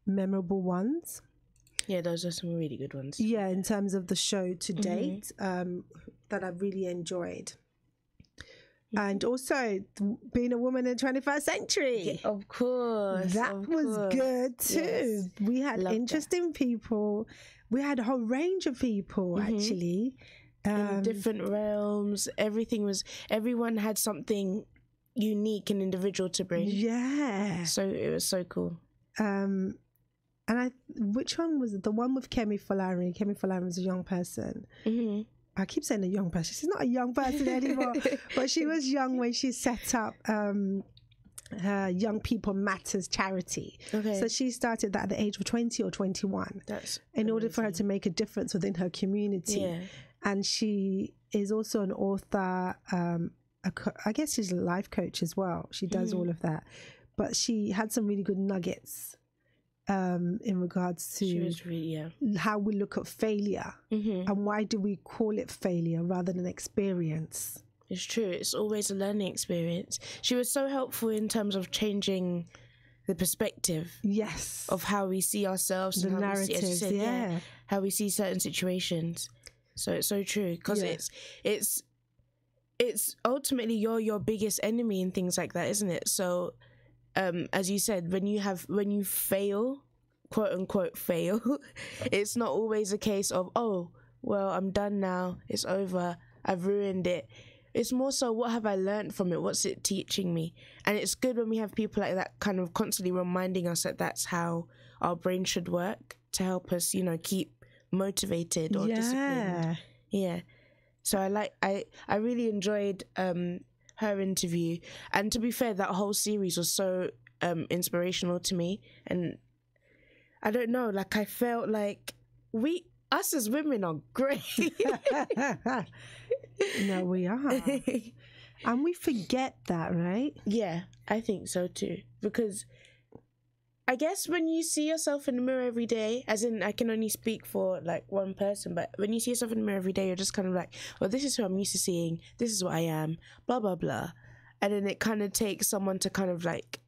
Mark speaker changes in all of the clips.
Speaker 1: memorable ones.
Speaker 2: Yeah, those are some really good ones.
Speaker 1: Yeah, in terms of the show to date, that I've really enjoyed. And also being a woman in the 21st century.
Speaker 2: Yeah, of course.
Speaker 1: That was good too.
Speaker 2: Yes.
Speaker 1: We had
Speaker 2: Loved
Speaker 1: interesting people. We had a whole range of people, actually.
Speaker 2: In different realms. Everyone had something unique and individual to bring.
Speaker 1: Yeah.
Speaker 2: So it was so cool.
Speaker 1: Which one was it? The one with Kemi Folari. Kemi Folari was a young person. I keep saying a young person. She's not a young person anymore, but she was young when she set up her Young People Matters charity. Okay. So she started that at the age of 20 or 21.
Speaker 2: That's
Speaker 1: in order for her to make a difference within her community. Yeah. And she is also an author. I guess she's a life coach as well. She does all of that. But she had some really good nuggets in regards to how we look at failure and why do we call it failure rather than experience.
Speaker 2: It's true. It's always a learning experience. She was so helpful in terms of changing the perspective.
Speaker 1: Yes.
Speaker 2: Of how we see ourselves.
Speaker 1: The narratives,
Speaker 2: how we see certain situations. So it's so true. Because it's ultimately you're your biggest enemy and things like that, isn't it? So as you said, when you fail, quote unquote fail, it's not always a case of, oh, well, I'm done now, it's over, I've ruined it. It's more so, what have I learned from it? What's it teaching me? And it's good when we have people like that kind of constantly reminding us that that's how our brain should work, to help us, keep motivated or disciplined. Yeah. So I really enjoyed her interview, and to be fair, that whole series was so inspirational to me. And I don't know, like, I felt like us as women are great.
Speaker 1: No, we are. And we forget that, right?
Speaker 2: Yeah, I think so too. Because I guess when you see yourself in the mirror every day, as in, I can only speak for like one person, but when you see yourself in the mirror every day, you're just kind of like, well, this is who I'm used to seeing, this is what I am, blah, blah, blah. And then it kind of takes someone to kind of like,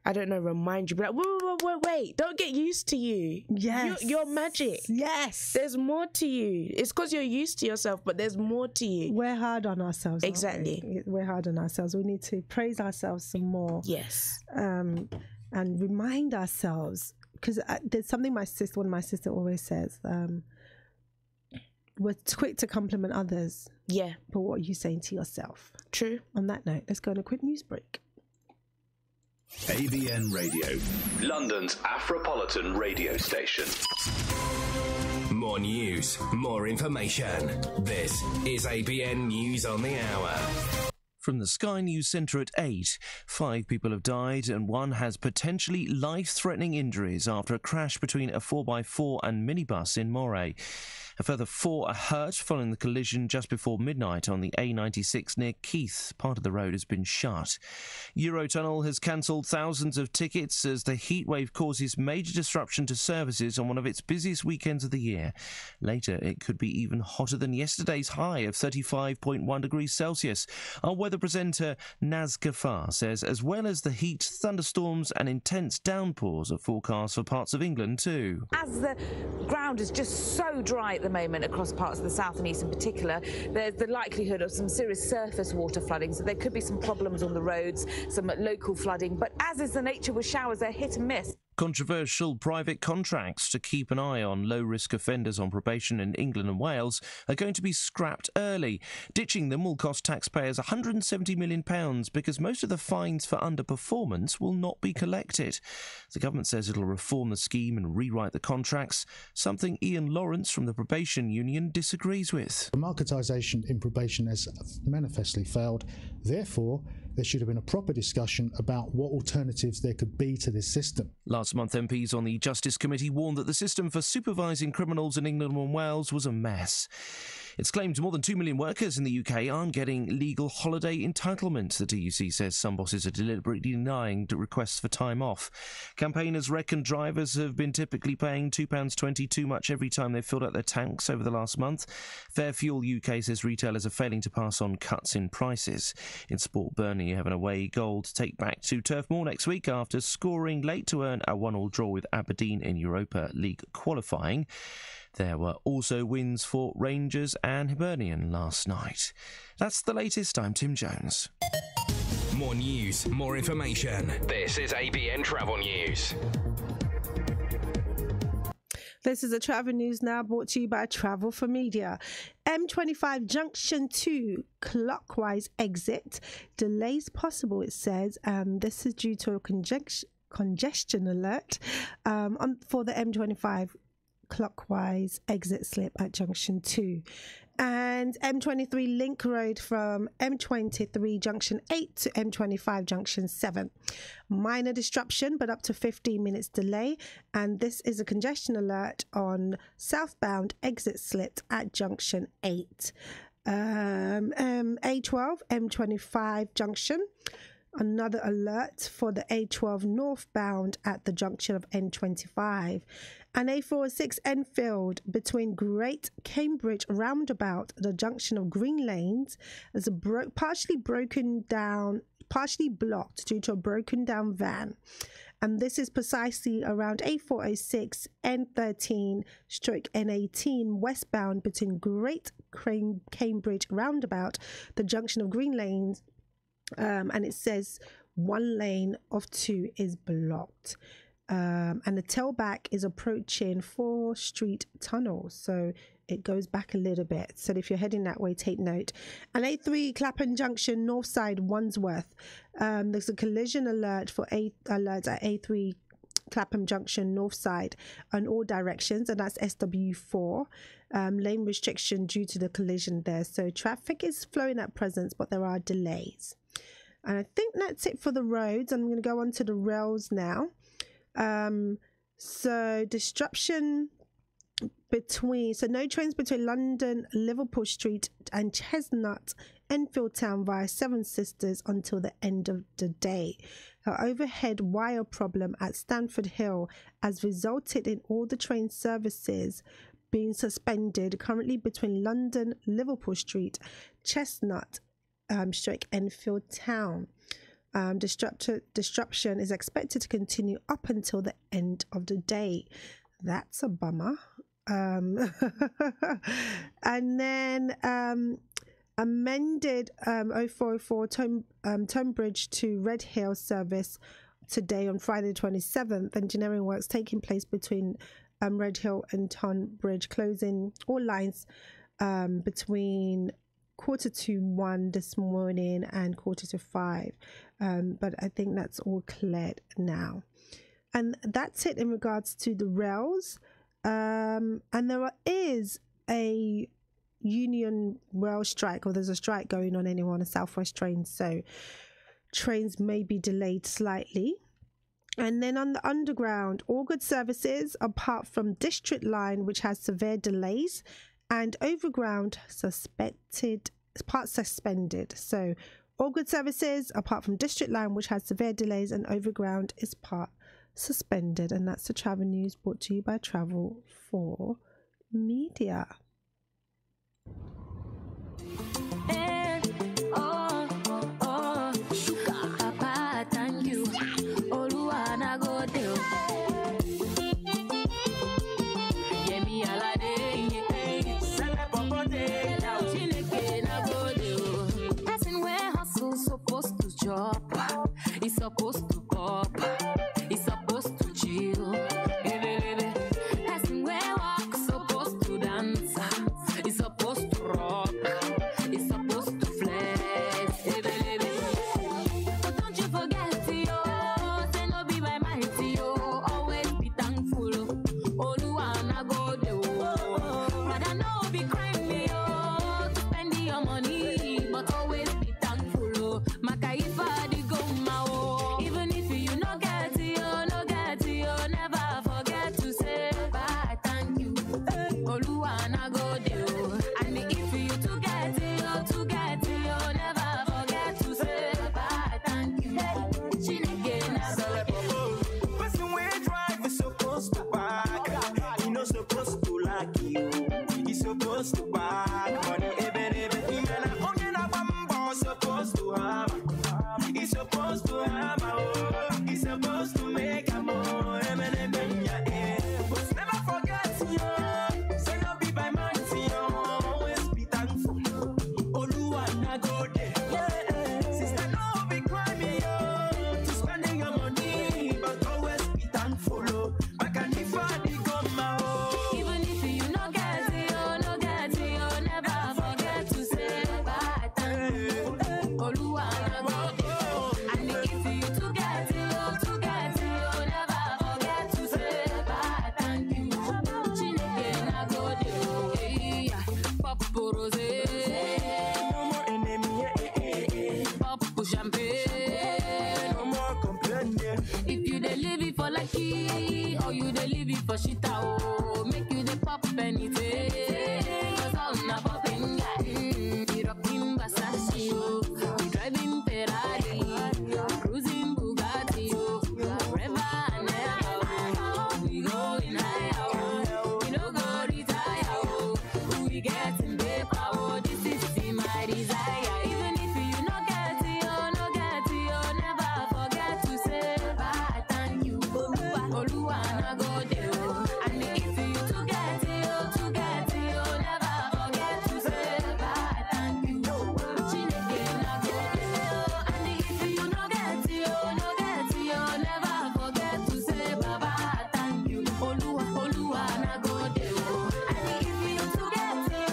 Speaker 2: I don't know, remind you, but like, wait, don't get used to you.
Speaker 1: Yes.
Speaker 2: You're magic.
Speaker 1: Yes.
Speaker 2: There's more to you. It's because you're used to yourself, but there's more to you.
Speaker 1: We're hard on ourselves.
Speaker 2: Exactly.
Speaker 1: We're hard on ourselves. We need to praise ourselves some more.
Speaker 2: Yes.
Speaker 1: And remind ourselves, because there's something one of my sister always says, we're quick to compliment others.
Speaker 2: Yeah.
Speaker 1: But what are you saying to yourself?
Speaker 2: True.
Speaker 1: On that note, let's go on a quick news break.
Speaker 3: ABN Radio, London's Afropolitan radio station.
Speaker 4: More news, more information. This is ABN News on the Hour.
Speaker 5: From the Sky News Centre at 8, 5 people have died and one has potentially life-threatening injuries after a crash between a 4x4 and minibus in Moray. A further 4 are hurt following the collision just before midnight on the A96 near Keith. Part of the road has been shut. Eurotunnel has cancelled thousands of tickets as the heatwave causes major disruption to services on one of its busiest weekends of the year. Later, it could be even hotter than yesterday's high of 35.1 degrees Celsius. Our weather presenter Naz Ghaffar says as well as the heat, thunderstorms and intense downpours are forecast for parts of England too.
Speaker 6: As the ground is just so dry at the moment across parts of the south and east in particular, there's the likelihood of some serious surface water flooding, so there could be some problems on the roads, some local flooding, but as is the nature with showers, they're hit and miss.
Speaker 5: Controversial private contracts to keep an eye on low-risk offenders on probation in England and Wales are going to be scrapped early. Ditching them will cost taxpayers £170 million because most of the fines for underperformance will not be collected. The government says it'll reform the scheme and rewrite the contracts, something Ian Lawrence from the Probation Union disagrees with.
Speaker 7: The marketisation in probation has manifestly failed. Therefore, there should have been a proper discussion about what alternatives there could be to this system.
Speaker 5: Last month, MPs on the Justice Committee warned that the system for supervising criminals in England and Wales was a mess. It's claimed more than 2 million workers in the UK aren't getting legal holiday entitlement. The TUC says some bosses are deliberately denying requests for time off. Campaigners reckon drivers have been typically paying £2.20 too much every time they've filled up their tanks over the last month. Fair Fuel UK says retailers are failing to pass on cuts in prices. In sport, Burnley have an away goal to take back to Turf Moor next week after scoring late to earn a 1-1 draw with Aberdeen in Europa League qualifying. There were also wins for Rangers and Hibernian last night. That's the latest. I'm Tim Jones.
Speaker 4: More news, more information. This is ABN Travel News.
Speaker 1: This is a travel news now brought to you by Travel for Media. M25 Junction 2 clockwise exit. Delays possible, it says. This is due to a congestion alert for the M25 clockwise exit slip at Junction 2. And M23 link road from M23 Junction 8 to M25 Junction 7. Minor disruption, but up to 15 minutes delay. And this is a congestion alert on southbound exit slip at Junction 8. A12 M25 Junction. Another alert for the A12 northbound at the junction of N25. And A406 Enfield between Great Cambridge roundabout, the junction of Green Lanes, is partially blocked due to a broken down van. And this is precisely around A406 N13/N18 westbound between Great Cambridge roundabout, the junction of Green Lanes. And it says 1 lane of 2 is blocked. And the tailback is approaching 4 Street Tunnel. So it goes back a little bit. So if you're heading that way, take note. And A3 Clapham Junction, north side, Wandsworth. There's a collision alert for alerts at A3 Clapham Junction, north side, on all directions. And that's SW4. Lane restriction due to the collision there. So traffic is flowing at present, but there are delays. And I think that's it for the roads. I'm going to go on to the rails now. So disruption no trains between London, Liverpool Street and Chestnut, Enfield Town via Seven Sisters until the end of the day. An overhead wire problem at Stamford Hill has resulted in all the train services being suspended currently between London, Liverpool Street, Chestnut, Enfield Town. Disruption is expected to continue up until the end of the day. That's a bummer. And then amended 0404 Tonbridge to Red Hill service today on Friday the 27th. Engineering works taking place between Red Hill and Tonbridge, closing all lines between 1:45 this morning and 5:45. But I think that's all cleared now. And that's it in regards to the rails. And there is a union rail strike, or there's a strike going on anyway on the Southwest trains, so trains may be delayed slightly. And then on the underground, all good services apart from District Line, which has severe delays, and Overground parts suspended. So all good services apart from District Line, which has severe delays, and Overground is part suspended. And that's the travel news brought to you by Travel for Media.
Speaker 8: It's supposed to pop, it's supposed to chill. That's where walk supposed to dance, it's supposed to rock.
Speaker 9: He's supposed to buy money, supposed to have. He's supposed to have. He's supposed to make a more. But never forget you. So you'll be by money. Always be thankful. Oluwana go there. Sister, no be crying to spending your money, but always be thankful. Back and if I come out.
Speaker 8: Even if you no get it, never forget to say bye. Oluwana go there. And if you to get it, never forget to say bye. Thank you. Chineke na go there. Papu rose,
Speaker 9: No more enemy.
Speaker 8: papu champagne.
Speaker 9: No more complaining.
Speaker 8: If you dey live it for lucky, or you dey live it for shita, oh, make you dey pop anything. Cause I'm not popping guy. You rocking Versace, oh. You driving Ferrari, cruising Bugatti, oh. Forever and ever, we going higher, oh. We no go retire, oh. We getting paper, oh. This is my desire. Even if you no get it, never forget to say bye. Thank you, Oluwana go there. And if you to get it, never forget to say bye. Thank you, Chineke na go there. And if you no get it, never forget to say bye. Thank you, Oluwana go there. And if you to get it,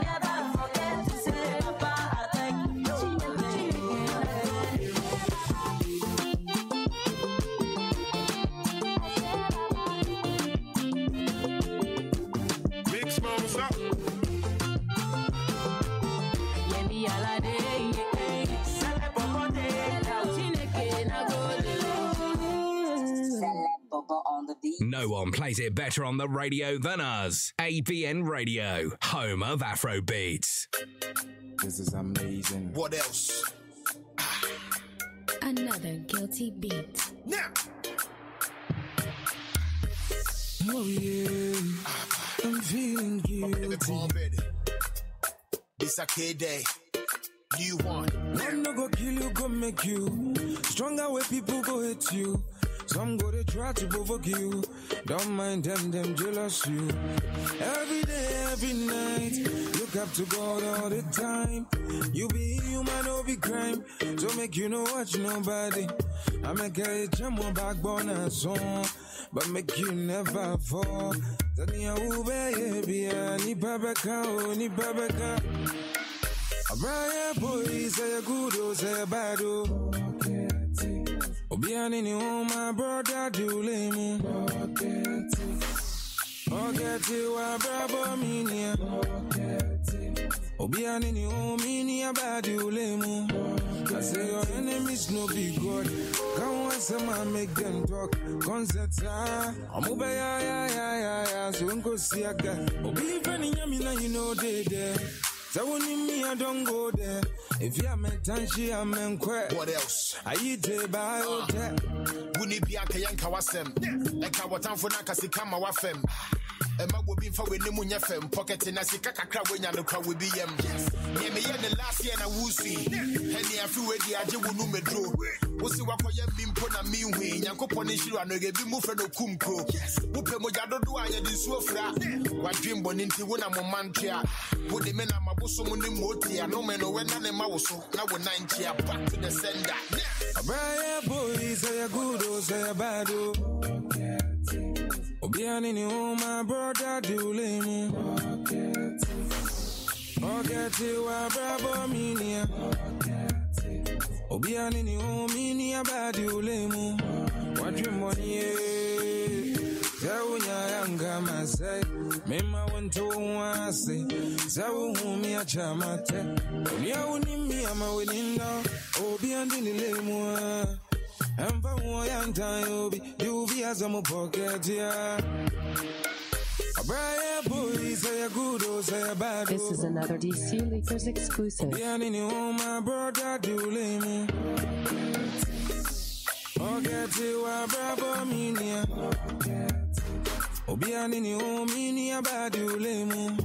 Speaker 8: never forget to say bye. Thank you,
Speaker 9: Big Smoke, what's up?
Speaker 8: Esther Alade, Chineke na go there.
Speaker 4: No one plays it better on the radio than us. ABN Radio, home of Afrobeats.
Speaker 9: This is amazing.
Speaker 10: What else?
Speaker 8: Another guilty beat.
Speaker 10: Now,
Speaker 9: Oh yeah, I'm feeling guilty.
Speaker 10: This a K-Day. New one.
Speaker 9: One no go kill you, go make you stronger. Where people go hate you. Some go to try to provoke you. Don't mind them jealous you. Every day, every night, look up to God all the time. You be human, no be crime. So make you know what you nobody. I make a jam on backbone and song, but make you never fall. Tania ube baby, ni babaka, ni babaka. A bright boy, say a good, oh, say a bad, oh. Obiani ni my brother do lemu. Forget it, wa bravo minia. Obiani ni mini bad do lemu. I say your enemies no be God. Come on, some make them talk. Concerts I'm ya. So unko see a guy. Obi friendly yamina, you know they there. So when me, I don't go there. If you are mentanshi, I'm in quack.
Speaker 10: What else?
Speaker 9: I eat a biotech.
Speaker 10: We need Bianca Yankawasem. Like our town for Nakasikama Wafem. And my will be for when Nimunya Fem, pocketing a Sikaka when you crowd with BM. Yes. Yeah, me the last year, I will see. Henny, I feel ready, I do no medro. What's the work for you being put on me? Yanko Ponishu and I get moved from the Kumko. Yes. Upe Mojado do I did so flat. What dream born into one of my mantia. Put the men on my bosom on the moti. I know men when I'm a mouse. Now we're 90 back to the sender.
Speaker 9: A bright boy, say a good, oh, say a bad, oh. Obiani ni my brother do lemu. Forget it, wa bravo minia. Obiani ni minia bad do lemu. What you money? Zawunya yanga masai. Mema wento wase. Zawu humi ya chamate. Unia unimi ama weninda. Obiani ni lemu. And for one time, you'll be as a pocket, yeah. A bright boy, say a good, oh, say a bad.
Speaker 11: This is another DC Leakers exclusive.
Speaker 9: My brother, do lame. Forget you, bravo, minia. Obiani ni omi ni abadi ulemu.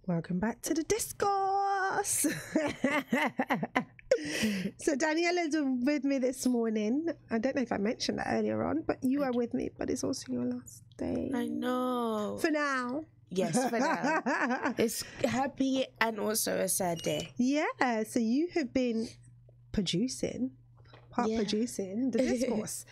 Speaker 1: Welcome back to the Discourse. So Daniela's with me this morning. I don't know if I mentioned that earlier on, but you are with me, but it's also your last day.
Speaker 2: I know.
Speaker 1: For now.
Speaker 2: Yes, for now. It's happy and also a sad day.
Speaker 1: Yeah, so you have been producing the Discourse.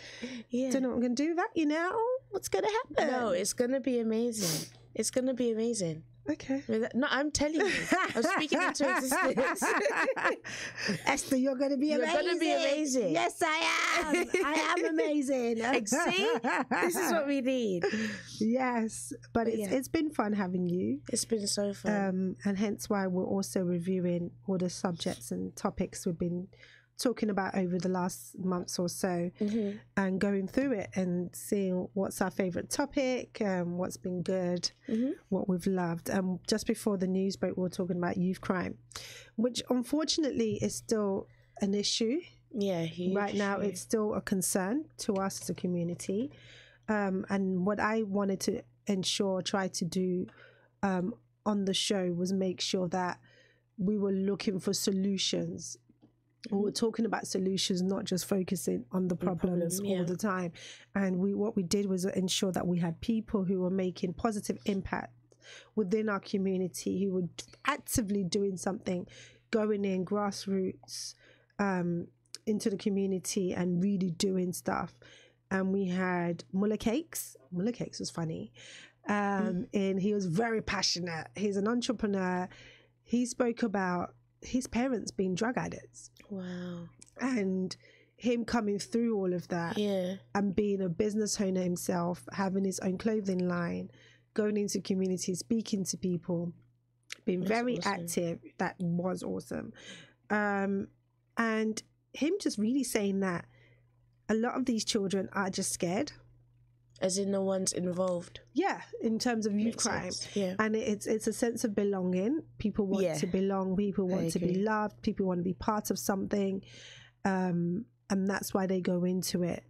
Speaker 2: Yeah.
Speaker 1: Don't know what I'm going to do with that, you know? What's going to happen?
Speaker 2: No, it's going to be amazing. It's going to be amazing.
Speaker 1: Okay.
Speaker 2: No, I'm telling you. I'm speaking into existence.
Speaker 1: Esther, you're going to be amazing.
Speaker 2: You're going to be amazing.
Speaker 1: Yes, I am. I am amazing.
Speaker 2: See? This is what we need.
Speaker 1: Yes, but it's been fun having you.
Speaker 2: It's been so fun.
Speaker 1: And hence why we're also reviewing all the subjects and topics we've been talking about over the last months or so, and going through it and seeing what's our favorite topic, what's been good, what we've loved. Just before the news break, we were talking about youth crime, which unfortunately is still an issue.
Speaker 2: Yeah, huge
Speaker 1: right now
Speaker 2: issue.
Speaker 1: It's still a concern to us as a community. And what I wanted to try to do on the show was make sure that we were looking for solutions. We were talking about solutions, not just focusing on the problems all the time. And what we did was ensure that we had people who were making positive impact within our community, who were actively doing something, going in grassroots into the community and really doing stuff. And we had Muller Cakes. Muller Cakes was funny. And he was very passionate. He's an entrepreneur. He spoke about his parents being drug addicts.
Speaker 2: Wow.
Speaker 1: And him coming through all of that and being a business owner himself, having his own clothing line, going into communities, speaking to people, being very active. That was awesome. And him just really saying that a lot of these children are just scared.
Speaker 2: As in the ones involved.
Speaker 1: Yeah, in terms of youth crime.
Speaker 2: Yeah.
Speaker 1: And it's a sense of belonging. People want to belong, people want to be loved, people want to be part of something. And that's why they go into it.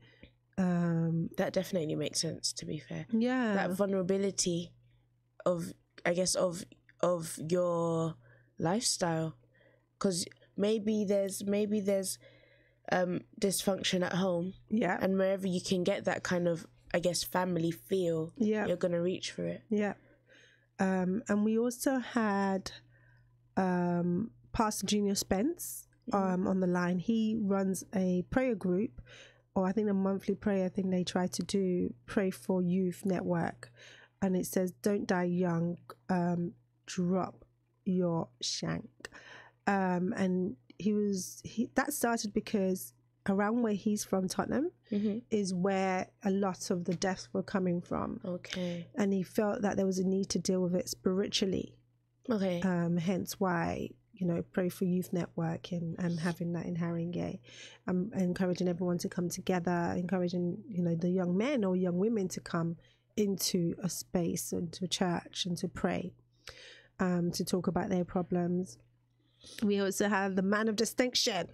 Speaker 2: That definitely makes sense, to be fair.
Speaker 1: Yeah.
Speaker 2: That vulnerability of, I guess, of your lifestyle. Because maybe there's dysfunction at home.
Speaker 1: Yeah.
Speaker 2: And wherever you can get that kind of, I guess, family feel, you're going to reach for it.
Speaker 1: Yeah. And we also had Pastor Junior Spence on the line. He runs a prayer group, or I think a monthly prayer thing they try to do, Pray for Youth Network. And it says, don't die young, drop your shank. And that started because around where he's from, Tottenham, is where a lot of the deaths were coming from.
Speaker 2: Okay.
Speaker 1: And he felt that there was a need to deal with it spiritually.
Speaker 2: Okay.
Speaker 1: Hence why, Pray for Youth Network and having that in Haringey, encouraging everyone to come together, encouraging, the young men or young women to come into a space, into a church, and to pray, to talk about their problems. We also have the man of distinction,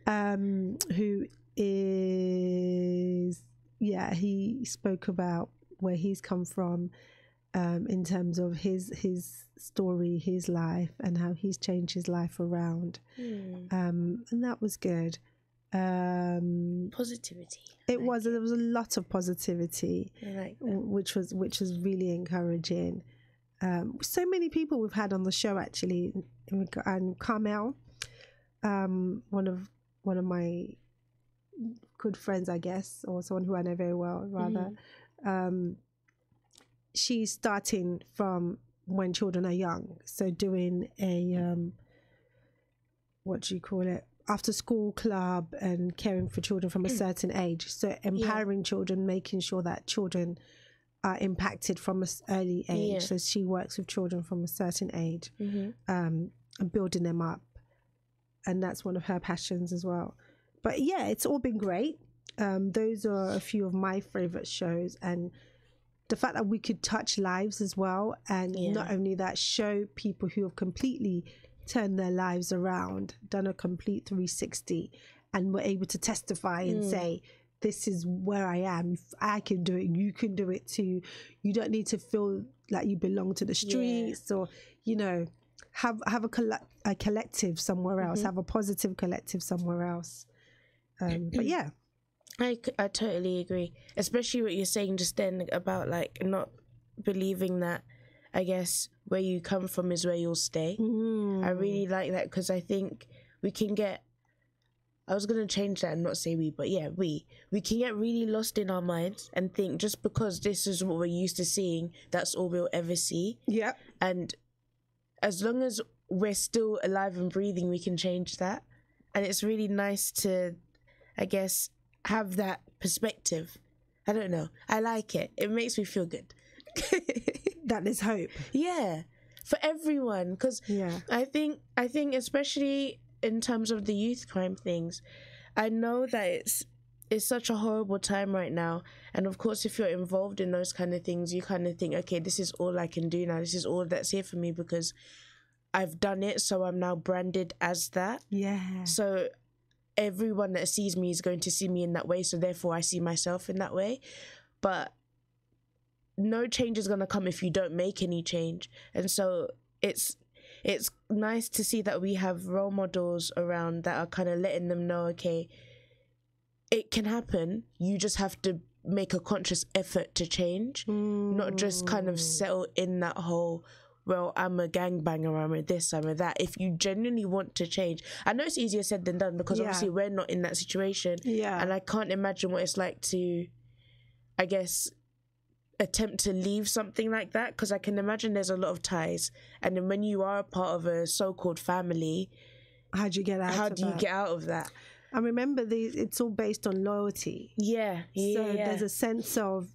Speaker 1: who is, he spoke about where he's come from, in terms of his story, his life, and how he's changed his life around. And that was good.
Speaker 2: Positivity.
Speaker 1: There was a lot of positivity,
Speaker 2: I like that.
Speaker 1: which was really encouraging. So many people we've had on the show, actually, and Carmel, one of my good friends, I guess, or someone who I know very well, rather. She's starting from when children are young, so doing a after school club and caring for children from a certain age. So empowering children, making sure that children are impacted from an early age. So she works with children from a certain age, and building them up. And that's one of her passions as well. But it's all been great. Those are a few of my favorite shows. And the fact that we could touch lives as well, and not only that, show people who have completely turned their lives around, done a complete 360, and were able to testify and say, this is where I am. If I can do it, you can do it too. You don't need to feel like you belong to the streets or, you know, have a collective somewhere else, have a positive collective somewhere else. But yeah.
Speaker 2: I totally agree, especially what you're saying just then about like not believing that, I guess, where you come from is where you'll stay. I really like that, because I think we can get, I was going to change that and not say we, but yeah, we can get really lost in our minds and think just because this is what we're used to seeing, that's all we'll ever see. Yeah. And as long as we're still alive and breathing, we can change that. And it's really nice to, I guess, have that perspective. I don't know. I like it. It makes me feel good.
Speaker 1: That there's hope.
Speaker 2: Yeah. For everyone. Because I think especially in terms of the youth crime things, I know that it's such a horrible time right now. And of course, if you're involved in those kind of things, you kind of think, okay, this is all I can do now. This is all that's here for me because I've done it. So I'm now branded as that. Yeah. So everyone that sees me is going to see me in that way, so therefore I see myself in that way. But no change is going to come if you don't make any change. And so it's nice to see that we have role models around that are kind of letting them know, okay, it can happen. You just have to make a conscious effort to change, not just kind of settle in that whole, well, I'm a gangbanger, I'm a this, I'm a that. If you genuinely want to change, I know it's easier said than done, because obviously we're not in that situation. Yeah. And I can't imagine what it's like to, I guess, attempt to leave something like that, because I can imagine there's a lot of ties. And then when you are a part of a so-called family,
Speaker 1: how do you get out
Speaker 2: of that?
Speaker 1: I remember it's all based on loyalty. So there's a sense of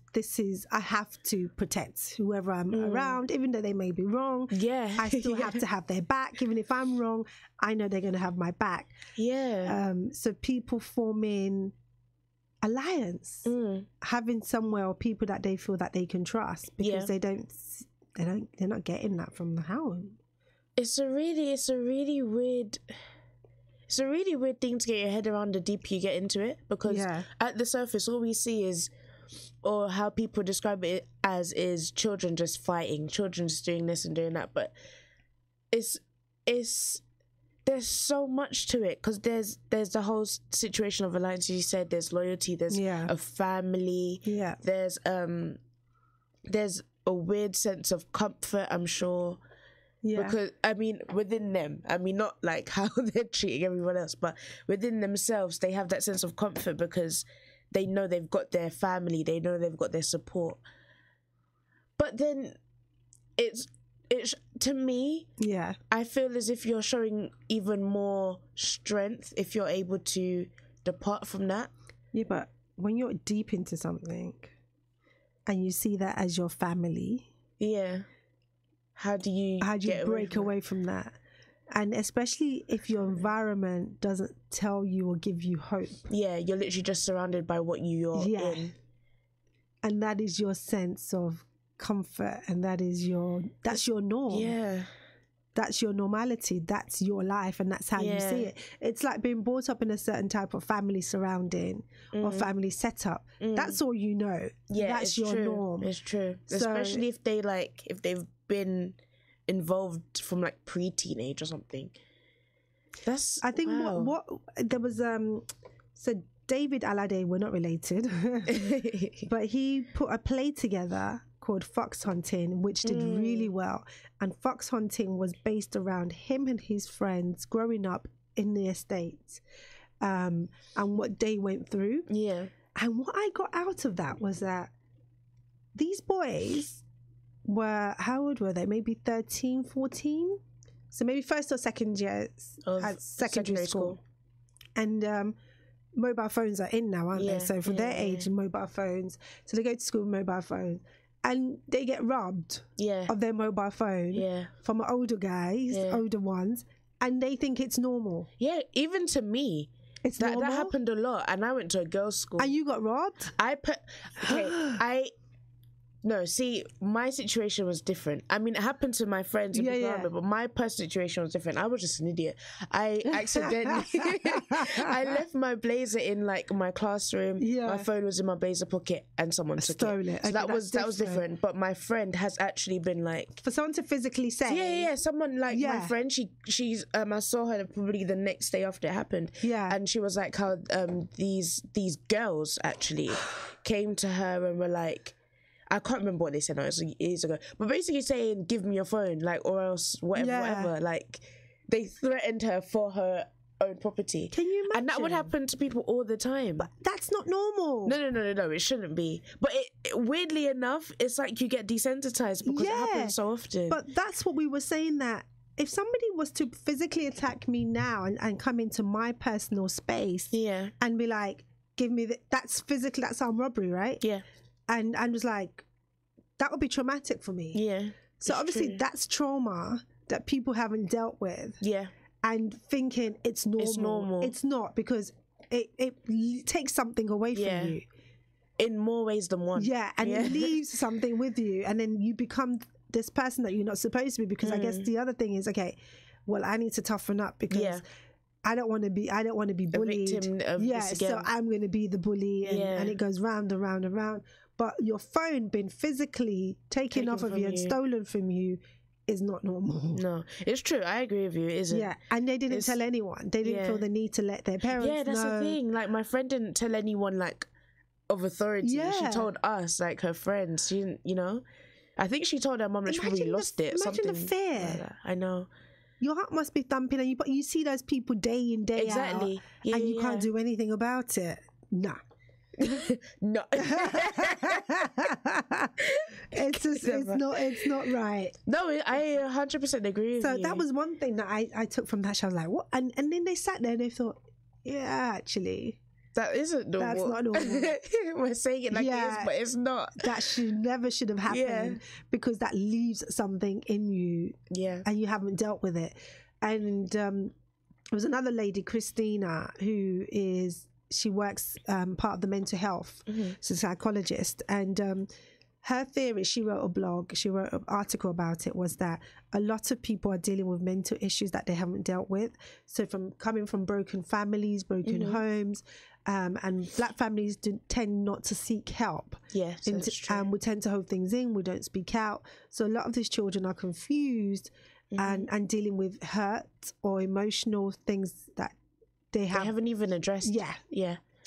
Speaker 1: I have to protect whoever I'm around, even though they may be wrong. I still have to have their back. Even if I'm wrong, I know they're going to have my back. So people forming alliance, having somewhere or people that they feel that they can trust, because they're not getting that from the home.
Speaker 2: It's a really weird thing to get your head around the deeper you get into it, because at the surface all we see is, or how people describe it as, is children just fighting, children just doing this and doing that. But there's so much to it, because there's the whole situation of alliance. You said there's loyalty, there's a family, there's a weird sense of comfort, I'm sure. Because, I mean, within them, I mean, not like how they're treating everyone else, but within themselves, they have that sense of comfort because they know they've got their family, they know they've got their support. But then it's to me, I feel as if you're showing even more strength if you're able to depart from that.
Speaker 1: Yeah, but when you're deep into something and you see that as your family, how do you break away from that? And especially if your environment doesn't tell you or give you hope.
Speaker 2: Yeah, you're literally just surrounded by what you're in.
Speaker 1: And that is your sense of comfort, and that's your norm. Yeah. That's your normality. That's your life, and that's how you see it. It's like being brought up in a certain type of family surrounding or family setup. That's all you know. Yeah, that's your norm.
Speaker 2: It's true. So, especially if they've been involved from like pre-teenage or something.
Speaker 1: I think what there was so David Alade, we're not related, but he put a play together called Fox Hunting, which did really well. And Fox Hunting was based around him and his friends growing up in the estates, and what they went through. Yeah. And what I got out of that was that these boys were, how old were they? Maybe 13, 14? So maybe first or second years at secondary school. And mobile phones are in now, aren't they? So for their age, mobile phones. So they go to school with mobile phones. And they get robbed of their mobile phone from older guys, older ones, and they think it's normal.
Speaker 2: Yeah, even to me.
Speaker 1: It's normal?
Speaker 2: That happened a lot. And I went to a girls' school.
Speaker 1: And you got robbed?
Speaker 2: No, see, my situation was different. I mean, it happened to my friends in Big Brother, but my personal situation was different. I was just an idiot. I accidentally, I left my blazer in like my classroom. My phone was in my blazer pocket, and someone took it. So that was different. But my friend has actually been like,
Speaker 1: for someone to physically say,
Speaker 2: someone like my friend. She's I saw her probably the next day after it happened. And she was like, how these girls actually came to her and were like, I can't remember what they said now, it was years ago, but basically saying, give me your phone, like, or else whatever. Like, they threatened her for her own property.
Speaker 1: Can you imagine?
Speaker 2: And that would happen to people all the time.
Speaker 1: But that's not normal.
Speaker 2: No, it shouldn't be. But weirdly enough, it's like you get desensitized because it happens so often.
Speaker 1: But that's what we were saying, that if somebody was to physically attack me now and come into my personal space and be like, give me that's armed robbery, right? And I was like, that would be traumatic for me. So obviously that's trauma that people haven't dealt with. And thinking it's normal. It's not, because it takes something away from you.
Speaker 2: In more ways than one.
Speaker 1: And it leaves something with you, and then you become this person that you're not supposed to be, because I guess the other thing is, okay, well, I need to toughen up because I don't want to be bullied.
Speaker 2: A victim of this again.
Speaker 1: So I'm going to be the bully, and it goes round and round and round. But your phone being physically taken off of you and stolen from you is not normal.
Speaker 2: No, it's true. I agree with you. It isn't.
Speaker 1: And they didn't tell anyone. They didn't feel the need to let their parents know.
Speaker 2: That's the thing. Like, my friend didn't tell anyone, like, of authority. She told us, like, her friends. She didn't, you know. I think she told her mum that she probably lost it.
Speaker 1: Imagine the fear.
Speaker 2: Like that. I know.
Speaker 1: Your heart must be thumping, and you see those people day in, day out, and you can't do anything about it. Nah.
Speaker 2: No.
Speaker 1: It's not right.
Speaker 2: No, I 100% agree with you.
Speaker 1: So that was one thing that I took from that. I was like, what? And then they sat there and they thought, yeah, actually,
Speaker 2: that isn't normal.
Speaker 1: That's not normal.
Speaker 2: We're saying it like it is, but it's not.
Speaker 1: That never should have happened, because that leaves something in you, and you haven't dealt with it. And there was another lady, Christina, she works part of the mental health. She's a psychologist, and her theory, she wrote a blog, she wrote an article about it, was that a lot of people are dealing with mental issues that they haven't dealt with. So coming from broken families, broken homes, and black families tend not to seek help.
Speaker 2: That's true.
Speaker 1: We tend to hold things in, we don't speak out. So a lot of these children are confused and dealing with hurt or emotional things that they
Speaker 2: haven't even addressed.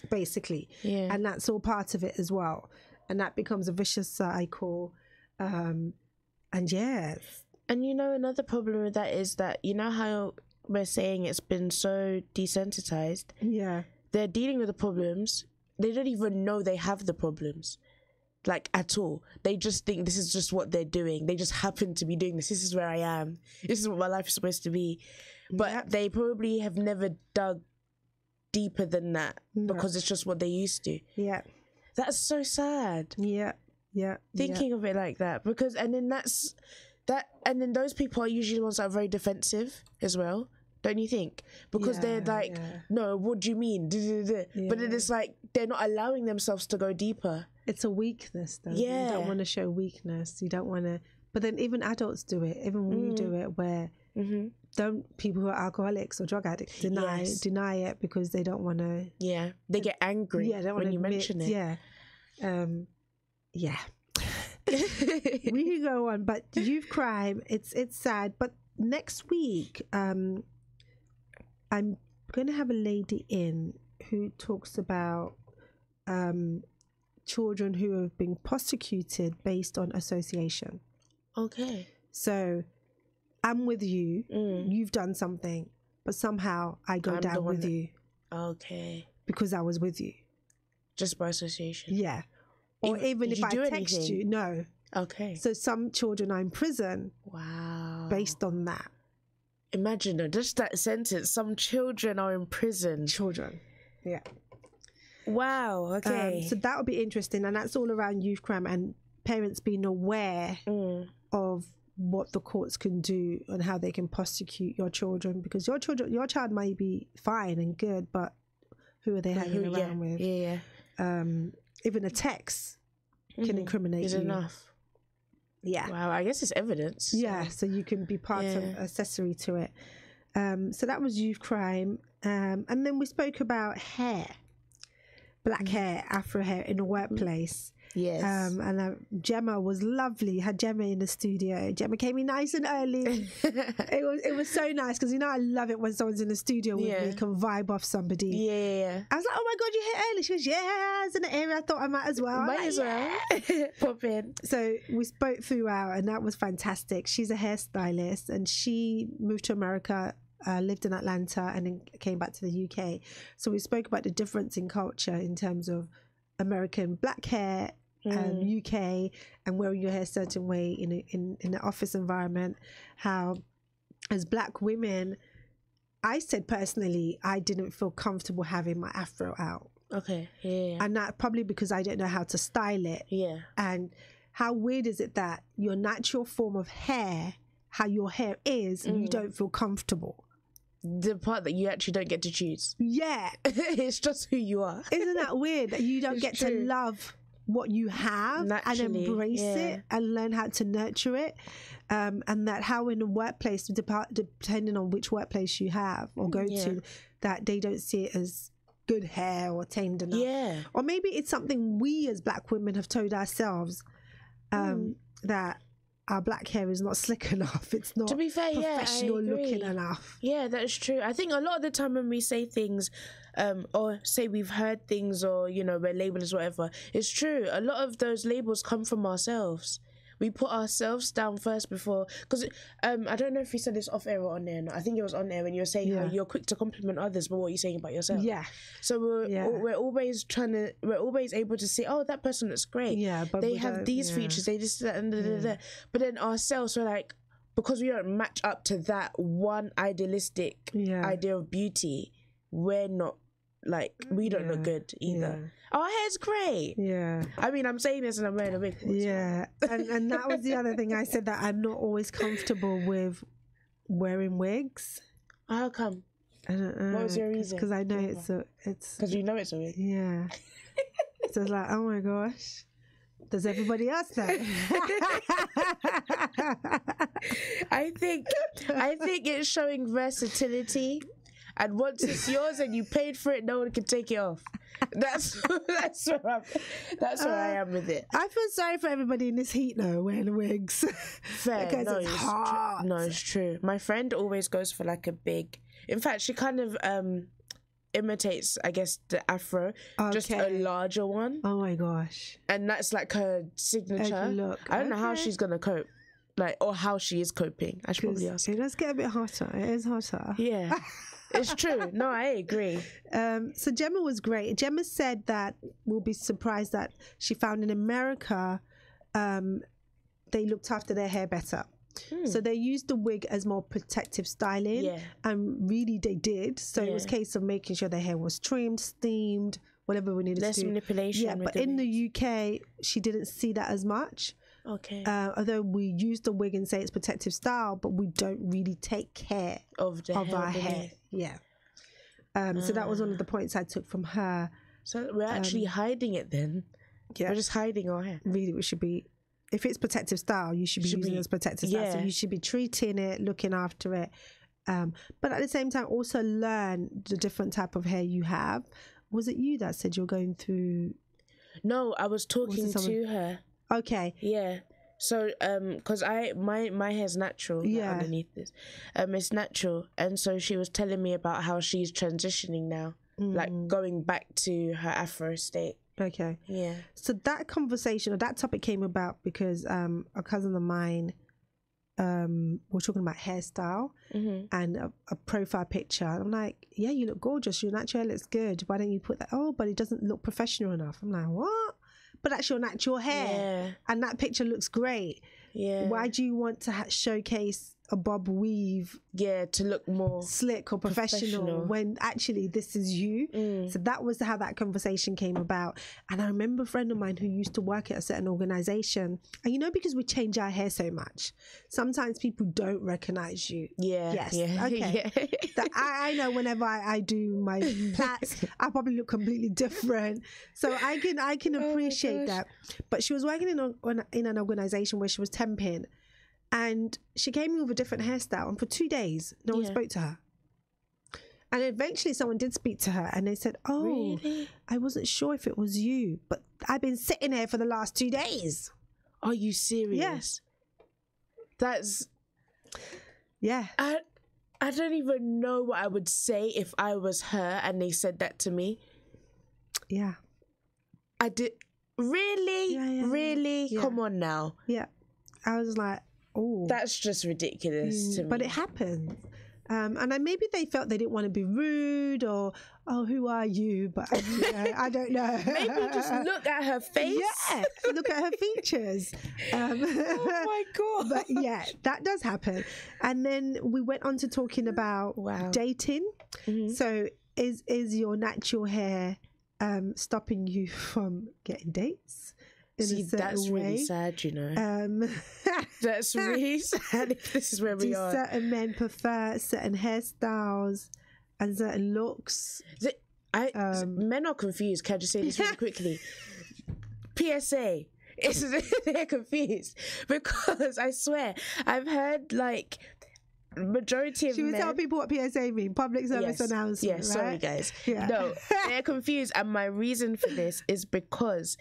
Speaker 1: Basically. And that's all part of it as well. And that becomes a vicious cycle. And
Speaker 2: you know, another problem with that is that, you know how we're saying it's been so desensitized? They're dealing with the problems. They don't even know they have the problems, like, at all. They just think this is just what they're doing. They just happen to be doing this. This is where I am. This is what my life is supposed to be. But they probably have never dug deeper than that because it's just what they used to. That's so sad. Thinking of it like that, because and then those people are usually the ones that are very defensive as well, don't you think? Because they're like, no, what do you mean? But then it's like they're not allowing themselves to go deeper.
Speaker 1: It's a weakness, though. You don't want to show weakness. You don't want to. But then even adults do it. Even we do it, where don't people who are alcoholics or drug addicts deny it because they don't want to.
Speaker 2: They get angry when you mention it.
Speaker 1: We can go on, but youth crime, it's sad. But next week, I'm going to have a lady in who talks about children who have been prosecuted based on association.
Speaker 2: Okay.
Speaker 1: So I'm with you. You've done something, but somehow I go down with you.
Speaker 2: Okay.
Speaker 1: Because I was with you.
Speaker 2: Just by association.
Speaker 1: Yeah. Or even if I text you, no.
Speaker 2: Okay.
Speaker 1: So some children are in prison.
Speaker 2: Wow.
Speaker 1: Based on that.
Speaker 2: Imagine just that sentence. Some children are in prison.
Speaker 1: Children. Yeah.
Speaker 2: Wow. Okay.
Speaker 1: So that would be interesting, and that's all around youth crime and parents being aware of what the courts can do and how they can prosecute your children, because your child might be fine and good, but who are they hanging around with? Even a text can incriminate
Speaker 2: is
Speaker 1: you.
Speaker 2: Enough.
Speaker 1: Yeah.
Speaker 2: Wow, I guess it's evidence.
Speaker 1: Yeah, so you can be part of accessory to it. So that was youth crime. And then we spoke about hair. Black hair, Afro hair in the workplace.
Speaker 2: Yes.
Speaker 1: And Gemma was lovely. Had Gemma in the studio. Gemma came in nice and early. it was so nice because I love it when someone's in the studio with me, can vibe off somebody.
Speaker 2: Yeah.
Speaker 1: I was like, oh my god, you hit early. She goes, yeah, I was in the area. I thought I might as well.
Speaker 2: Might as well. Pop in.
Speaker 1: So we spoke throughout, and that was fantastic. She's a hairstylist, and she moved to America. Lived in Atlanta and then came back to the UK. So we spoke about the difference in culture in terms of American black hair, UK, and wearing your hair a certain way in the office environment. How, as black women, I said personally, I didn't feel comfortable having my afro out.
Speaker 2: Okay, yeah.
Speaker 1: And that probably because I don't know how to style it.
Speaker 2: Yeah.
Speaker 1: And how weird is it that your natural form of hair, how your hair is, you don't feel comfortable?
Speaker 2: The part that you actually don't get to choose.
Speaker 1: Yeah.
Speaker 2: It's just who you are.
Speaker 1: Isn't that weird that you don't get to love what you have naturally, and embrace it and learn how to nurture it? And that how in a workplace, depending on which workplace you have or go to, that they don't see it as good hair or tamed enough. Yeah. Or maybe it's something we as black women have told ourselves that our black hair is not slick enough. It's not, to be fair, professional looking enough.
Speaker 2: Yeah, that's true. I think a lot of the time when we say things, or say we've heard things, or we're labeled as whatever, it's true. A lot of those labels come from ourselves. We put ourselves down first before, because I don't know if you said this off air or on air. I think it was on air when you were saying how you're quick to compliment others, but what are you saying about yourself?
Speaker 1: Yeah.
Speaker 2: So we're always able to say, oh, that person looks great.
Speaker 1: Yeah, but
Speaker 2: they have these features. They just that and da. But then ourselves, we're like, because we don't match up to that one idealistic idea of beauty, we're not. Like, we don't look good either. Our hair's great.
Speaker 1: Yeah.
Speaker 2: I mean, I'm saying this and I'm wearing a wig.
Speaker 1: Yeah. And that was the other thing I said, that I'm not always comfortable with wearing wigs.
Speaker 2: How come?
Speaker 1: I don't know.
Speaker 2: What was your reason?
Speaker 1: Because I know it's
Speaker 2: because you know it's a wig.
Speaker 1: Yeah. So it's like, oh my gosh. Does everybody else know?
Speaker 2: I think it's showing versatility. And once it's yours and you paid for it, no one can take it off. That's where I am with it.
Speaker 1: I feel sorry for everybody in this heat though, wearing wigs.
Speaker 2: Fair,
Speaker 1: because it's hot.
Speaker 2: No, it's true. My friend always goes for like a big. In fact, she kind of imitates, I guess, the afro, just a larger one.
Speaker 1: Oh my gosh!
Speaker 2: And that's like her signature. Look. I don't know how she's gonna cope. Or how she is coping. I should probably ask.
Speaker 1: It does get a bit hotter. It is hotter.
Speaker 2: Yeah. It's true. No, I agree.
Speaker 1: So Gemma was great. Gemma said that we'll be surprised that she found in America they looked after their hair better. So they used the wig as more protective styling, and really they did. So it was a case of making sure their hair was trimmed, steamed, whatever we needed to do.
Speaker 2: Less manipulation.
Speaker 1: Yeah, but in the UK, she didn't see that as much.
Speaker 2: Okay.
Speaker 1: Although we use the wig and say it's protective style, but we don't really take care
Speaker 2: of
Speaker 1: our hair. Yeah. So that was one of the points I took from her.
Speaker 2: So we're actually hiding it then. Yeah. We're just hiding our hair.
Speaker 1: Really, we should be. If it's protective style, you should be using it as protective style. So you should be treating it, looking after it. But at the same time, also learn the different type of hair you have. Was it you that said you're going through?
Speaker 2: No, I was talking to her.
Speaker 1: Okay.
Speaker 2: Yeah. So, because my hair's natural.
Speaker 1: Yeah.
Speaker 2: Underneath this, it's natural, and so she was telling me about how she's transitioning now, like going back to her afro state.
Speaker 1: Okay.
Speaker 2: Yeah.
Speaker 1: So that conversation or that topic came about because a cousin of mine, we're talking about hairstyle and a profile picture. And I'm like, yeah, you look gorgeous. Your natural hair looks good. Why don't you put that? Oh, but it doesn't look professional enough. I'm like, what? But that's your natural hair, and that picture looks great.
Speaker 2: Yeah.
Speaker 1: Why do you want to showcase a bob weave,
Speaker 2: to look more
Speaker 1: slick or professional. When actually this is you. So that was how that conversation came about. And I remember a friend of mine who used to work at a certain organization, and you know, because we change our hair so much, sometimes people don't recognize you. I know whenever I do my plaits, I probably look completely different, so I can appreciate that. But she was working in an organization where she was temping, and she came in with a different hairstyle, and for 2 days no one spoke to her. And eventually someone did speak to her, and they said, oh, really? I wasn't sure if it was you, but I've been sitting here for the last 2 days.
Speaker 2: Are you serious?
Speaker 1: Yes.
Speaker 2: That's... Yeah. I don't even know what I would say if I was her and they said that to me.
Speaker 1: Yeah.
Speaker 2: I did... Really? Really?
Speaker 1: Yeah.
Speaker 2: Come on now.
Speaker 1: Yeah. I was like, oh.
Speaker 2: That's just ridiculous to me.
Speaker 1: But it happens. And maybe they felt they didn't want to be rude or, oh, who are you? But I don't know.
Speaker 2: Maybe just look at her face.
Speaker 1: Yeah, look at her features.
Speaker 2: Oh my God.
Speaker 1: But yeah, that does happen. And then we went on to talking about dating. So is your natural hair stopping you from getting dates?
Speaker 2: See, that's really sad, you know. That's really sad if this is where we are.
Speaker 1: Certain men prefer certain hairstyles and certain looks.
Speaker 2: Men are confused. Can I just say this really quickly? PSA. They're confused because I swear I've heard like majority of
Speaker 1: men.
Speaker 2: Should
Speaker 1: we tell people what PSA mean? Public service announcement.
Speaker 2: Yeah, sorry guys. No, they're confused, and my reason for this is because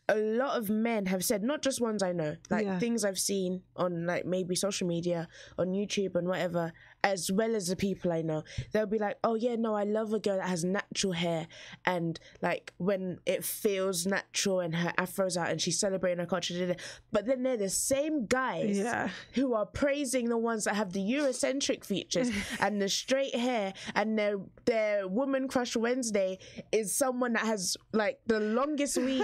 Speaker 2: a lot of men have said, not just ones I know, like things I've seen on like maybe social media, on YouTube and whatever, as well as the people I know, they'll be like, oh yeah, no, I love a girl that has natural hair, and like when it feels natural and her afro's out and she's celebrating her culture. But then they're the same guys who are praising the ones that have the Eurocentric features and the straight hair, and their woman crush Wednesday is someone that has like the longest weave.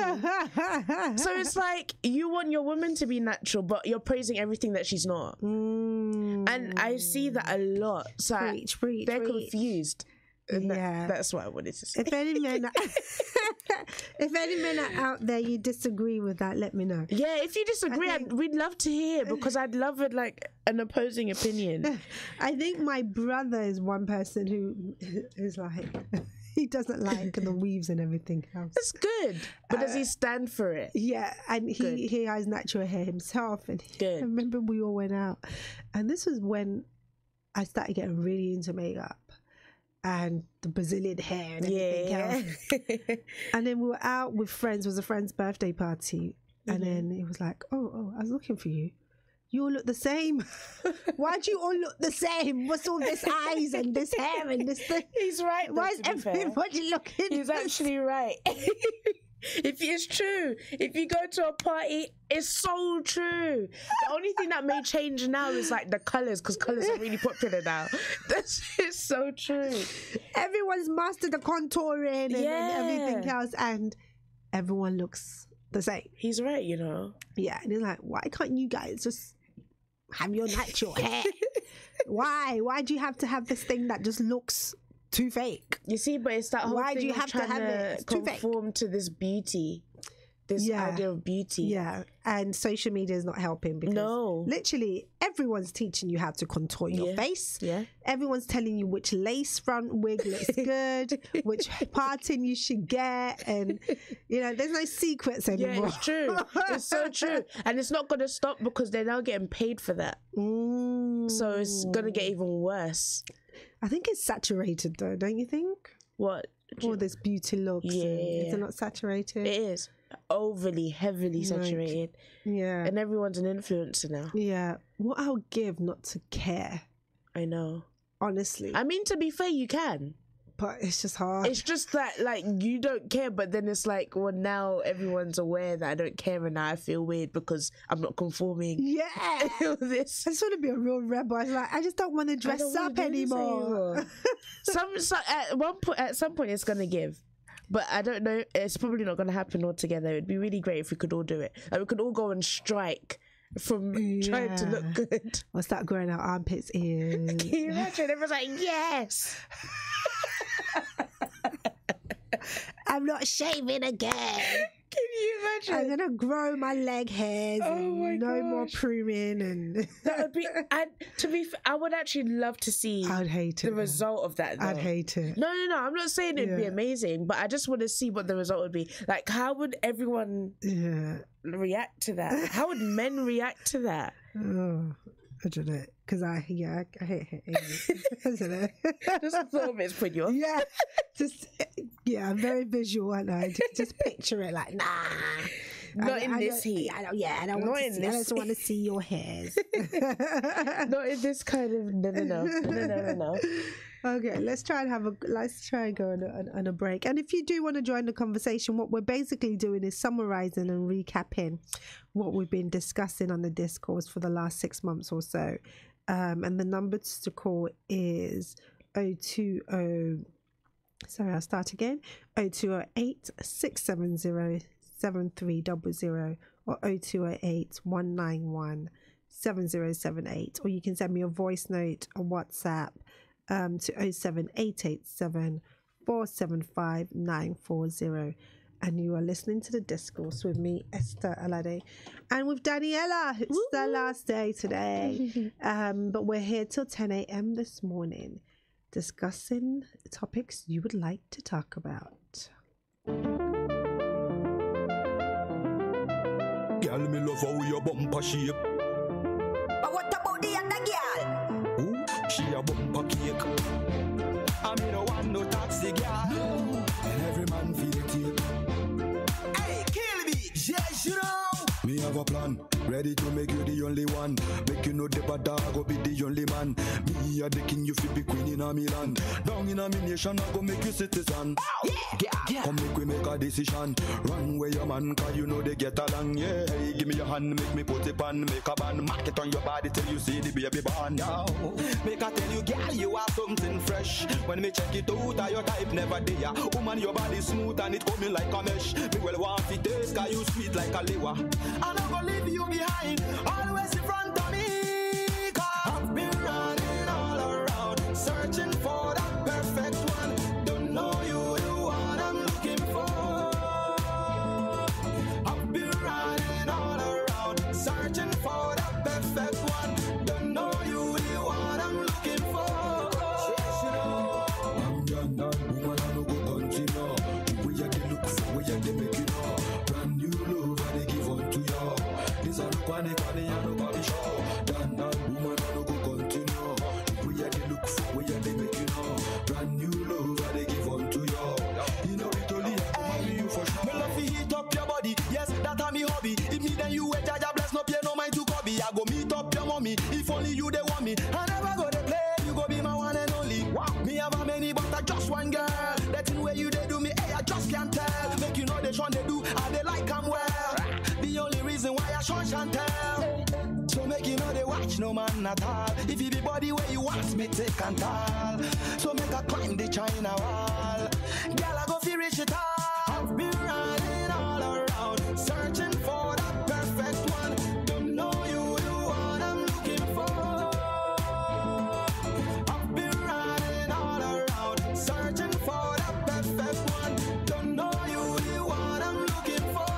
Speaker 2: So it's like, you want your woman to be natural, but you're praising everything that she's not. And I see that a lot. So they're confused. That's what I wanted to say.
Speaker 1: If any men are out there you disagree with that, let me know.
Speaker 2: Yeah, if you disagree, we'd love to hear, because I'd love it, like an opposing opinion.
Speaker 1: I think my brother is one person who is like, he doesn't like the weaves and everything else.
Speaker 2: That's good. But does he stand for it?
Speaker 1: Yeah, and he has natural hair himself. And I remember we all went out, and this was when I started getting really into makeup and the Brazilian hair and everything else. And then we were out with friends. It was a friend's birthday party, and then it was like, oh, I was looking for you. You all look the same. Why do you all look the same? What's all this eyes and this hair and this thing?
Speaker 2: He's right.
Speaker 1: Why is everybody looking?
Speaker 2: He's actually right. If it's true, if you go to a party, it's so true. The only thing that may change now is like the colours, because colours are really popular now. That's so true.
Speaker 1: Everyone's mastered the contouring and everything else, and everyone looks the same.
Speaker 2: He's right, you know.
Speaker 1: Yeah, and he's like, why can't you guys just have your natural hair? Why do you have to have this thing that just looks too fake?
Speaker 2: You see, but it's that whole
Speaker 1: why
Speaker 2: thing
Speaker 1: do you have to have it
Speaker 2: conform to this beauty, this idea of beauty.
Speaker 1: Yeah, and social media is not helping, because literally everyone's teaching you how to contour your face. Yeah, everyone's telling you which lace front wig looks good, which parting you should get, and you know, there's no secrets anymore.
Speaker 2: Yeah, it's true. It's so true, and it's not gonna stop because they're now getting paid for that. So it's gonna get even worse.
Speaker 1: I think it's saturated though, don't you think?
Speaker 2: What?
Speaker 1: All this beauty looks. Yeah. Is it not saturated?
Speaker 2: It is. Overly, heavily saturated.
Speaker 1: Yeah.
Speaker 2: And everyone's an influencer now.
Speaker 1: Yeah. What I'll give not to care.
Speaker 2: I know.
Speaker 1: Honestly.
Speaker 2: I mean, to be fair, you can.
Speaker 1: But it's just hard.
Speaker 2: It's just that, like, you don't care, but then it's like, well, now everyone's aware that I don't care, and now I feel weird because I'm not conforming.
Speaker 1: Yeah.
Speaker 2: This.
Speaker 1: I just want to be a real rebel. I was like, I just don't want to dress up anymore.
Speaker 2: At some point, it's gonna give. But I don't know. It's probably not going to happen altogether. It'd be really great if we could all do it. Like, we could all go on strike from trying to look good.
Speaker 1: Or start growing out armpits, ears.
Speaker 2: Can you imagine? Everyone's like, yes.
Speaker 1: I'm not shaving again.
Speaker 2: Can you imagine?
Speaker 1: I'm gonna grow my leg hairs.
Speaker 2: Oh my
Speaker 1: no more pruning, and
Speaker 2: that would be. To be, I would actually love to see.
Speaker 1: I'd hate it.
Speaker 2: The result of that. Though.
Speaker 1: I'd hate it.
Speaker 2: No. I'm not saying it'd be amazing, but I just want to see what the result would be. Like, how would everyone react to that? How would men react to that?
Speaker 1: Oh, I don't know. Because I hate it. I don't know.
Speaker 2: Just a thought of it's put you off.
Speaker 1: I'm very visual, and I just picture it like, nah.
Speaker 2: Not in this heat.
Speaker 1: I don't want to see your hairs.
Speaker 2: Not in this kind of no.
Speaker 1: Okay, let's try and go on a break. And if you do want to join the conversation, what we're basically doing is summarizing and recapping what we've been discussing on the discourse for the last 6 months or so. And the number to call is 020. Sorry, I'll start again. 0208 670 7300 or 0208 191 7078. Or you can send me a voice note on WhatsApp to 07887 475 940. And you are listening to The Discourse with me, Esther Alade, and with Daniela. It's the last day today. But we're here till 10 a.m. this morning, discussing topics you would like to talk about.
Speaker 9: Girl, me love how your bumper shape.
Speaker 12: But what about the other girl?
Speaker 9: Ooh, she a bumper cake. I mean, no one no taxi girl. No. And every man feel it here.
Speaker 12: Hey, kill me. Yes, you know.
Speaker 9: Me have a plan, ready to make you the only one. Make you know the bad dog go be the only man. Me a the king, you feel be queen in a Milan. Down in a me nation, I go make you citizen. Yeah. Come make a decision. Run where your man, cause you know they get along. Yeah, hey, give me your hand, make me put it on. Make a band, mark it on your body till you see the baby born. Now, make I tell you, girl, you are something fresh. When me check it out, your type never there. Woman, your body smooth and it coming like a mesh. Me well want to taste, cause you sweet like a liver. I'm not gonna leave you behind, always in front of me. Cause I've been running all around, searching for that perfect one. Don't know you the one I'm looking for. I've been running all around, searching for that perfect one. Don't know you the one I'm looking for. I'm done, woman, I no go continue. We are the look for, we are the make it up. Brand new love, I they give on to you. This are no quani, I no go be sure. Done, woman, I no go continue. We are the look for, we are the make it up. Brand new love, I they give on to you. You know it only have you for sure. Me love to heat up your body, yes, that a me hobby. If me then you wait, Jaja bless, no pay no mind to copy. I go meet up your mommy, if only you they want me. I never go to play, you go be my one and only. Wow. Me have a many, but I just one girl. That in way you they do me, hey, I just can't tell. Make you know they one they do, I they like I'm well. The only reason why I show and tell. So make you know they watch no man at all. If you be body where you want me take and tall. So make I climb the China wall. Girl, I go feel rich it all. I've been running all around, searching for that perfect one. Don't know you the one I'm looking for. I've been running all around, searching for that perfect one. Don't know you the one I'm looking for.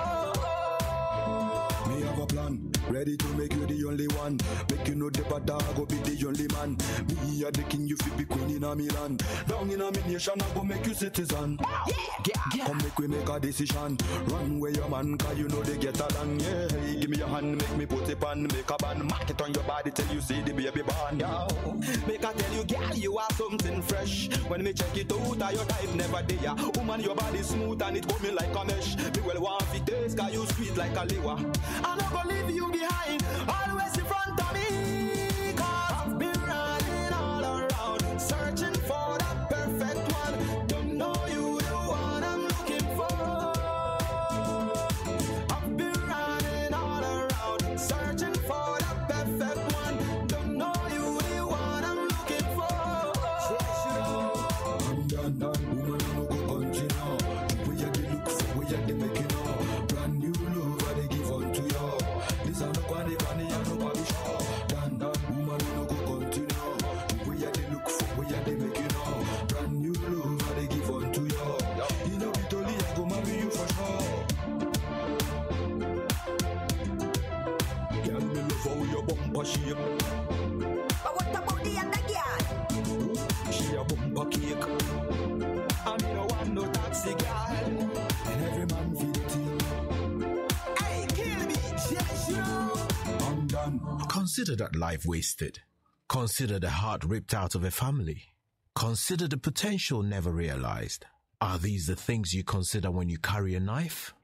Speaker 9: Me have a plan, ready to make you the only one. Make you know the bad dog go be the only man. Me a the king, you feel be queen in a Milan. Down in a me nation, I go make you citizen. Yeah. Come make we make a decision. Run where your man, cause you know they get along. Yeah, hey, give me your hand, make me put it on. Make a band, mark it on your body till you see the baby born. Yeah. Make I tell you, girl, you are something fresh. When me check it out, your type never there. Woman, your body smooth and it coming like a mesh. Me well want to taste, cause you sweet like a liver. I'm not gonna leave you behind, always in front of me. Cause I've been running all around, searching for that perfect one. Don't know you the one I'm looking for. I've been running all around, searching for that perfect one. Don't know you the one I'm looking for. I'm done, woman, I no go continue. We are the look for, we are the making up. Brand new love, I they give on to you. This are no quani, And me no want no taxi girl. And every man feel the
Speaker 12: Hey, kill me, yes, you know.
Speaker 9: I'm done.
Speaker 10: Consider that life wasted. Consider the heart ripped out of a family. Consider the potential never realized. Are these the things you consider when you carry a knife?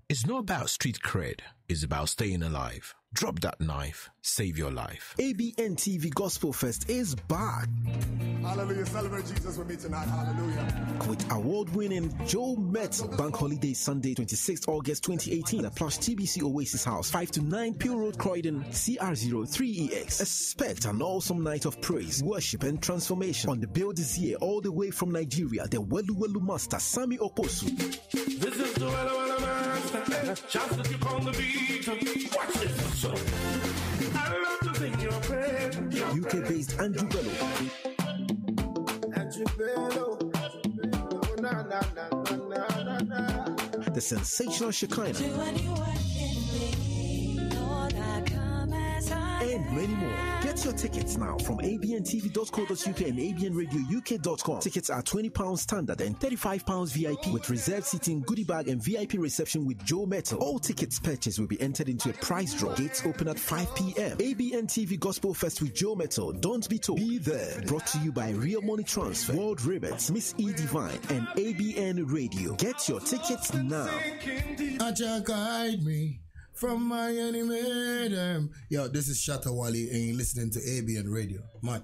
Speaker 10: It's not about street cred. It's about staying alive. Drop that knife. Save your life.
Speaker 13: ABN TV Gospel Fest is back.
Speaker 14: Hallelujah. Celebrate Jesus with me tonight. Hallelujah.
Speaker 13: With award-winning Joe Metz. Bank Holiday Sunday, 26th August 2018 at Plush TBC Oasis House, 5 to 9 Peel Road, Croydon, CR03EX. Expect an awesome night of praise, worship, and transformation. On the bill this year, all the way from Nigeria, the Welu Welu Master, Sami Oposu.
Speaker 15: This is the Welu Welu Master. Just to keep on the beat. Watch this. I love to sing your praise.
Speaker 13: UK-based Andrew Bello. The sensational Shekinah. And many more. Get your tickets now from abntv.co.uk and abnradiouk.com. Tickets are £20 standard and £35 VIP with reserved seating, goodie bag and VIP reception with Joe Metal. All tickets purchased will be entered into a prize draw. Gates open at 5 p.m. ABN TV Gospel Fest with Joe Metal. Don't be told. Be there. Brought to you by Real Money Transfer, World Ribbons, Miss E Divine and ABN Radio. Get your tickets now.
Speaker 16: Acha guide me from my enemy. Yo, this is Shatta Wali and you're listening to ABN Radio. Man.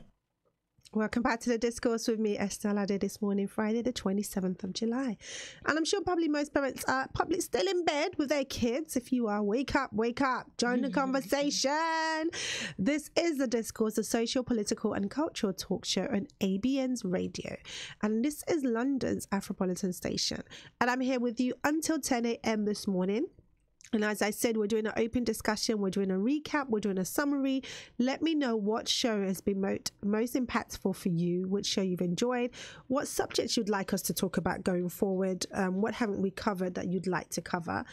Speaker 1: Welcome back to the Discourse with me, Esther Alade, this morning, Friday, the 27th of July. And I'm sure probably most parents are probably still in bed with their kids. If you are, wake up, join the conversation. This is the Discourse, a social, political and cultural talk show on ABN's radio. And this is London's Afropolitan station. And I'm here with you until 10 a.m. this morning. And as I said, we're doing an open discussion, we're doing a recap, we're doing a summary. Let me know what show has been most impactful for you, which show you've enjoyed, what subjects you'd like us to talk about going forward, what haven't we covered that you'd like to cover.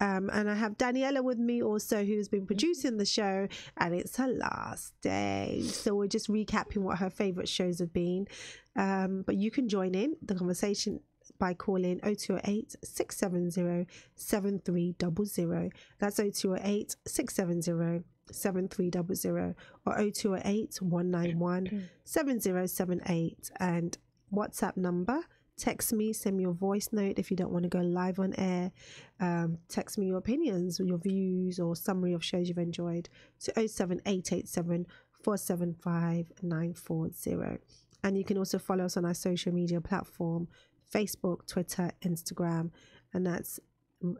Speaker 1: And I have Daniela with me also, who's been producing the show, and it's her last day. So we're just recapping what her favourite shows have been. But you can join in the conversation by calling 0208 670 7300. That's 0208 670 7300 or 0208 191 7078. And WhatsApp number, text me, send me your voice note if you don't want to go live on air. Text me your opinions or your views or summary of shows you've enjoyed to 07887 475 940. And you can also follow us on our social media platform, Facebook, Twitter, Instagram, and that's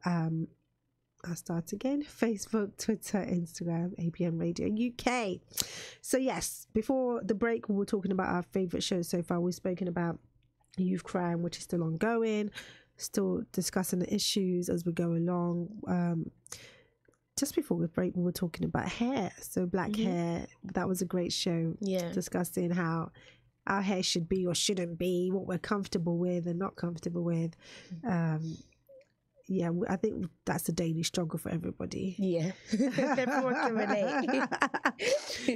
Speaker 1: I'll start again. Facebook, Twitter, Instagram, ABN Radio UK. So yes, before the break we were talking about our favourite shows so far. We've spoken about youth crime, which is still ongoing, still discussing the issues as we go along. Just before the break we were talking about hair, so black hair. That was a great show, discussing how our hair should be or shouldn't be, what we're comfortable with and not comfortable with. Yeah, I think that's a daily struggle for everybody.
Speaker 2: Yeah, everyone can relate.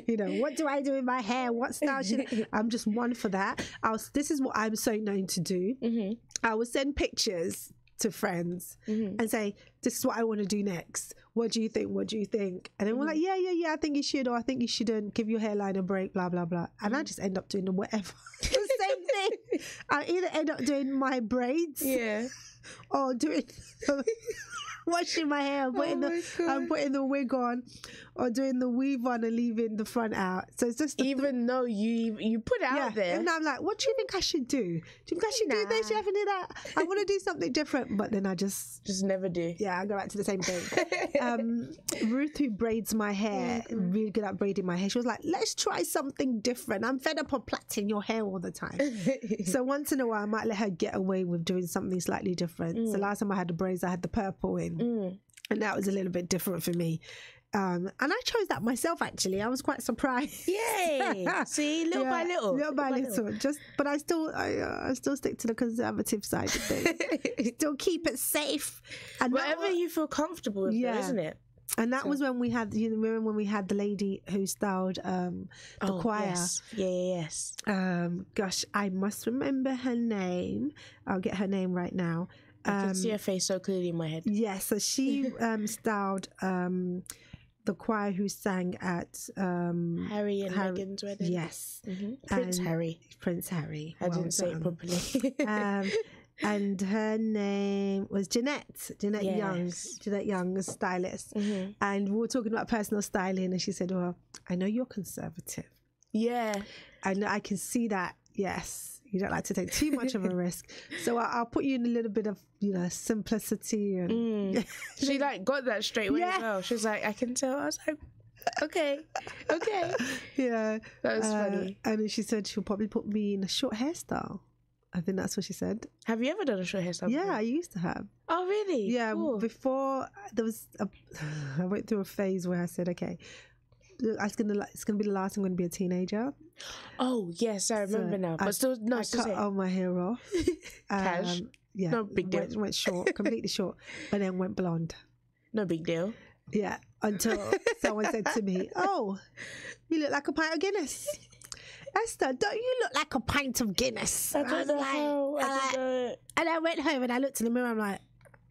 Speaker 1: You know, what do I do with my hair? What style should I'm just one for that. This is what I'm so known to do. I will send pictures to friends and say, this is what I want to do next. What do you think? What do you think? And then we're like, yeah, I think you should, or I think you shouldn't. Give your hairline a break, blah, blah, blah. And I just end up doing whatever. The same thing. I either end up doing my braids or doing washing my hair, I'm putting the wig on, or doing the weave on and leaving the front out. So it's just
Speaker 2: even though you put it out there,
Speaker 1: and I'm like, what do you think I should do? Do you think I should do this? You have to do that. I want to do something different, but then I just
Speaker 2: never do.
Speaker 1: Yeah, I go back to the same thing. Ruth, who braids my hair, really good at braiding my hair. She was like, let's try something different. I'm fed up of plaiting your hair all the time. So once in a while, I might let her get away with doing something slightly different. So last time I had the braids, I had the purple in. And that was a little bit different for me. And I chose that myself, actually. I was quite surprised.
Speaker 2: Yay! See, little by little.
Speaker 1: Little by little. But I still stick to the conservative side of things. Still keep it safe. And
Speaker 2: whatever you feel comfortable with, though, isn't it?
Speaker 1: And that was when we had, you remember when we had the lady who styled the choir?
Speaker 2: Yes. Yes.
Speaker 1: Gosh, I must remember her name. I'll get her name right now.
Speaker 2: I can see her face so clearly in my head.
Speaker 1: Yes, so she styled the choir who sang at
Speaker 2: Harry and Meghan's wedding.
Speaker 1: Yes.
Speaker 2: Prince Harry.
Speaker 1: Prince Harry.
Speaker 2: I didn't say it properly.
Speaker 1: And her name was Jeanette Young. Jeanette Young, a stylist. And we were talking about personal styling, and she said, well, I know you're conservative.
Speaker 2: Yeah.
Speaker 1: I know, I can see that. Yes. You don't like to take too much of a risk. So I'll put you in a little bit of, simplicity. And
Speaker 2: she got that straight away as well. She was like, I can tell. I was like, okay.
Speaker 1: Yeah.
Speaker 2: That was funny.
Speaker 1: And then she said she'll probably put me in a short hairstyle. I think that's what she said.
Speaker 2: Have you ever done a short hairstyle?
Speaker 1: Yeah, I used to have.
Speaker 2: Oh, really?
Speaker 1: Yeah,
Speaker 2: cool.
Speaker 1: Before there was I went through a phase where I said, okay, it's gonna be the last I'm gonna be a teenager.
Speaker 2: Oh yes, I remember now. But I
Speaker 1: cut all my hair off.
Speaker 2: Cash.
Speaker 1: Yeah,
Speaker 2: no big deal.
Speaker 1: Went short, completely short, and then went blonde.
Speaker 2: No big deal.
Speaker 1: Yeah, until someone said to me, "Oh, you look like a pint of Guinness." Esther, don't you look like a pint of Guinness?
Speaker 2: I don't know how.
Speaker 1: And I went home and I looked in the mirror. I'm like,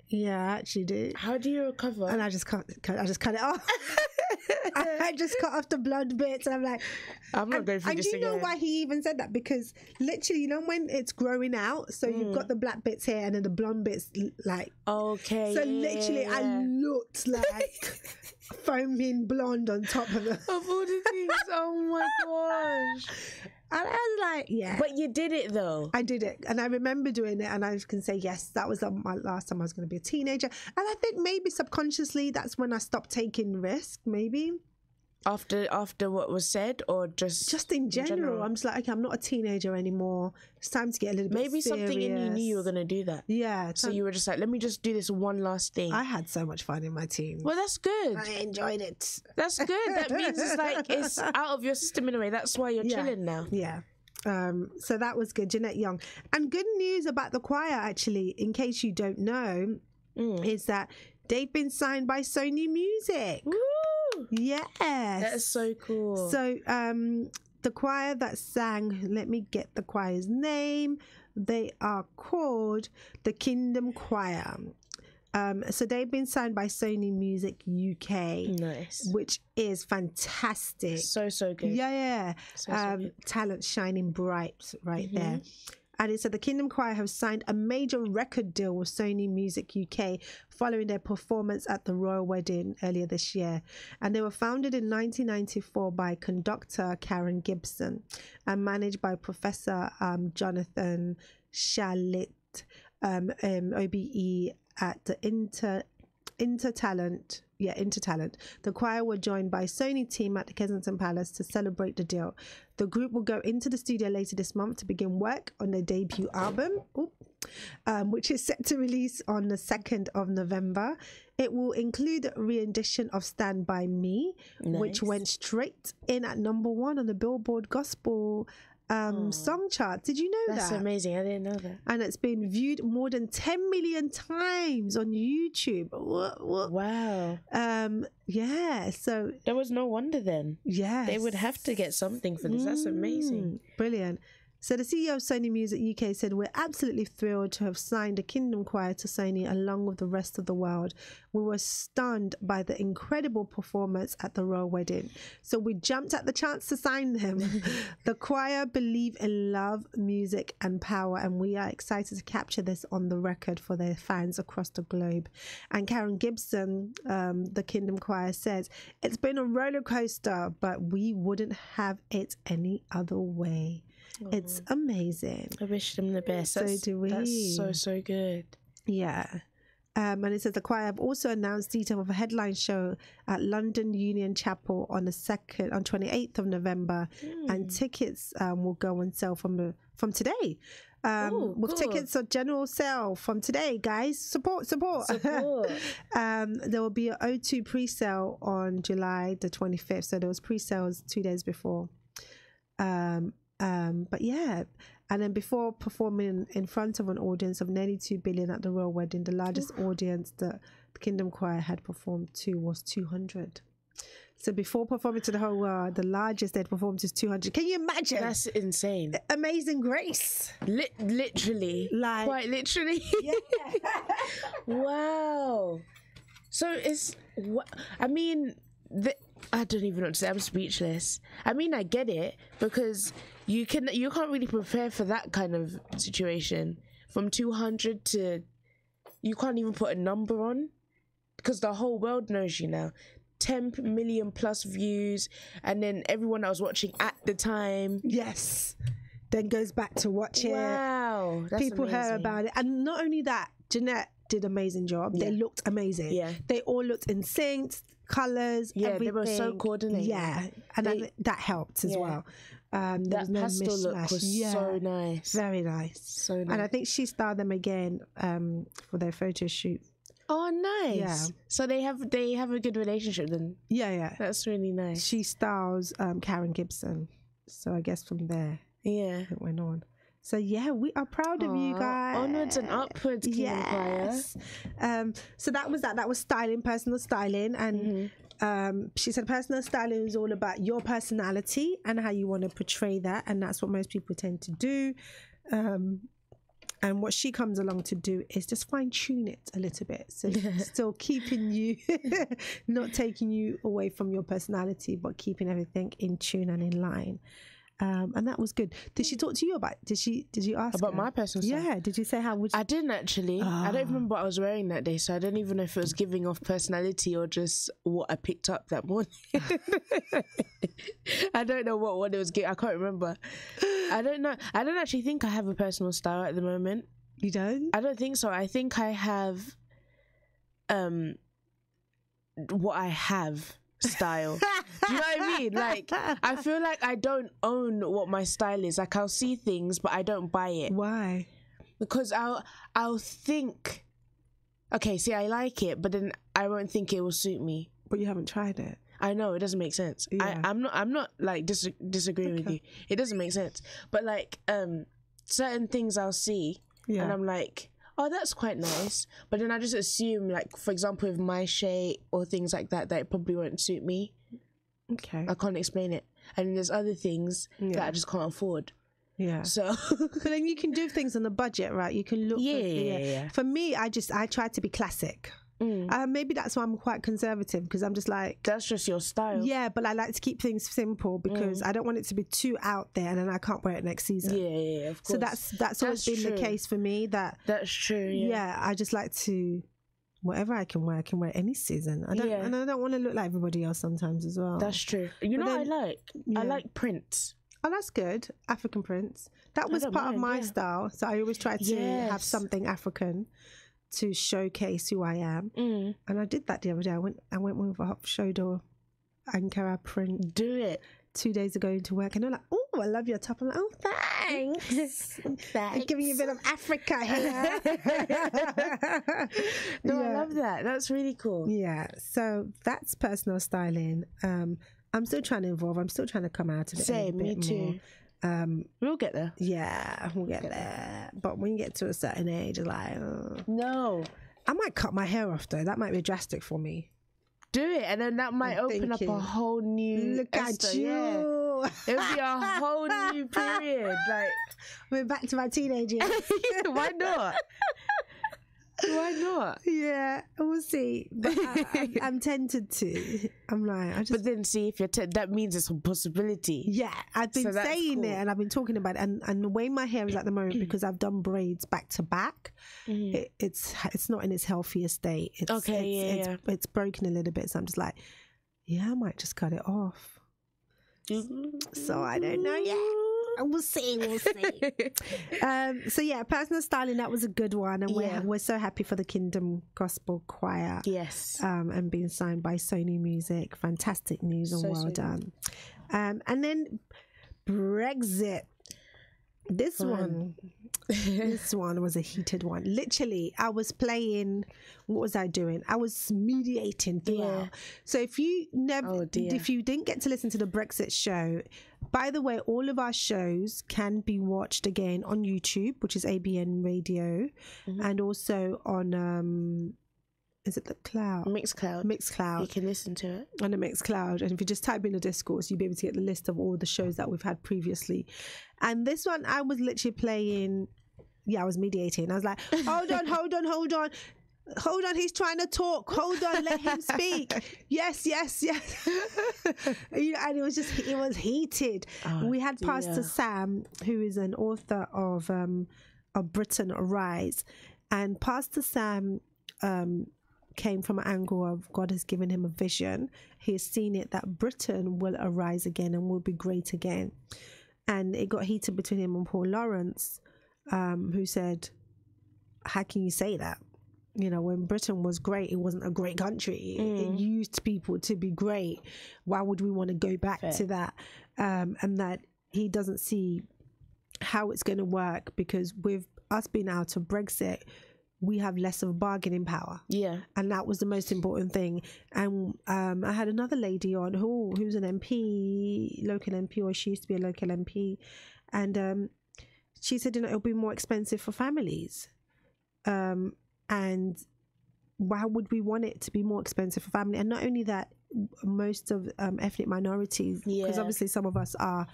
Speaker 1: yeah, I actually do.
Speaker 2: How do you recover?
Speaker 1: And I just cut it off. I just cut off the blonde bits, and I'm like,
Speaker 2: I'm not going for this again.
Speaker 1: And do you know why he even said that? Because literally, when it's growing out, so you've got the black bits here and then the blonde bits, like,
Speaker 2: okay.
Speaker 1: So literally, I looked like foaming blonde on top of it.
Speaker 2: Of all the things, oh my gosh.
Speaker 1: And I was like, yeah.
Speaker 2: But you did it though.
Speaker 1: I did it. And I remember doing it. And I can say, yes, that was my last time I was going to be a teenager. And I think maybe subconsciously, that's when I stopped taking risk, maybe.
Speaker 2: After what was said, or just
Speaker 1: in general? I'm just like, okay, I'm not a teenager anymore. It's time to get a little bit
Speaker 2: maybe
Speaker 1: serious.
Speaker 2: Something in you knew you were going to do that.
Speaker 1: Yeah.
Speaker 2: So you were just like, let me just do this one last thing.
Speaker 1: I had so much fun in my teens.
Speaker 2: Well, that's good.
Speaker 1: I enjoyed it.
Speaker 2: That's good. That means it's like it's out of your system in a way. That's why you're chilling now.
Speaker 1: Yeah. So that was good. Jeanette Young. And good news about the choir, actually, in case you don't know, is that they've been signed by Sony Music.
Speaker 2: Woo!
Speaker 1: Yes.
Speaker 2: That is so cool.
Speaker 1: So the choir that sang, let me get the choir's name. They are called the Kingdom Choir. So they've been signed by Sony Music UK.
Speaker 2: Nice.
Speaker 1: Which is fantastic.
Speaker 2: So good.
Speaker 1: Yeah.
Speaker 2: So good.
Speaker 1: Talent shining bright right there. And it said the Kingdom Choir have signed a major record deal with Sony Music UK following their performance at the Royal Wedding earlier this year. And they were founded in 1994 by conductor Karen Gibson and managed by Professor Jonathan Shalit, OBE at the Intertalent. The choir were joined by Sony team at the Kensington Palace to celebrate the deal. The group will go into the studio later this month to begin work on their debut album, which is set to release on the 2nd of November. It will include a re-edition of Stand By Me, which went straight in at #1 on the Billboard Gospel song chart. Did you know
Speaker 2: That's
Speaker 1: that?
Speaker 2: amazing. I didn't know that.
Speaker 1: And it's been viewed more than 10 million times on YouTube.
Speaker 2: Wow.
Speaker 1: Yeah. So
Speaker 2: there was no wonder then.
Speaker 1: Yeah.
Speaker 2: They would have to get something for this. That's amazing.
Speaker 1: Brilliant. So the CEO of Sony Music UK said, we're absolutely thrilled to have signed the Kingdom Choir to Sony along with the rest of the world. We were stunned by the incredible performance at the Royal Wedding. So we jumped at the chance to sign them. The choir believe in love, music and power, and we are excited to capture this on the record for their fans across the globe. And Karen Gibson, the Kingdom Choir, says, it's been a roller coaster, but we wouldn't have it any other way. It's amazing.
Speaker 2: I wish them the best.
Speaker 1: So do we.
Speaker 2: That's so good.
Speaker 1: Yeah. And it says the choir have also announced detail of a headline show at London Union Chapel on 28th of November, and tickets will go on sale from today. With tickets on general sale from today, guys. Support. There will be an O2 pre-sale on July the 25th. So there was pre-sales 2 days before. But yeah, And then before performing in front of an audience of nearly 2 billion at the royal wedding, the largest audience that the Kingdom Choir had performed to was 200. So before performing to the whole world, the largest they'd performed is 200. Can you imagine?
Speaker 2: That's insane.
Speaker 1: Amazing Grace.
Speaker 2: Literally.
Speaker 1: Like,
Speaker 2: quite literally.
Speaker 1: Yeah.
Speaker 2: Wow. So it's, I mean, I don't even know what to say. I'm speechless. I mean, I get it, because you can't really prepare for that kind of situation. From 200 to, you can't even put a number on, because the whole world knows you now. 10 million plus views, and then everyone that was watching at the time,
Speaker 1: yes, then goes back to watch it.
Speaker 2: Wow, that's
Speaker 1: people
Speaker 2: amazing.
Speaker 1: heard about it, and not only that, Jeanette did an amazing job. They looked amazing. Yeah, they all looked in sync, colors.
Speaker 2: Yeah,
Speaker 1: everything.
Speaker 2: they were so coordinated.
Speaker 1: Yeah, and that helped as well. There was no
Speaker 2: pastel look
Speaker 1: mismatch.
Speaker 2: was so nice,
Speaker 1: very nice.
Speaker 2: So nice.
Speaker 1: And I think she styled them again for their photo shoot.
Speaker 2: Oh, nice.
Speaker 1: Yeah.
Speaker 2: So they have a good relationship then.
Speaker 1: Yeah.
Speaker 2: That's really nice.
Speaker 1: She styles Karen Gibson. So I guess from there, it went on. So yeah, we are proud of you guys.
Speaker 2: Onwards and upwards, Kingdom Choir.
Speaker 1: So that was that. That was styling, personal styling, and she said personal styling is all about your personality and how you want to portray that, and that's what most people tend to do. And what she comes along to do is just fine tune it a little bit. So still keeping you, not taking you away from your personality, but keeping everything in tune and in line. And that was good. Did she talk to you about? Did you ask
Speaker 2: about
Speaker 1: her?
Speaker 2: my personal stuff?
Speaker 1: Yeah. Did you say how would?
Speaker 2: I didn't actually. I don't remember what I was wearing that day, so I don't even know if it was giving off personality or just what I picked up that morning. I don't know what it was giving. I can't remember. I don't know. I don't actually think I have a personal style at the moment.
Speaker 1: You don't?
Speaker 2: I don't think so. I think I have what I have style. Do you know what I mean? Like, I feel like I don't own what my style is. Like, I'll see things, but I don't buy it.
Speaker 1: Why?
Speaker 2: Because I'll think, okay, see, I like it, but then I won't think it will suit me.
Speaker 1: But you haven't tried it.
Speaker 2: I know, it doesn't make sense.
Speaker 1: Yeah.
Speaker 2: I'm not like disagreeing with you. It doesn't make sense. But like certain things I'll see and I'm like, oh, that's quite nice. But then I just assume, like, for example, with my shape or things like that it probably won't suit me.
Speaker 1: Okay.
Speaker 2: I can't explain it. And there's other things that I just can't afford.
Speaker 1: Yeah.
Speaker 2: So
Speaker 1: but then you can do things on a budget, right? You can look
Speaker 2: Yeah.
Speaker 1: For me, I try to be classic. Maybe that's why I'm quite conservative, because I'm just like,
Speaker 2: that's just your style.
Speaker 1: Yeah, but I like to keep things simple because I don't want it to be too out there and then I can't wear it next season.
Speaker 2: Yeah, of course.
Speaker 1: So that's always been the case for me.
Speaker 2: That's true.
Speaker 1: Yeah, I just like to, whatever I can wear any season. And I don't want to look like everybody else sometimes as well.
Speaker 2: That's true. You know what I like? I like prints.
Speaker 1: Oh, that's good. African prints. That was part of my style. So I always try to have something African to showcase who I am. And I did that the other day. I went with a shoulder Ankara print.
Speaker 2: Do it.
Speaker 1: 2 days ago into work, and they're like, oh, I love your top. I'm like, oh, thanks. I'm giving you a bit of Africa here.
Speaker 2: No, I love that. That's really cool.
Speaker 1: Yeah. So that's personal styling. I'm still trying to evolve. I'm still trying to come out of it.
Speaker 2: Same, me too. We'll get there.
Speaker 1: Yeah, we'll get there. But when you get to a certain age, it's like,
Speaker 2: no.
Speaker 1: I might cut my hair off though. That might be drastic for me.
Speaker 2: Do it, and then that might open up a whole new.
Speaker 1: Look
Speaker 2: Esther,
Speaker 1: at you.
Speaker 2: Yeah. It'll be a whole new period. Like,
Speaker 1: we're back to my teenage years.
Speaker 2: Why not? Why not?
Speaker 1: Yeah, we'll see. But I'm tempted to. I'm like,
Speaker 2: but then see if you're that means it's a possibility.
Speaker 1: Yeah, I've been saying it and I've been talking about it, and the way my hair is at the moment, because I've done braids back to back, it's not in its healthiest state. It's broken a little bit, so I'm just like, I might just cut it off. So I don't know yet. We'll see. So yeah, personal styling, that was a good one, and we're so happy for the Kingdom Gospel Choir.
Speaker 2: Yes.
Speaker 1: And being signed by Sony Music. Fantastic news, and well done. And then Brexit. This one, This one was a heated one. Literally, I was playing. What was I doing? I was mediating throughout.
Speaker 2: Yeah.
Speaker 1: So if you if you didn't get to listen to the Brexit show, by the way, all of our shows can be watched again on YouTube, which is ABN Radio, and also on is it the cloud? Mixcloud.
Speaker 2: You can listen to it
Speaker 1: on the Mixcloud, and if you just type in the Discourse, you'll be able to get the list of all the shows that we've had previously. And this one, I was literally playing. Yeah, I was mediating. I was like, hold on. He's trying to talk. Hold on, let him speak. Yes. And it was heated. We had Pastor Sam, who is an author of Britain Arise, and Pastor Sam came from an angle of God has given him a vision. He has seen it that Britain will arise again and will be great again. And it got heated between him and Paul Lawrence, who said, how can you say that? You know, when Britain was great, it wasn't a great country. It used people to be great. Why would we want to go back to that? And that he doesn't see how it's going to work, because with us being out of Brexit, we have less of bargaining power. Yeah. And that was the most important thing. And I had another lady on who's an MP, local MP, or she used to be a local MP. And she said, you know, it'll be more expensive for families. And why would we want it to be more expensive for family? And not only that, most of ethnic minorities, because obviously some of us are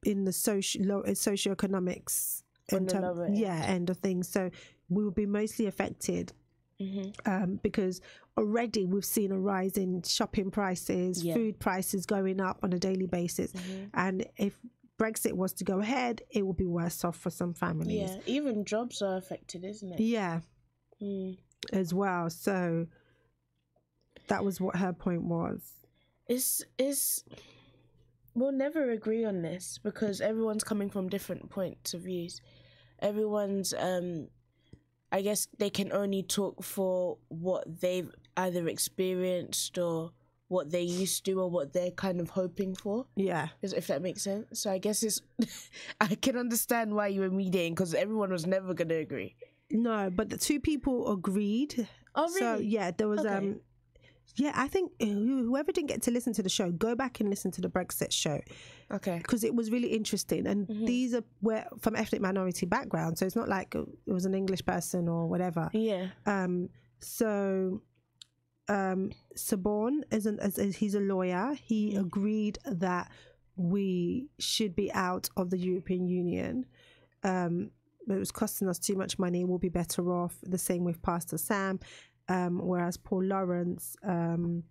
Speaker 1: in the socioeconomics end of things. So we will be mostly affected because already we've seen a rise in shopping prices, food prices going up on a daily basis. And if Brexit was to go ahead, it will be worse off for some families.
Speaker 2: Yeah, even jobs are affected, isn't it?
Speaker 1: Yeah, as well. So that was what her point was.
Speaker 2: We'll never agree on this because everyone's coming from different points of views. Everyone's, I guess they can only talk for what they've either experienced or what they used to or what they're kind of hoping for. Yeah. If that makes sense. So I guess it's, I can understand why you were mediating, because everyone was never going to agree.
Speaker 1: No, but the two people agreed.
Speaker 2: Oh, really?
Speaker 1: So, yeah, there was, yeah, I think whoever didn't get to listen to the show, go back and listen to the Brexit show. Okay. Because it was really interesting. And these were from ethnic minority background. So it's not like it was an English person or whatever. Yeah. Saborn, he's a lawyer. He agreed that we should be out of the European Union. It was costing us too much money. We'll be better off. The same with Pastor Sam. Whereas Paul Lawrence and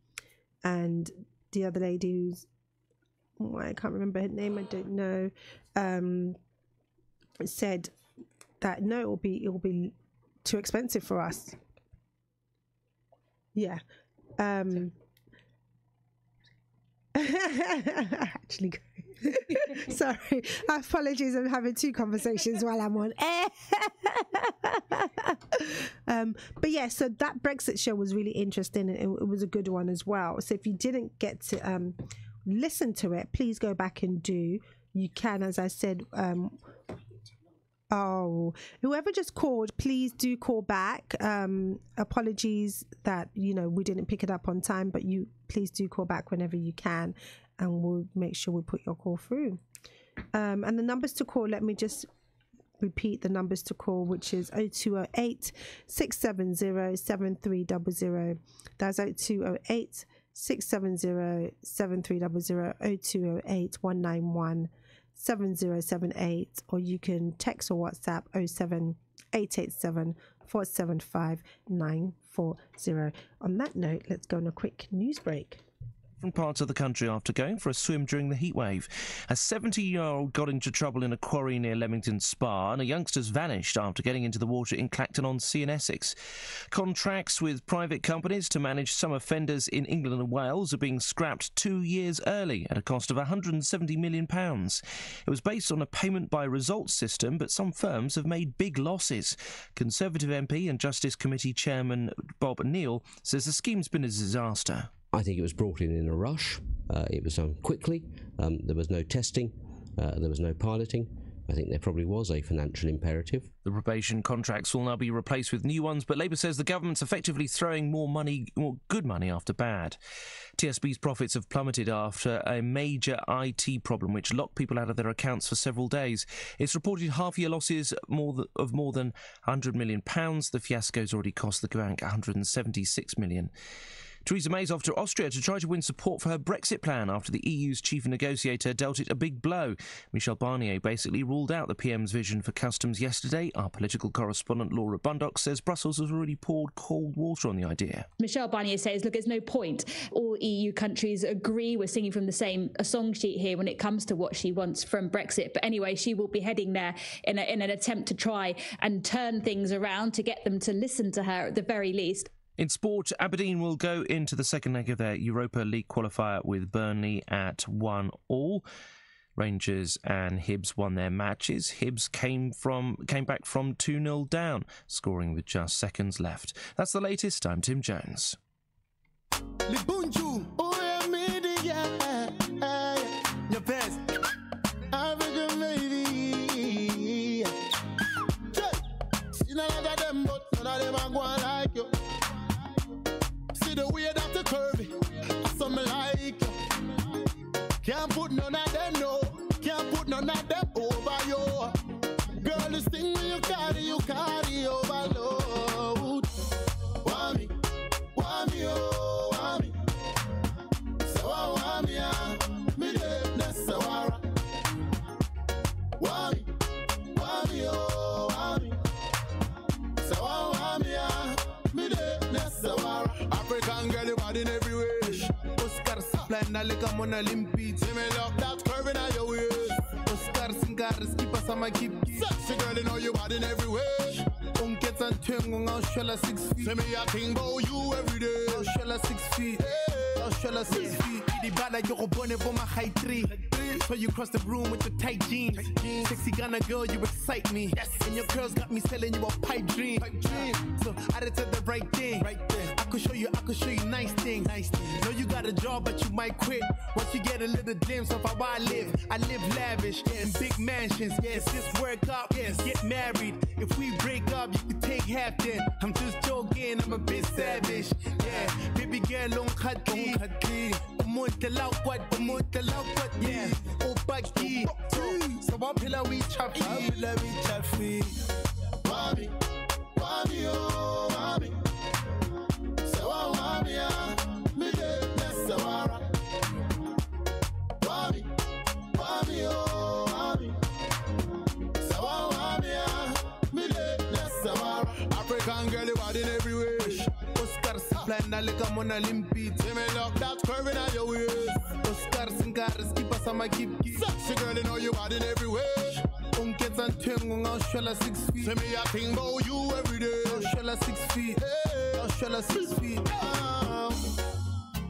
Speaker 1: the other lady who's, I can't remember her name, I don't know, said that no, it will be too expensive for us. Yeah. Actually, sorry. Apologies, I'm having two conversations while I'm on air. But yeah, so that Brexit show was really interesting, and it was a good one as well. So if you didn't get to listen to it, please go back and do. You can, as I said, whoever just called, please do call back. Apologies that, you know, we didn't pick it up on time, but you please do call back whenever you can, and we'll make sure we put your call through. And the numbers to call, let me just repeat the numbers to call, which is 0208 670 7300. That's 0208 670 7300, 0208 191 7078, or you can text or WhatsApp 07887 475 940. On that note, let's go on a quick news break.
Speaker 5: Different parts of the country after going for a swim during the heatwave. A 70-year-old got into trouble in a quarry near Leamington Spa, and a youngster's vanished after getting into the water in Clacton-on-Sea in Essex. Contracts with private companies to manage some offenders in England and Wales are being scrapped 2 years early at a cost of £170 million. It was based on a payment by results system, but some firms have made big losses. Conservative MP and Justice Committee Chairman Bob Neal says the scheme's been a disaster.
Speaker 17: I think it was brought in a rush. It was done quickly. There was no testing. There was no piloting. I think there probably was a financial imperative.
Speaker 5: The probation contracts will now be replaced with new ones, but Labour says the government's effectively throwing more good money after bad. TSB's profits have plummeted after a major IT problem which locked people out of their accounts for several days. It's reported half-year losses of more than £100 million. The fiasco's already cost the bank £176 million. Theresa May's off to Austria to try to win support for her Brexit plan after the EU's chief negotiator dealt it a big blow. Michel Barnier basically ruled out the PM's vision for customs yesterday. Our political correspondent Laura Bundock says Brussels has already poured cold water on the idea.
Speaker 18: Michel Barnier says, look, there's no point. All EU countries agree we're singing from the same song sheet here when it comes to what she wants from Brexit. But anyway, she will be heading there in an attempt to try and turn things around to get them to listen to her at the very least.
Speaker 5: In sport, Aberdeen will go into the second leg of their Europa League qualifier with Burnley at 1-1. Rangers and Hibs won their matches. Hibs came back from 2-0 down, scoring with just seconds left. That's the latest. I'm Tim Jones.
Speaker 19: The way that you curvy, I saw me like you. Can't put none of them, no. Can't put none of them over you. Girl, this thing when you carry overload. Want me, oh, want me. So I want me, me that's so I want me, oh, want me. So I want me, me that's so I African girl, you bad in every way. Oscar Saplana, like I'm on Olympics. See me lock that curve in your waist. Oscar Singaris, keep us on my keep. Sexy girl, you know you bad in every way. Unkets and Tung, I'll shell 6 feet. See me a thing about you every day. I'll shell 6 feet. I'll shell 6 feet. The bad like you're born for my high 3. So you cross the room with your tight jeans. Sexy Ghana girl, you excite me. Yes. And your girls got me selling you a pipe dream. So I did the right thing. Right there. I could show you nice things. Know you got a job, but you might quit once you get a little glimpse of how I live. I live lavish in big mansions. Yes, just work up. Yes, get married. If we break up, you can take half then. I'm just joking. I'm a bit savage. Yeah, baby girl, don't cut me. Yeah. Opaki, so what pillar we chaffy? Wami, oh, wami. So I want me that's so I Wami, oh, wami. So I want me that's so I African girl, you bad in every way. Oscar Saplana, like I'm on Olympics. See me lock that curve in your waist. Oscar Singaris, keep us on my keep. Sexy girl, you know you bad in every way. Unkets and Tung, I'll shell 6 feet. See me a thing about you every day. I'll shell 6 feet. I'll shell 6 feet.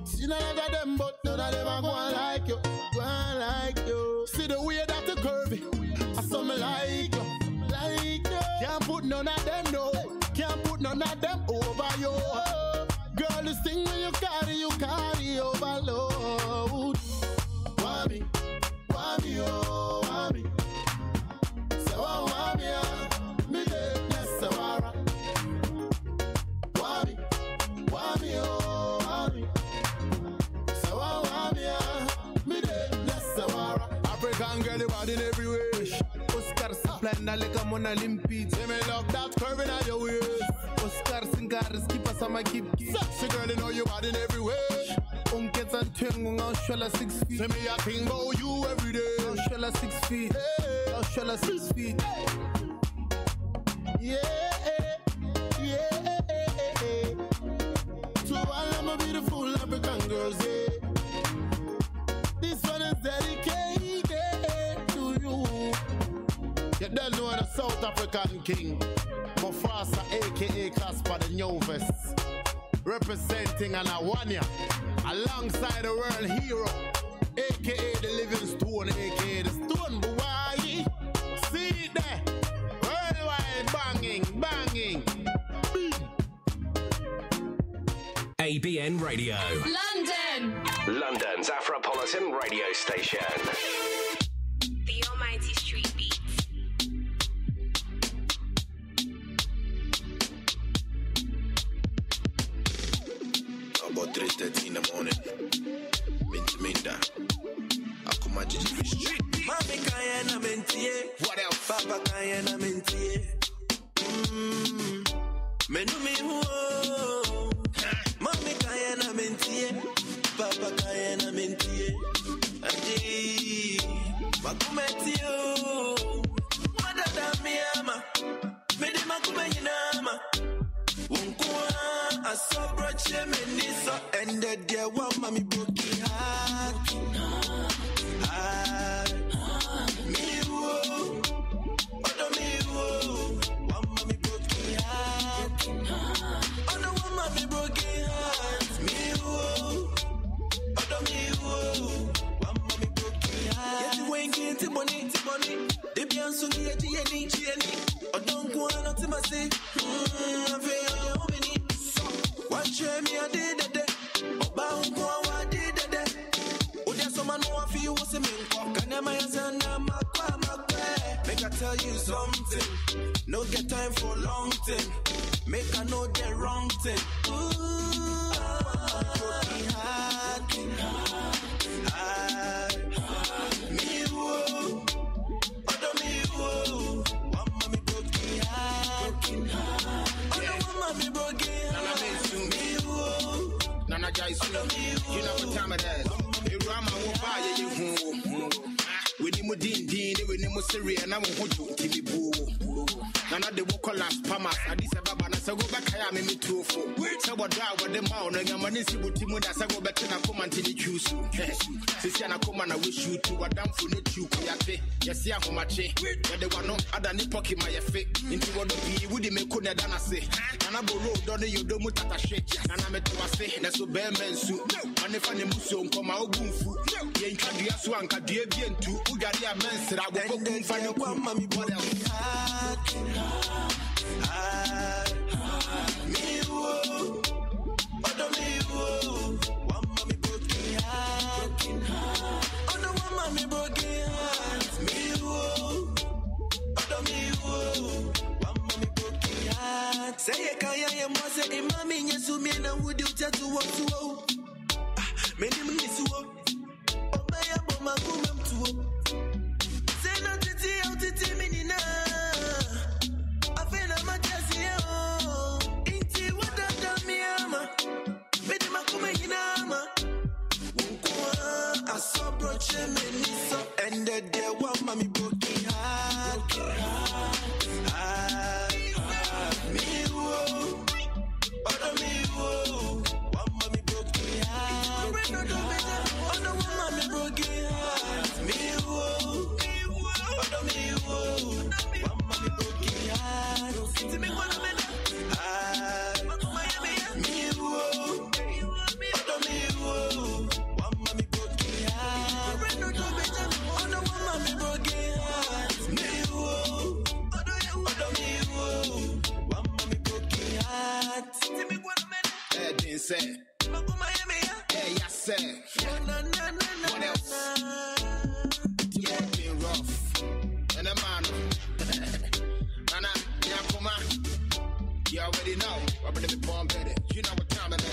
Speaker 19: See none of them, but none of them are going like you. Going like you. See the way that you curvy. I saw me like you. Like you. Can't put none of them, no. Can't put none of them over you. Girl, this thing when you carry overload. Want me, oh, want me. So I want me that's so I want me, oh, want me. So I want me that's so I African girl, you bad in every way. Oscar Saplana, like I'm on Olympics. See me lock that curve in your waist. Oscar Singaris, keep us on my keep. Sexy girl, you know you bad in every way. Unkets and Tung, I'll shell 6 feet. See me a thing about you every day. I'll shell 6 feet. I'll shell 6 feet. Yeah. To all of my beautiful African girls, yeah. This one is dedicated to you. You don't know the South African king, Mufasa, aka Casper the Novice, representing an Awanya, alongside the world hero, aka the Living Stone, aka the Stone Boy. See it there, worldwide banging.
Speaker 4: ABN Radio.
Speaker 8: London.
Speaker 4: London's Afropolitan radio station.
Speaker 20: The Almighty Street Beats.
Speaker 10: it's 13 in the morning. Minta. Akuma Gigi Street.
Speaker 12: Mami Kayana Mentie.
Speaker 10: What else?
Speaker 12: Papa Kayana Mentie. Menumi Huo. Mami Kayana Mentie. Papa Kayana Mentie. Aji. Makumetio. Madada Miyama. Medi Makumenama. Wunkwa. Asobra Chemenisa. And the dear one Mami Boki Heart. Make I tell you something. No get time for long thing. Make I know the wrong thing. Broken heart. Me woo. Other me woo. One mommy broken heart. Other one mommy broken heart. Me woo.
Speaker 10: Nana Jaisu. You know what time it is. You rama won't buy you. We need more din, we need more serious, and I won't hold you to be boo. Nana de walk last Pamas, Addis Ababa, and I go back. I am in me too for. So what die with the mountain, and Manisi would Timu, as I go back to Nakoma to the choose. Sisiana Coman, I wish you to a damn for net you, Kuyate. Yes, ya for my chain. But they were not other nip pocket my effect. Into what be would he make Kuna Dana say. And I go road, don't you do mutata shake. And I met to say, that's so bare men suit. And if I am Musso, come out boom food. Yanka Swanka, dear bien too. Ugaria men said I will go find a mommy body.
Speaker 12: Me woo. Other me woo. One mommy broken heart. Other one mommy broken heart. Me woo. Other me woo. One mommy broken heart. Say a kaya ya mwase imami nyesumi na wudi utatu watu. Meni mnisuo. Obaya boma kume mtuo. Say no titi au titi minina. Afena matesi yo. Inti wadada miyama. Meni makume hinama. Wunkwa asobro chemenisa. And the day one mami broken heart. Me woo. Other me woo. One mami broken heart. Other one mami broken heart. Me woo. Other me woo. One mami broken heart. See me one minute. Me woo. Other me woo. One mami broken heart. Other one mami broken heart. Me woo. Other me woo. One mami broken heart. See me one minute.
Speaker 10: Hey, didn't say. Hey, yes, sir. What else? You want me rough? And a man. Nana, Yakuma. You already know. I'm gonna be born better. You know what time it is.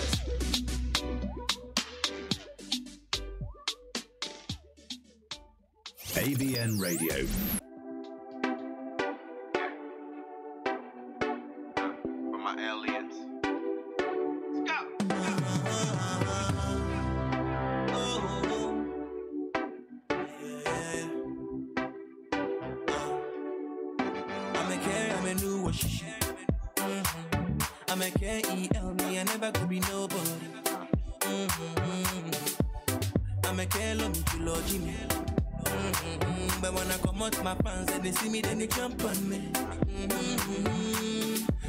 Speaker 3: ABN Radio.
Speaker 10: For my aliens.
Speaker 12: I'm a K-E-L me, I never could be nobody. I'm a K-Lo me to Lord Jimmy. But when I come out my fans and they see me, then they jump on me.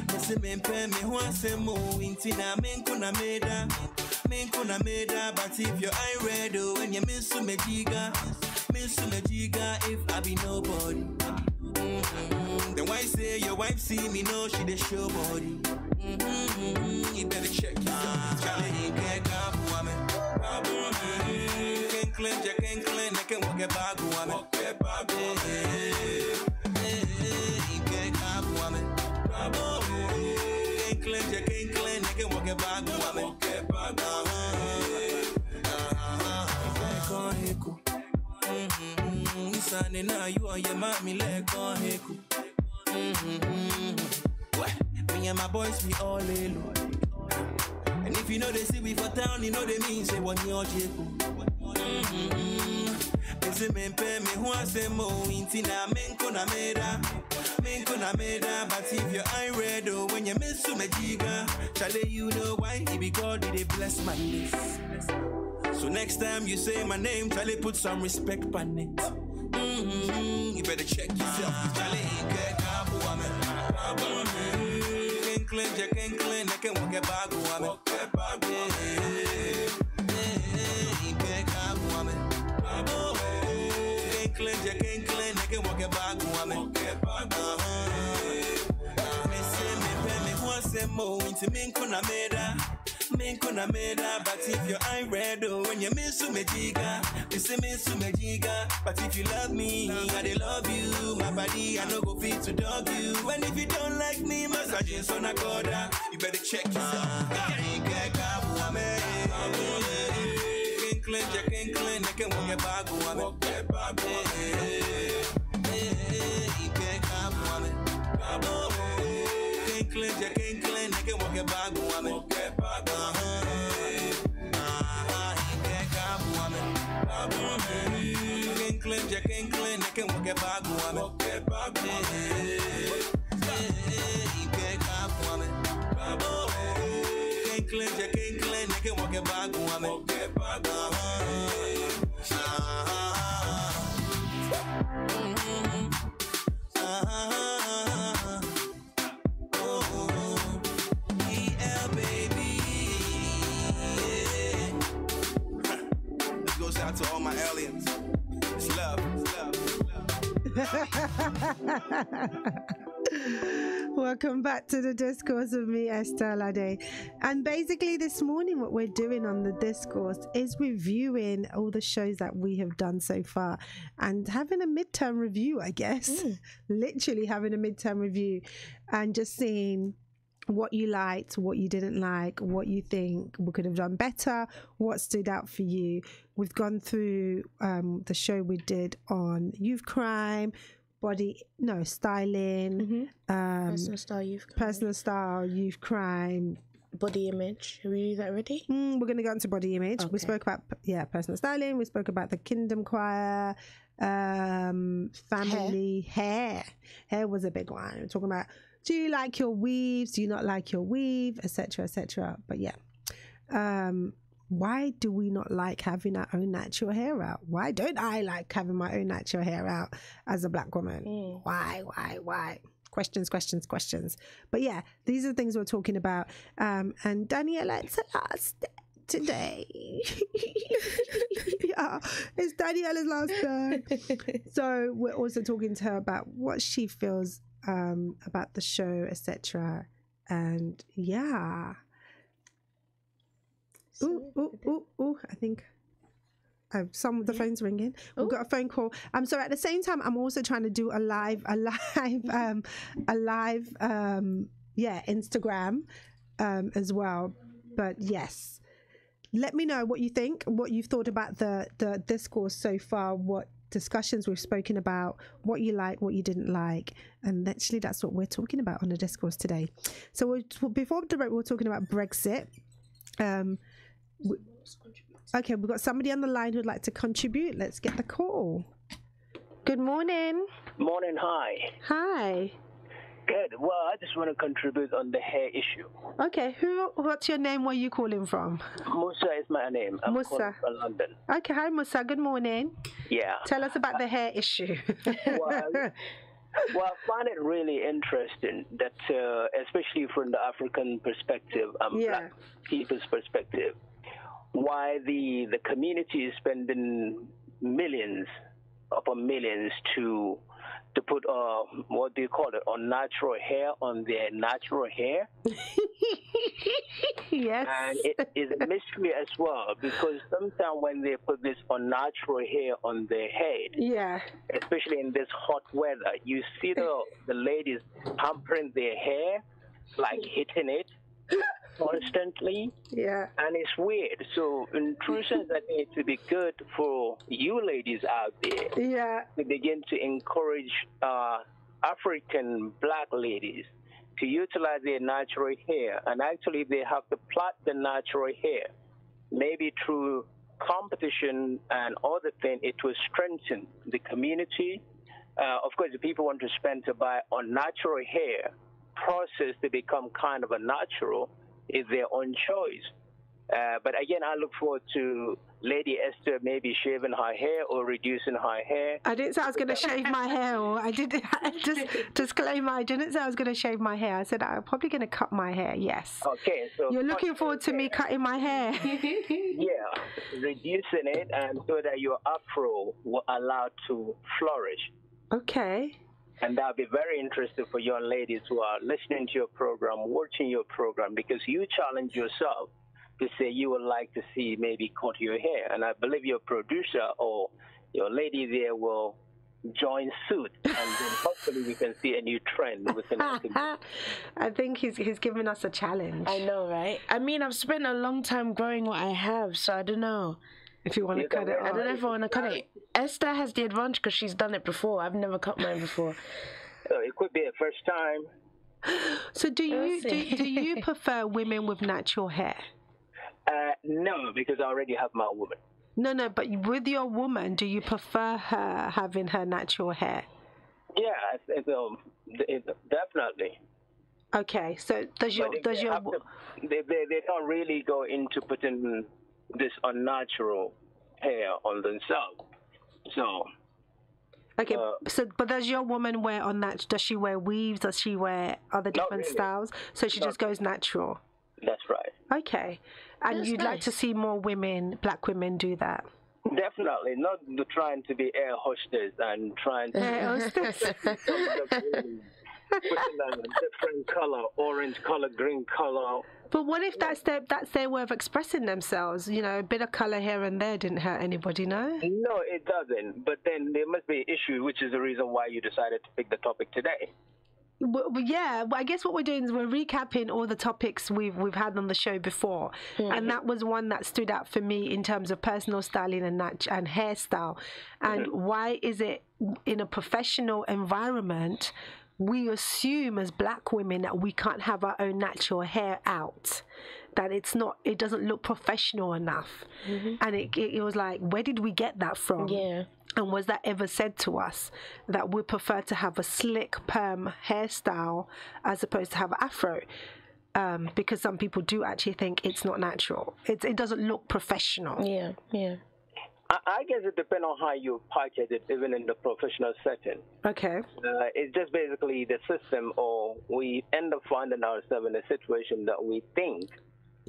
Speaker 12: They say me pay me who I say more intina men kuna meda. But if your eye red when you miss me jiga if I be nobody. Then why say your wife see me know she the show body? You better check yourself. Charlie can't come woman. Can't clean, I can't walk a bag woman. Can't come woman. Can't clean, I can't walk a bag woman.
Speaker 9: Sunday now you on your mommy leg on heku. Me and my boys we all alone. And if you know they see we for town, you know they mean say one year jeku. Ese me pay me who say mo intina menko na meda. But if your eye red oh when you miss to me jiga, Charlie you know why it be God did they bless my list. So next time you say my name, Charlie put some respect on it. You better check yourself. Charlie can't clean, I can walk a bag but if your eye red oh when you miss to me jiga, you say miss to me jiga. But if you love me, I they love you. My body I no go fit to dog you. And if you don't like me, massaging so na goda, you better check yourself. Clean, I can walk a bag clean, I can walk a bag clean, I can walk a bag Goes out to all my aliens. It's love.
Speaker 1: Welcome back to the Discourse with me, Esther Alade. And basically this morning what we're doing on the Discourse is reviewing all the shows that we have done so far and having a midterm review, I guess. Literally having a midterm review and just seeing what you liked, what you didn't like, what you think we could have done better, what stood out for you. We've gone through the show we did on youth crime, styling, personal style, youth crime,
Speaker 2: body image. Have we do that already?
Speaker 1: We're going to go into body image.
Speaker 2: Okay.
Speaker 1: We spoke about personal styling. We spoke about the Kingdom Choir, family hair. Hair was a big one. We're talking about, do you like your weaves? Do you not like your weave, etc., etc. But yeah, why do we not like having our own natural hair out? Why don't I like having my own natural hair out as a black woman? Why? Questions. But yeah, these are the things we're talking about. And Daniela, it's the last day today. Yeah, it's Daniela's last day. So we're also talking to her about what she feels about the show, etc. And yeah. Ooh, I think some of the phone's ringing. We've got a phone call. So at the same time, I'm also trying to do a live Instagram as well. But yes, let me know what you think, what you've thought about the discourse so far, what discussions we've spoken about, what you like, what you didn't like, and actually that's what we're talking about on the discourse today. So before the break, we're talking about Brexit. Okay, we've got somebody on the line who'd like to contribute. Let's get the call. Good morning.
Speaker 20: Morning, hi.
Speaker 1: Hi.
Speaker 20: Good. Well, I just want to contribute on the hair issue.
Speaker 1: Okay, what's your name? Where are you calling from?
Speaker 20: Musa is my name. I'm calling from London.
Speaker 1: Okay, hi Musa, good morning.
Speaker 20: Yeah.
Speaker 1: Tell us about the hair issue.
Speaker 20: Well, I find it really interesting that, especially from the African perspective, Black people's perspective, why the community is spending millions upon millions to put what do you call it, unnatural hair on their natural hair.
Speaker 1: Yes.
Speaker 20: And it is a mystery as well, because sometimes when they put this unnatural hair on their head, especially in this hot weather, you see the ladies pampering their hair, like hitting it. constantly.
Speaker 1: Yeah.
Speaker 20: And it's weird. So in true sense, I think it would be good for you ladies out there to begin to encourage African black ladies to utilize their natural hair. And actually, they have to plait the natural hair. Maybe through competition and other things, it will strengthen the community. Of course, the people want to spend to buy unnatural hair. Process to become kind of a natural is their own choice. But again, I look forward to Lady Esther maybe shaving her hair or reducing her hair.
Speaker 1: I didn't say I was going to shave my hair, or I did just disclaimer. I didn't say I was going to shave my hair. I said I'm probably going to cut my hair. Yes.
Speaker 20: Okay, so
Speaker 1: you're looking forward to me cutting my hair.
Speaker 20: Yeah, reducing it, and so that your afro will allow to flourish.
Speaker 1: Okay.
Speaker 20: And that'll be very interesting for young ladies who are listening to your program, watching your program, because you challenge yourself to say you would like to see maybe cut your hair. And I believe your producer or your lady there will join suit, and then hopefully we can see a new trend within our community.
Speaker 1: I think he's giving us a challenge.
Speaker 2: I know, right? I mean, I've spent a long time growing what I have, so I don't know.
Speaker 1: If you want to cut it,
Speaker 2: I don't know if I want to cut it. Esther has the advantage because she's done it before. I've never cut mine before.
Speaker 20: So it could be a first time.
Speaker 1: So do you prefer women with natural hair?
Speaker 20: No, because I already have my woman.
Speaker 1: No, but with your woman, do you prefer her having her natural hair?
Speaker 20: Yeah, definitely.
Speaker 1: Okay, so they
Speaker 20: don't really go into putting this unnatural hair on themselves. So
Speaker 1: okay, but does your woman wear does she wear weaves? Does she wear other different styles? So she just goes natural.
Speaker 20: That's right.
Speaker 1: Okay, and you'd like to see more black women do that?
Speaker 20: Definitely, not trying to be air hostess and trying to
Speaker 1: air hostess.
Speaker 20: Putting a different color, orange color, green color.
Speaker 1: But what if that's their way of expressing themselves? You know, a bit of color here and there didn't hurt anybody, no?
Speaker 20: No, it doesn't. But then there must be an issue, which is the reason why you decided to pick the topic today.
Speaker 1: Well, yeah, I guess what we're doing is we're recapping all the topics we've had on the show before, and that was one that stood out for me in terms of personal styling and hairstyle. And why is it in a professional environment we assume as black women that we can't have our own natural hair out, that it doesn't look professional enough? And it was like, where did we get that from?
Speaker 2: Yeah.
Speaker 1: And was that ever said to us that we prefer to have a slick perm hairstyle as opposed to have afro? Because some people do actually think it's not natural. It doesn't look professional.
Speaker 2: Yeah, yeah.
Speaker 20: I guess it depends on how you package it, even in the professional setting.
Speaker 1: Okay.
Speaker 20: It's just basically the system, or we end up finding ourselves in a situation that we think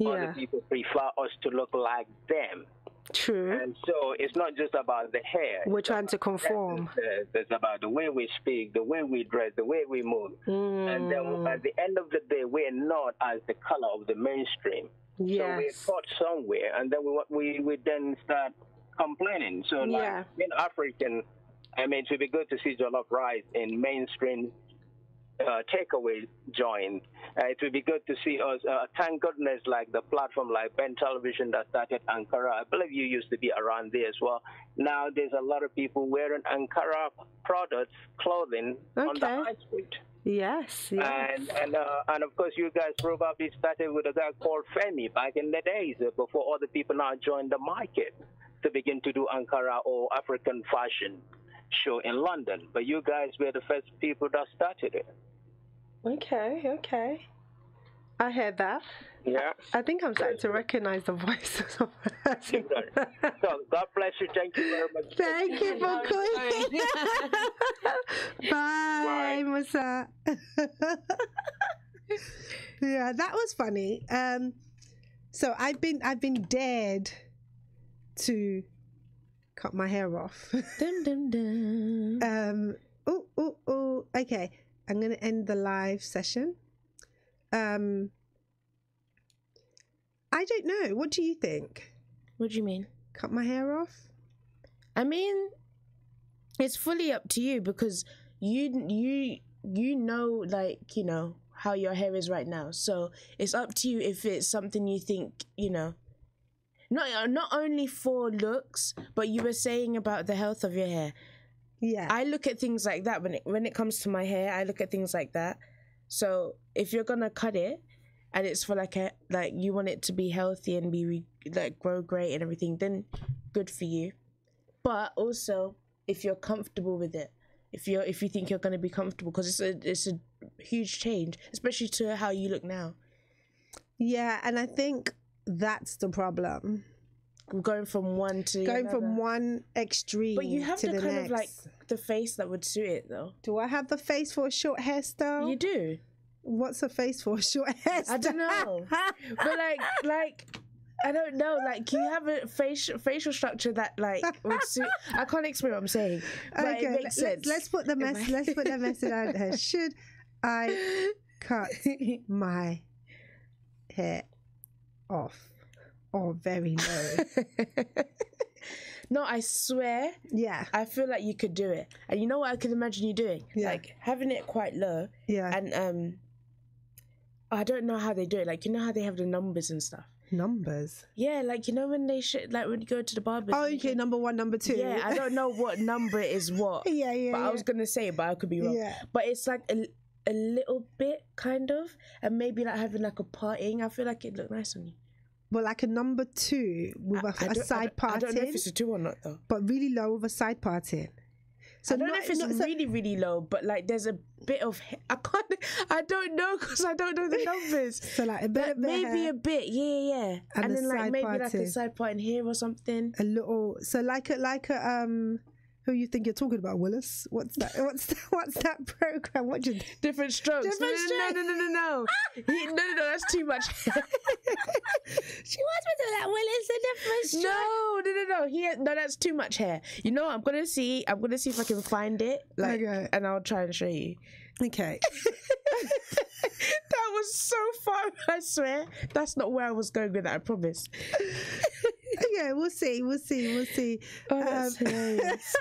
Speaker 20: other people prefer us to look like them.
Speaker 1: True.
Speaker 20: And so it's not just about the hair.
Speaker 1: We're trying to conform.
Speaker 20: It's about the way we speak, the way we dress, the way we move. And then at the end of the day, we're not as the color of the mainstream.
Speaker 1: Yes.
Speaker 20: So we're caught somewhere, and then we then start complaining. So like being African, I mean, it would be good to see jollof rice in mainstream takeaway joint. It would be good to see us, thank goodness, like the platform like Ben Television that started Ankara. I believe you used to be around there as well. Now there's a lot of people wearing Ankara products, clothing on the high street.
Speaker 1: Yes.
Speaker 20: And of course, you guys probably started with a guy called Femi back in the days before other people now joined the market to begin to do Ankara or African fashion show in London. But you guys were the first people that started it.
Speaker 1: Okay. I heard that.
Speaker 20: Yeah.
Speaker 1: I think I'm starting to recognize the voice of the person.
Speaker 20: So God bless you. Thank you very much.
Speaker 1: Thank you for calling. Bye, Musa. Yeah, that was funny. So I've been dared to cut my hair off.
Speaker 2: Dum, dum, dum.
Speaker 1: Okay, I'm gonna end the live session. I don't know. What do you think?
Speaker 2: What do you mean?
Speaker 1: Cut my hair off?
Speaker 2: I mean, it's fully up to you, because you know, like, you know, how your hair is right now. So it's up to you if it's something you think, you know, not only for looks, but you were saying about the health of your hair.
Speaker 1: Yeah.
Speaker 2: I look at things like that when it comes to my hair. I look at things like that. So if you're gonna cut it and it's for like you want it to be healthy and be like grow great and everything, then good for you. But also if you're comfortable with it, if you think you're gonna be comfortable, because it's a huge change, especially to how you look now.
Speaker 1: Yeah, and I think that's the problem.
Speaker 2: Going from one
Speaker 1: extreme.
Speaker 2: But you have
Speaker 1: to
Speaker 2: the
Speaker 1: the
Speaker 2: kind
Speaker 1: next.
Speaker 2: of like the face that would suit it, though.
Speaker 1: Do I have the face for a short hairstyle?
Speaker 2: You do.
Speaker 1: What's a face for a short hairstyle?
Speaker 2: I don't know. But like I don't know. Like you have a facial structure that like would suit. I can't explain what I'm saying. But
Speaker 1: Okay,
Speaker 2: it makes sense.
Speaker 1: let's put the message out there. Should I cut my hair off or very low?
Speaker 2: No, I swear.
Speaker 1: Yeah.
Speaker 2: I feel like you could do it. And you know what I could imagine you doing?
Speaker 1: Yeah.
Speaker 2: Like having it quite low.
Speaker 1: Yeah.
Speaker 2: And I don't know how they do it. Like, you know how they have the numbers and stuff?
Speaker 1: Numbers?
Speaker 2: Yeah, like, you know when they like when you go to the barber.
Speaker 1: Oh, okay, number 1, number 2.
Speaker 2: Yeah, I don't know what number it is what.
Speaker 1: Yeah.
Speaker 2: But I was going to say it, but I could be wrong.
Speaker 1: Yeah.
Speaker 2: But it's like a little bit, kind of. And maybe like having like a parting. I feel like it'd look nice on you.
Speaker 1: Well, like a number 2 with a side parting.
Speaker 2: I don't know if it's a 2 or not, though.
Speaker 1: But really low with a side parting. So
Speaker 2: I don't know if it's really, really low, but like there's a bit of I don't know because I don't know the numbers.
Speaker 1: So like a bit,
Speaker 2: maybe a bit, yeah. And then like maybe
Speaker 1: parting.
Speaker 2: like a side part in here or something.
Speaker 1: A little, so like a who you think you're talking about, Willis? What's that? What's that program? What you
Speaker 2: Different Strokes? No. No, that's too much.
Speaker 1: She wants me to do that, Willis. A Different Strokes.
Speaker 2: No, that's too much hair. You know, I'm gonna see if I can find it, like,
Speaker 1: okay.
Speaker 2: And I'll try and show you.
Speaker 1: Okay.
Speaker 2: That was so far, I swear. That's not where I was going with that, I promise.
Speaker 1: Okay, we'll see.
Speaker 2: Oh, that's hilarious.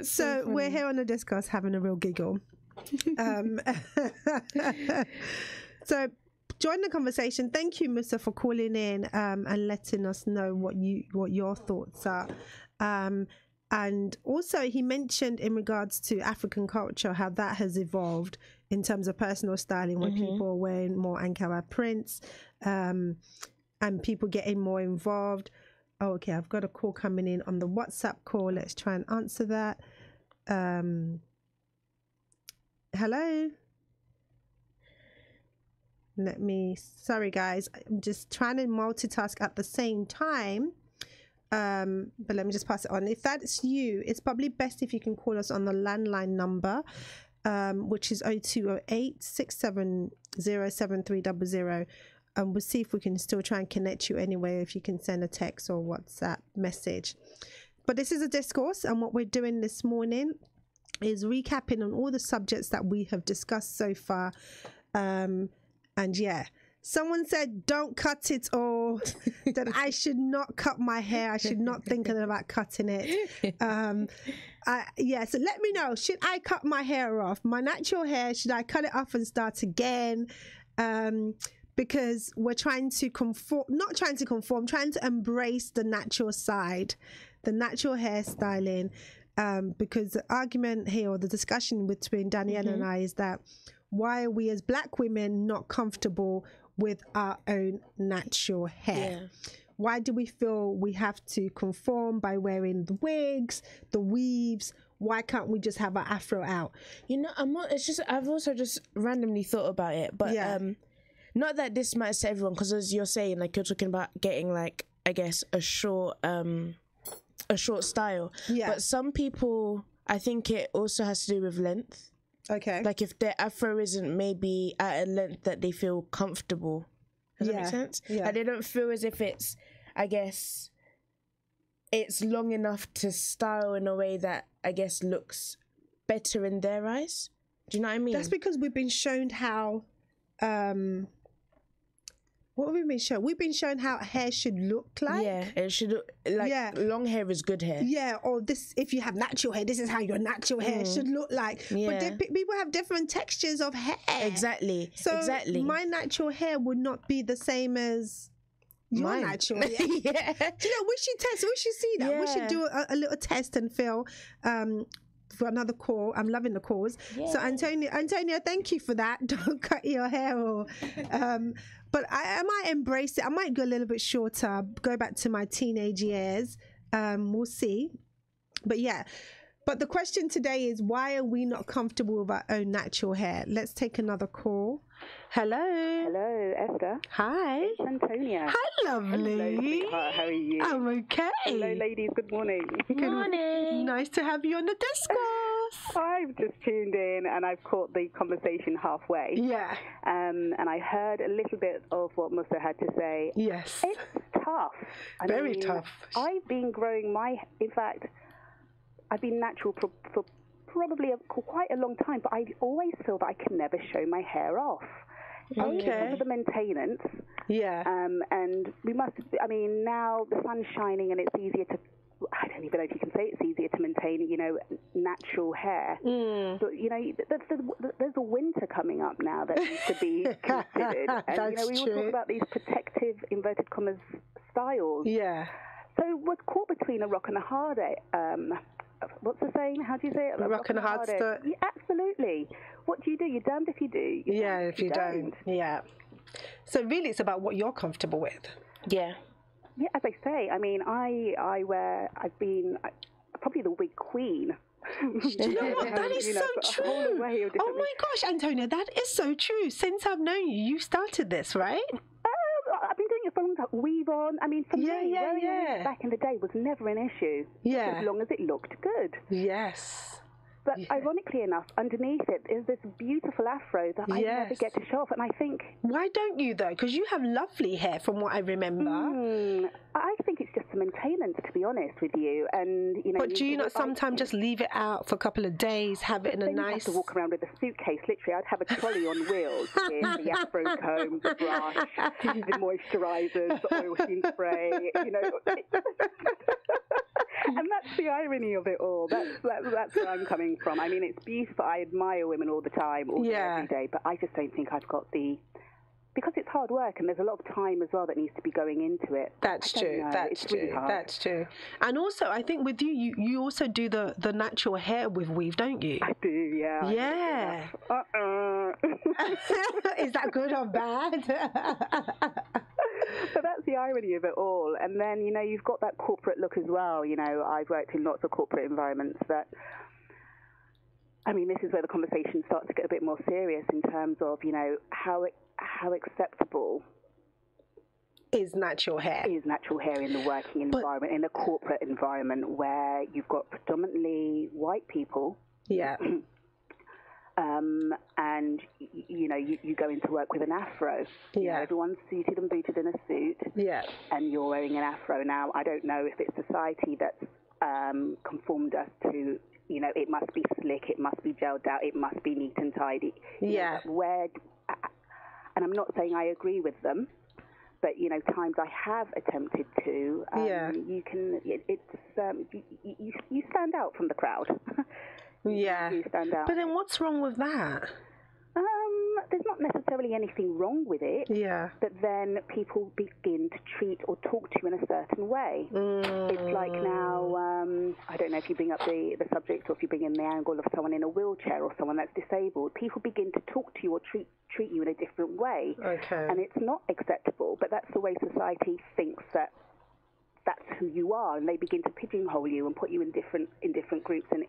Speaker 1: So we're here on the Discourse having a real giggle. So join the conversation. Thank you, Musa, for calling in and letting us know what your thoughts are. And also he mentioned in regards to African culture how that has evolved in terms of personal styling, where people are wearing more Ankara prints and people getting more involved. Oh, okay, I've got a call coming in on the WhatsApp call. Let's try and answer that. Hello? Sorry guys, I'm just trying to multitask at the same time. But let me just pass it on. If that's you, it's probably best if you can call us on the landline number, which is 0208 670 7300. And we'll see if we can still try and connect you anyway, if you can send a text or WhatsApp message. But this is a Discourse, and what we're doing this morning is recapping on all the subjects that we have discussed so far. And yeah, someone said don't cut it, or that I should not cut my hair. I should not think about cutting it. So let me know, should I cut my hair off, my natural hair? Should I cut it off and start again? Because we're trying to trying to embrace the natural side, the natural hairstyling. Because the argument here, or the discussion between Danielle and I, is that why are we as Black women not comfortable with our own natural hair? Yeah. Why do we feel we have to conform by wearing the wigs, the weaves? Why can't we just have our afro out?
Speaker 2: You know, I've also just randomly thought about it, but not that this matters to everyone, because as you're saying, like, you're talking about getting, like, I guess a short style. Yeah. But some people, I think it also has to do with length.
Speaker 1: Okay.
Speaker 2: Like if their afro isn't maybe at a length that they feel comfortable. Does that make sense?
Speaker 1: Yeah.
Speaker 2: And they don't feel as if it's, I guess, it's long enough to style in a way that, I guess, looks better in their eyes. Do you know what I mean?
Speaker 1: That's because we've been shown how, what have we been shown? We've been shown how hair should look like.
Speaker 2: Yeah, it should look like long hair is good hair.
Speaker 1: Yeah, or this, if you have natural hair, this is how your natural hair should look like.
Speaker 2: Yeah.
Speaker 1: But people have different textures of hair.
Speaker 2: Exactly.
Speaker 1: So
Speaker 2: exactly.
Speaker 1: my natural hair would not be the same as your natural hair.
Speaker 2: Yeah.
Speaker 1: Do you know, we should test, we should see that. We should do a little test and feel for another call. I'm loving the calls. Yeah. So Antonio, thank you for that. Don't cut your hair or but I might embrace it. I might go a little bit shorter, go back to my teenage years. We'll see. But yeah. But the question today is, why are we not comfortable with our own natural hair? Let's take another call. Hello.
Speaker 21: Hello, Esther.
Speaker 1: Hi.
Speaker 21: It's Antonia.
Speaker 1: Hi, lovely.
Speaker 21: Hello, sweetheart. How are you?
Speaker 1: I'm okay.
Speaker 21: Hello, ladies. Good morning.
Speaker 1: Good morning. Nice to have you on the Discourse.
Speaker 21: I've just tuned in and I've caught the conversation halfway.
Speaker 1: Yeah.
Speaker 21: And I heard a little bit of what Musa had to say.
Speaker 1: Yes.
Speaker 21: It's tough.
Speaker 1: Very tough.
Speaker 21: I've been growing in fact, I've been natural for probably quite a long time, but I always feel that I can never show my hair off.
Speaker 1: Okay.
Speaker 21: Because of the maintenance.
Speaker 1: Yeah.
Speaker 21: And we must, I mean, now the sun's shining and it's easier to, I don't even know if you can say it's easier to maintain, you know, natural hair. But, you know, there's a winter coming up now that needs to be considered. And, you know, we were talking about these protective, inverted commas, styles.
Speaker 1: Yeah.
Speaker 21: So we're caught between a rock and a hard what's the saying? How do you say it?
Speaker 1: A rock and a hard stone.
Speaker 21: Yeah, absolutely. What do? You're damned if you do.
Speaker 1: You're if you don't. Yeah. So really, it's about what you're comfortable with.
Speaker 2: Yeah.
Speaker 21: Yeah, as I say, I mean, I've been probably the wig queen.
Speaker 1: Do you know what? That is so true. Oh my gosh, Antonia, that is so true. Since I've known you, you started this, right?
Speaker 21: I've been doing it for a long time. Weave on. I mean, for me, wearing wigs back in the day was never an issue.
Speaker 1: Yeah.
Speaker 21: As long as it looked good.
Speaker 1: Yes.
Speaker 21: But ironically enough, underneath it is this beautiful afro that I never get to show off. And I think...
Speaker 1: Why don't you, though? Because you have lovely hair, from what I remember.
Speaker 21: I think it's just the maintenance, to be honest with you. And you know.
Speaker 1: But do you not sometimes just leave it out for a couple of days, have it in a nice...
Speaker 21: You have to walk around with a suitcase. Literally, I'd have a trolley on wheels with the afro comb, the brush, the moisturisers, the oil spray, you know... And that's the irony of it all. That's where I'm coming from. I mean, it's beautiful. I admire women all the time, all day, every day. But I just don't think I've got because it's hard work and there's a lot of time as well that needs to be going into it.
Speaker 1: That's true. That's true. Really that's true. And also, I think with you also do the natural hair with weave, don't you?
Speaker 21: I do, yeah.
Speaker 1: Yeah. Is that good or bad?
Speaker 21: So that's the irony of it all. And then, you know, you've got that corporate look as well. You know, I've worked in lots of corporate environments that, I mean, this is where the conversation starts to get a bit more serious in terms of, you know, how acceptable
Speaker 1: is natural hair
Speaker 21: in the working environment, in the corporate environment where you've got predominantly white people.
Speaker 1: Yeah.
Speaker 21: And you know, you go into work with an afro.
Speaker 1: Yeah.
Speaker 21: You know, everyone's suited and booted in a suit.
Speaker 1: Yeah.
Speaker 21: And you're wearing an afro. Now, I don't know if it's society that's conformed us to, you know, it must be slick, it must be gelled out, it must be neat and tidy.
Speaker 1: Yeah.
Speaker 21: You know, and I'm not saying I agree with them, but you know, times I have attempted to. You can. You stand out from the crowd.
Speaker 1: Yeah.
Speaker 21: You stand out.
Speaker 1: But then what's wrong with that?
Speaker 21: There's not necessarily anything wrong with it.
Speaker 1: Yeah.
Speaker 21: But then people begin to treat or talk to you in a certain way. It's like now, I don't know if you bring up the subject or if you bring in the angle of someone in a wheelchair or someone that's disabled. People begin to talk to you or treat you in a different way.
Speaker 1: Okay.
Speaker 21: And it's not acceptable, but that's the way society thinks that's who you are, and they begin to pigeonhole you and put you in different groups in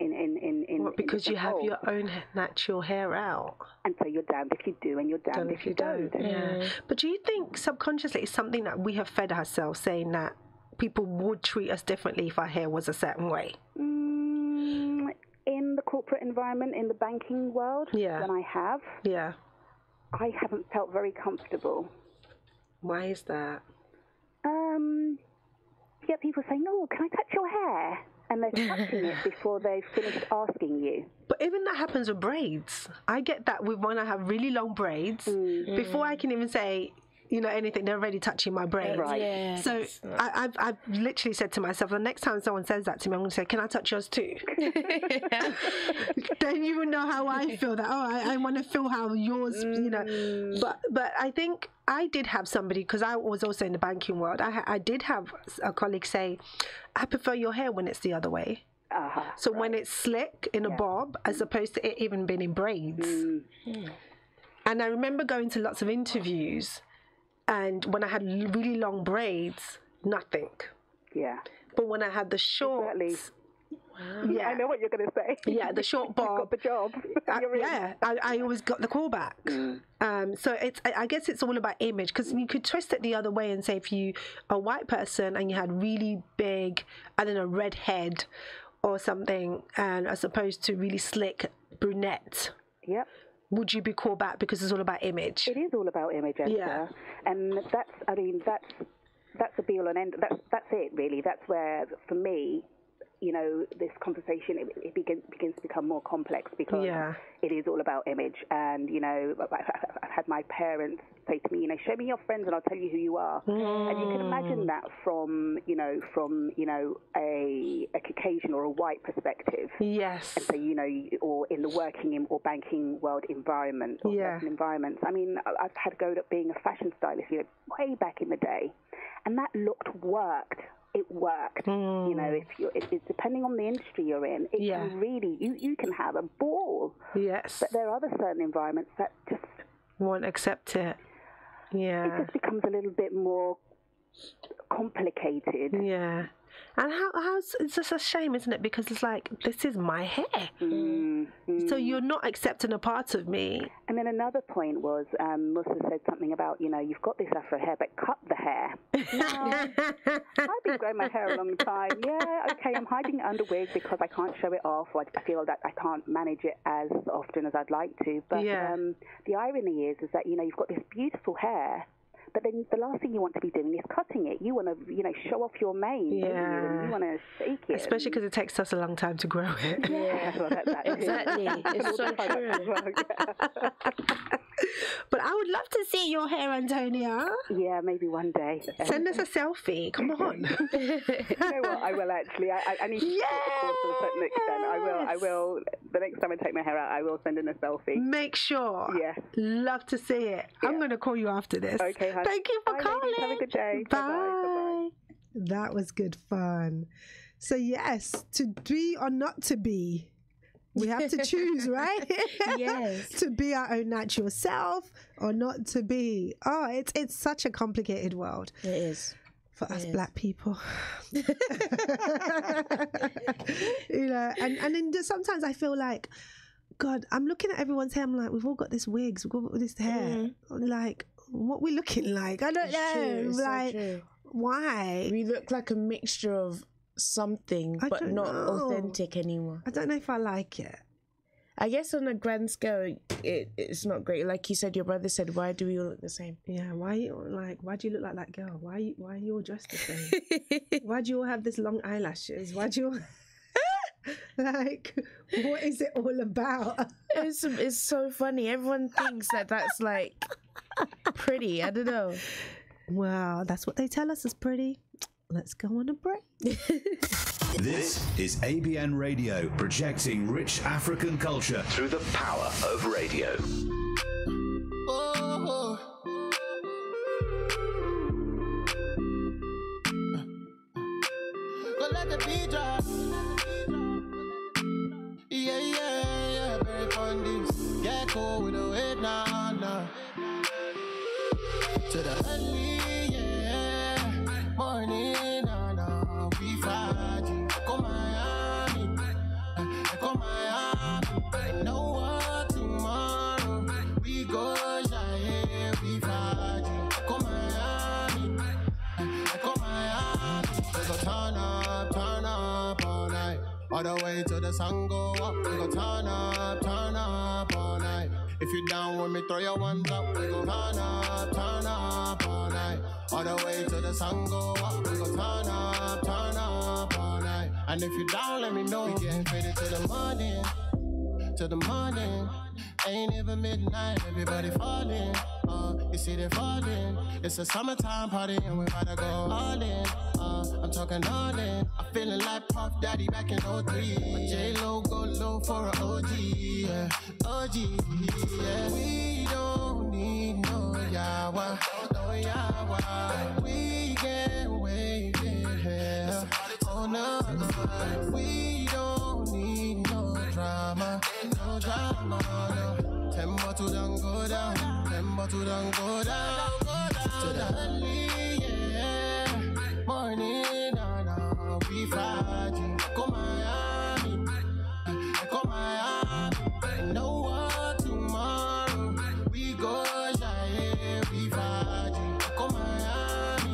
Speaker 1: because you have your own natural hair out,
Speaker 21: and so you're damned if you do and you're damned if you don't.
Speaker 1: Yeah. But do you think subconsciously it's something that we have fed ourselves, saying that people would treat us differently if our hair was a certain way?
Speaker 21: In the corporate environment, in the banking world, when I haven't felt very comfortable.
Speaker 1: Why is that?
Speaker 21: You get people saying, "Oh, can I touch your hair?" And they're touching it before they've finished asking you.
Speaker 1: But even that happens with braids. I get that with when I have really long braids. Before I can even say, anything, they're already touching my brain.
Speaker 21: Right.
Speaker 2: Yeah,
Speaker 1: So I've literally said to myself, the next time someone says that to me, I'm going to say, can I touch yours too? Then you will know how I feel. That I want to feel how yours, But I think I did have somebody, because I was also in the banking world. I did have a colleague say, I prefer your hair when it's the other way. So when it's slick in a bob, as opposed to it even being in braids. And I remember going to lots of interviews, and when I had really long braids, nothing.
Speaker 21: Yeah.
Speaker 1: But when I had the shorts,
Speaker 21: Yeah, I know what you're going to say.
Speaker 1: Yeah, the short bob.
Speaker 21: Got the job.
Speaker 1: I always got the callback. So I guess it's all about image, because you could twist it the other way and say, if you a white person and you had really big, I don't know, red head or something, and as opposed to really slick brunette.
Speaker 21: Yep.
Speaker 1: Would you be called back because it's all about image?
Speaker 21: It is all about image, Esther.
Speaker 1: Yeah.
Speaker 21: And that's a be all and end. That's it, really. That's where, for me, this conversation, it begins to become more complex, because it is all about image. And, I've had my parents say to me, show me your friends and I'll tell you who you are. And you can imagine that from a Caucasian or a white perspective.
Speaker 1: Yes.
Speaker 21: And so, or in the working or banking world environment, or certain environments. I mean, I've had to go to being a fashion stylist, way back in the day. And that worked. It worked. If it's depending on the industry you're in, it can really, you can have a ball.
Speaker 1: Yes.
Speaker 21: But there are other certain environments that just
Speaker 1: won't accept it. Yeah.
Speaker 21: It just becomes a little bit more complicated.
Speaker 1: Yeah. And it's just a shame, isn't it? Because it's like, this is my hair. So you're not accepting a part of me.
Speaker 21: And then another point was, Musa said something about, you've got this afro hair, but cut the hair. No, I've been growing my hair a long time. Yeah, okay, I'm hiding it under wig because I can't show it off, or I feel that I can't manage it as often as I'd like to. But the irony is that, you've got this beautiful hair, but then the last thing you want to be doing is cutting it. You want to, show off your mane, don't you? And you want to shake it.
Speaker 1: Especially because it takes us a long time to grow it.
Speaker 21: Yeah, well, that
Speaker 2: exactly. It's so true.
Speaker 1: But I would love to see your hair, Antonia.
Speaker 21: Yeah, maybe one day.
Speaker 1: Send us a selfie. Come on.
Speaker 21: You know what? I will actually. I need to take the course to a certain extent. I will. The next time I take my hair out, I will send in a selfie.
Speaker 1: Make sure.
Speaker 21: Yeah.
Speaker 1: Love to see it. Yeah. I'm going to call you after this.
Speaker 21: Okay, honey.
Speaker 1: Thank you for calling.
Speaker 21: Ladies. Have a good day.
Speaker 1: Bye.
Speaker 21: Bye-bye.
Speaker 1: That was good fun. So yes, to be or not to be. We have to choose, right?
Speaker 2: Yes.
Speaker 1: To be our own natural self or not to be. Oh, it's such a complicated world.
Speaker 2: It is.
Speaker 1: For us black people. And then sometimes I feel like, God, I'm looking at everyone's hair. I'm like, we've all got this wigs, we've all got this hair. Like, what we looking like? I don't know.
Speaker 2: True.
Speaker 1: Like,
Speaker 2: so true.
Speaker 1: Why?
Speaker 2: We look like a mixture of something, but not authentic anymore.
Speaker 1: I don't know if I like it.
Speaker 2: I guess on a grand scale, it's not great. Like you said, your brother said, why do we all look the same?
Speaker 1: Yeah, why do you look like that girl? Why are you all dressed the same? Why do you all have this long eyelashes? Why do you all... Like, what is it all about?
Speaker 2: It's so funny. Everyone thinks that's like pretty. I don't know.
Speaker 1: Well, that's what they tell us is pretty. Let's go on a break.
Speaker 3: This is ABN Radio, projecting rich African culture through the power of radio.
Speaker 19: Oh. Go let the beat drop. Yeah, very fun this. Get cool with the weight now. To the early, morning, no, we Friday. Come Miami. I know what tomorrow we go shy, we Friday. Come Miami. We go turn up all night. All the way till the sun go up. We go turn up all night. If you down with me, throw your ones up. We go turn up all night. All the way till the sun go up. We go turn up all night. And if you down, let me know. We getting faded to the morning. Ain't even midnight, everybody falling. You see they falling. It's a summertime party and we about to go all in. I'm talking all in. I'm feeling like Puff Daddy back in 03. J-Lo go low for an OG, yeah. OG, yeah. We don't need no yawa, no yawa. We get waited here. Oh no, we don't need no drama, no drama, no. Tempo to don't go down, tempo to don't go down, to the early, yeah. Morning, no, we Friday. Go Miami, I know what tomorrow we go shy, we Friday. Go Miami,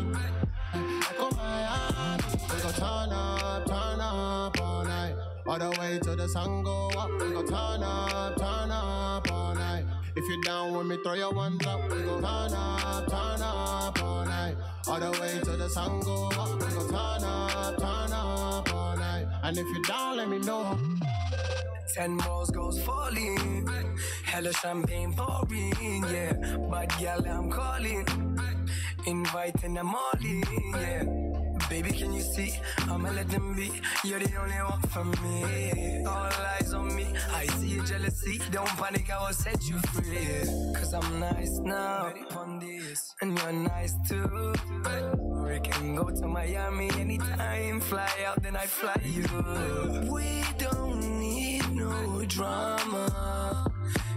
Speaker 19: we go turn up all night, all the way to the sun go up. We go turn up all night. If you're down with me, throw your ones up. We go turn up all night, all the way to the sun go up. We go turn up all night. And if you're down, let me know.
Speaker 6: 10 balls goes falling, hella champagne pouring, yeah. Bad girl I'm calling, inviting them all in, yeah. Baby, can you see? I'ma let them be. You're the only one for me. All eyes on me. I see your jealousy. Don't panic, I will set you free. Cause I'm nice now, and you're nice too. We can go to Miami anytime. Fly out, then I fly you. We don't need no drama.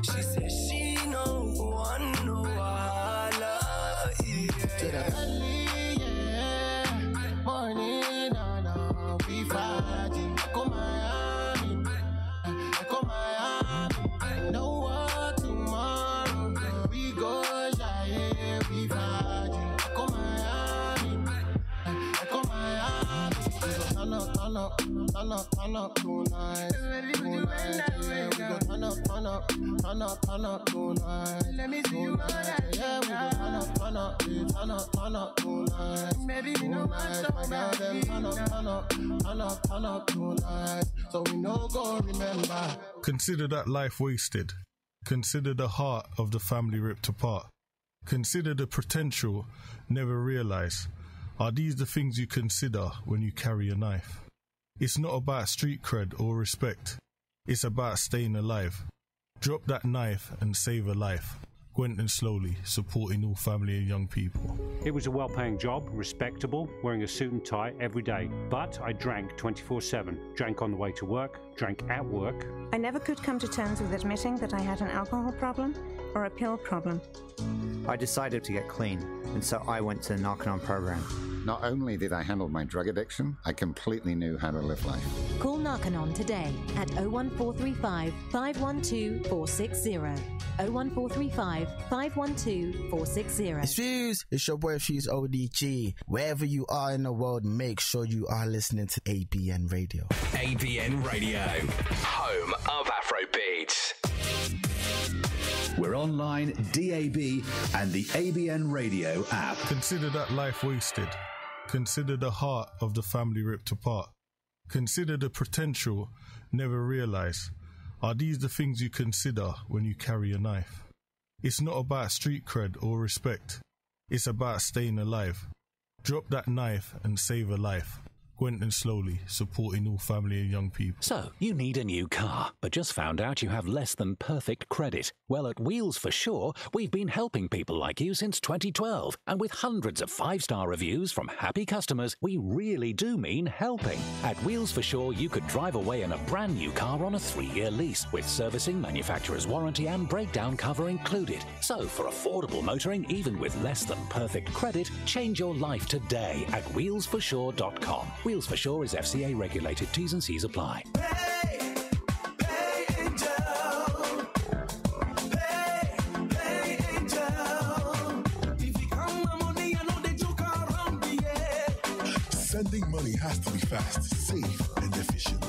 Speaker 6: She says she no one, no wala.
Speaker 19: Morning, no, we Friday. Go Miami, I know what tomorrow we go shy, we Friday. Go Miami, we go turn up tonight, yeah. We go turn up tonight. Let me see you yeah. We go turn up tonight. Maybe you know my girl, them turn up tonight. So we no go remember.
Speaker 22: Consider that life wasted. Consider the heart of the family ripped apart. Consider the potential never realized. Are these the things you consider when you carry a knife? It's not about street cred or respect. It's about staying alive. Drop that knife and save a life. Gwenton Slowly, supporting all family and young people.
Speaker 23: It was a well-paying job, respectable, wearing a suit and tie every day. But I drank 24/7. Drank on the way to work, drank at work.
Speaker 24: I never could come to terms with admitting that I had an alcohol problem or a pill problem.
Speaker 25: I decided to get clean, and so I went to the Narconon program.
Speaker 26: Not only did I handle my drug addiction, I completely knew how to live life.
Speaker 27: Call Narconon today at 01435 512 460. 01435 512 460.
Speaker 28: It's Fuse. It's your boy Fuse ODG. Wherever you are in the world, make sure you are listening to ABN Radio.
Speaker 4: ABN Radio, home of Afrobeats.
Speaker 3: We're online, DAB, and the ABN Radio app.
Speaker 22: Consider that life wasted. Consider the heart of the family ripped apart. Consider the potential never realized. Are these the things you consider when you carry a knife? It's not about street cred or respect. It's about staying alive. Drop that knife and save a life. Gwenton Slowly, supporting all family and young people.
Speaker 29: So, you need a new car, but just found out you have less than perfect credit. Well, at Wheels for Sure, we've been helping people like you since 2012. And with hundreds of 5-star reviews from happy customers, we really do mean helping. At Wheels for Sure, you could drive away in a brand new car on a 3-year lease, with servicing, manufacturer's warranty and breakdown cover included. So, for affordable motoring, even with less than perfect credit, change your life today at wheelsforsure.com. Wheels for Sure is FCA regulated. T's and C's apply.
Speaker 14: Sending money has to be fast, safe, and efficient.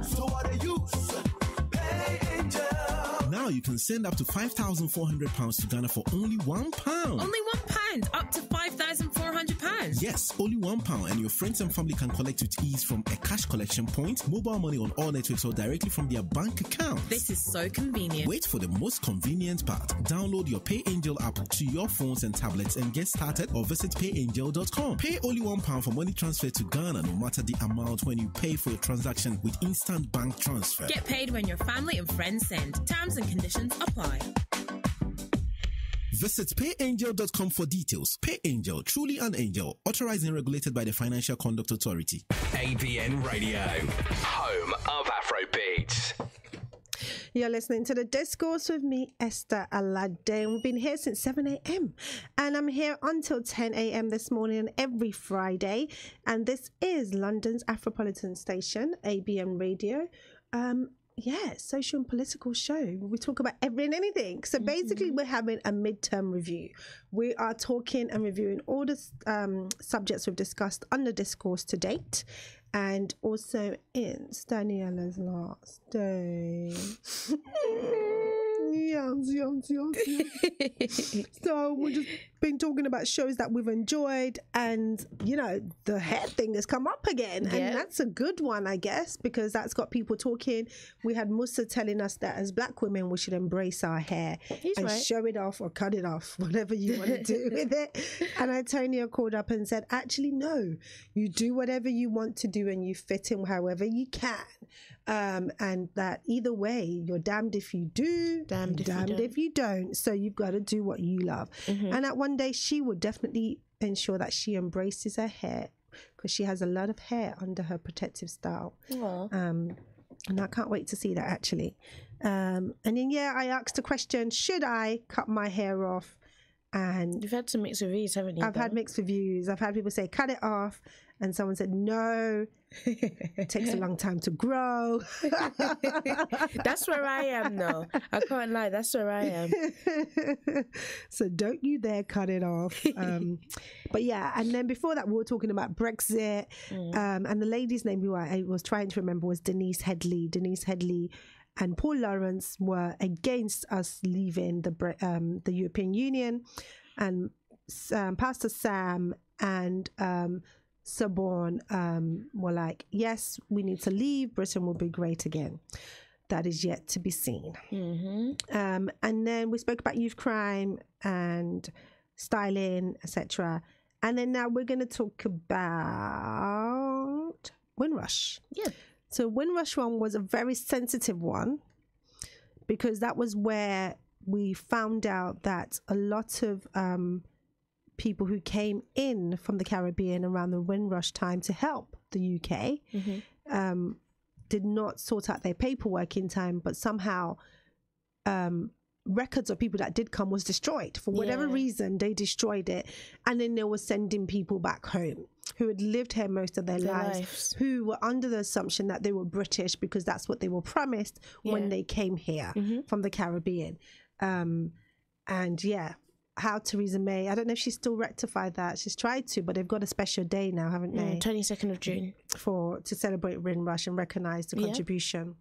Speaker 14: So what are you? Pay Angel.
Speaker 30: Now you can send up to £5,400 to Ghana for only £1.
Speaker 31: Only £1? Up to £5,400?
Speaker 30: Yes, only £1, and your friends and family can collect with ease from a cash collection point, mobile money on all networks, or directly from their bank account.
Speaker 5: This is so convenient.
Speaker 30: Wait for the most convenient part. Download your PayAngel app to your phones and tablets and get started, or visit payangel.com. Pay only £1 for money transfer to Ghana, no matter the amount, when you pay for your transaction with instant bank transfer.
Speaker 5: Get paid when your family and friends send. Terms and conditions apply.
Speaker 30: Visit payangel.com for details. PayAngel, truly an angel. Authorized and regulated by the Financial Conduct Authority.
Speaker 4: ABN Radio, home of Afrobeats.
Speaker 1: You're listening to The Discourse with me, Esther Alade. We've been here since 7 a.m. and I'm here until 10 a.m. this morning every Friday. And this is London's Afropolitan station, ABN Radio. Social and political show. We talk about every and anything. So basically, we're having a midterm review. We are talking and reviewing all the subjects we've discussed on the Discourse to date, and also in Staniela's last day. So we've just been talking about shows that we've enjoyed, and the hair thing has come up again, and that's a good one, I guess, because that's got people talking. We had Musa telling us that as black women we should embrace our hair and show it off or cut it off, whatever you want to do with it. And Antonia called up and said, actually no, you do whatever you want to do and you fit in however you can, and that either way you're damned if you do, damned if you don't. So you've got to do what you love. And that one day she would definitely ensure that she embraces her hair, because she has a lot of hair under her protective style. And I can't wait to see that, actually. And then I asked the question, should I cut my hair off? And
Speaker 2: you've had some mixed reviews, haven't you?
Speaker 1: I've had mixed reviews. I've had people say cut it off, and someone said no, it takes a long time to grow.
Speaker 2: That's where I am, though. I can't lie, that's where I am.
Speaker 1: So don't you dare cut it off. But yeah, and then before that we were talking about Brexit, and the lady's name who I was trying to remember was Denise Headley and Paul Lawrence were against us leaving the European Union, and Pastor Sam and Saborn were like, yes, we need to leave, Britain will be great again. That is yet to be seen. And then we spoke about youth crime and styling, etc. And then now we're going to talk about Windrush. So Windrush one was a very sensitive one, because that was where we found out that a lot of people who came in from the Caribbean around the Windrush time to help the UK did not sort out their paperwork in time, but somehow records of people that did come was destroyed. For whatever reason, they destroyed it, and then they were sending people back home who had lived here most of their lives, who were under the assumption that they were British because that's what they were promised when they came here from the Caribbean. How Theresa May, I don't know if she's still rectified that. She's tried to, but they've got a special day now, haven't they?
Speaker 2: 22nd of June.
Speaker 1: To celebrate Windrush and recognise the contribution.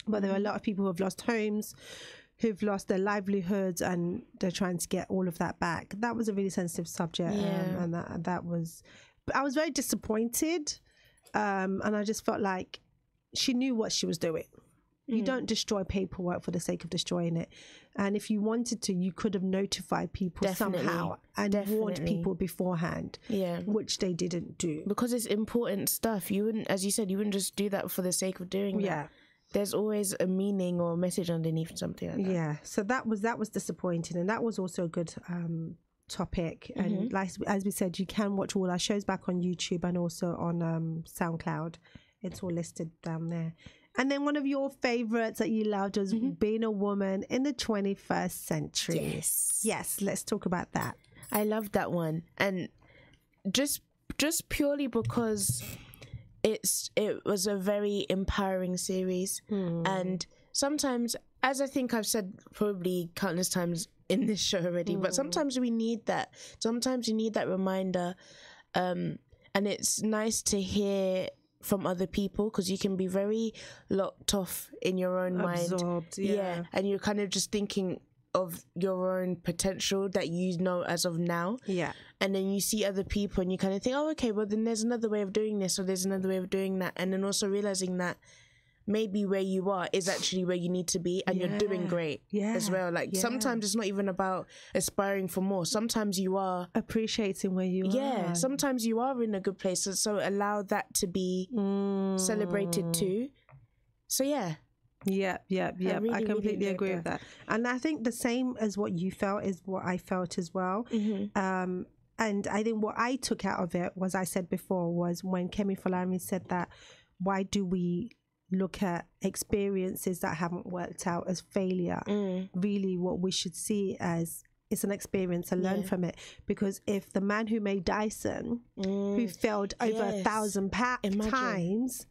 Speaker 1: But there are a lot of people who have lost homes, who've lost their livelihoods, and they're trying to get all of that back. That was a really sensitive subject, and that was... But I was very disappointed, and I just felt like she knew what she was doing. You don't destroy paperwork for the sake of destroying it. And if you wanted to, you could have notified people somehow and warned people beforehand, which they didn't do.
Speaker 2: Because it's important stuff. You wouldn't, as you said, you wouldn't just do that for the sake of doing that. There's always a meaning or a message underneath something like that.
Speaker 1: Yeah, so that was disappointing, and that was also a good topic. And like as we said, you can watch all our shows back on YouTube and also on SoundCloud. It's all listed down there. And then one of your favorites that you loved was being a woman in the 21st century. Yes, let's talk about that.
Speaker 2: I loved that one, and just purely because it was a very empowering series. And sometimes, as I think I've said probably countless times in this show already, but sometimes we need that. Sometimes you need that reminder, and it's nice to hear from other people, because you can be very locked off in your own mind.
Speaker 1: Absorbed, yeah.
Speaker 2: And you're kind of just thinking of your own potential that you know as of now.
Speaker 1: Yeah.
Speaker 2: And then you see other people and you kind of think, oh, okay, well then there's another way of doing this or there's another way of doing that. And then also realizing that maybe where you are is actually where you need to be and you're doing great as well. Like sometimes it's not even about aspiring for more. Sometimes you are
Speaker 1: appreciating where you are.
Speaker 2: Yeah, sometimes you are in a good place. So allow that to be celebrated too. So yeah.
Speaker 1: Yeah. I completely agree with that. And I think the same as what you felt is what I felt as well. And I think what I took out of it was, I said before, was when Kemi Falami said that, why do we look at experiences that haven't worked out as failure? Really what we should see as it's an experience and learn from it. Because if the man who made Dyson, who failed over 1,000 times,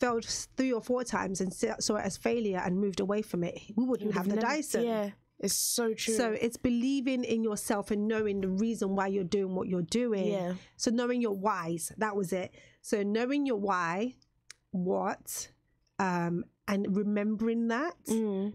Speaker 1: failed 3 or 4 times and saw it as failure and moved away from it, we wouldn't have the Dyson.
Speaker 2: Yeah, it's so true.
Speaker 1: So it's believing in yourself and knowing the reason why you're doing what you're doing.
Speaker 2: Yeah.
Speaker 1: So knowing your whys, that was it. So knowing your why, what, and remembering that.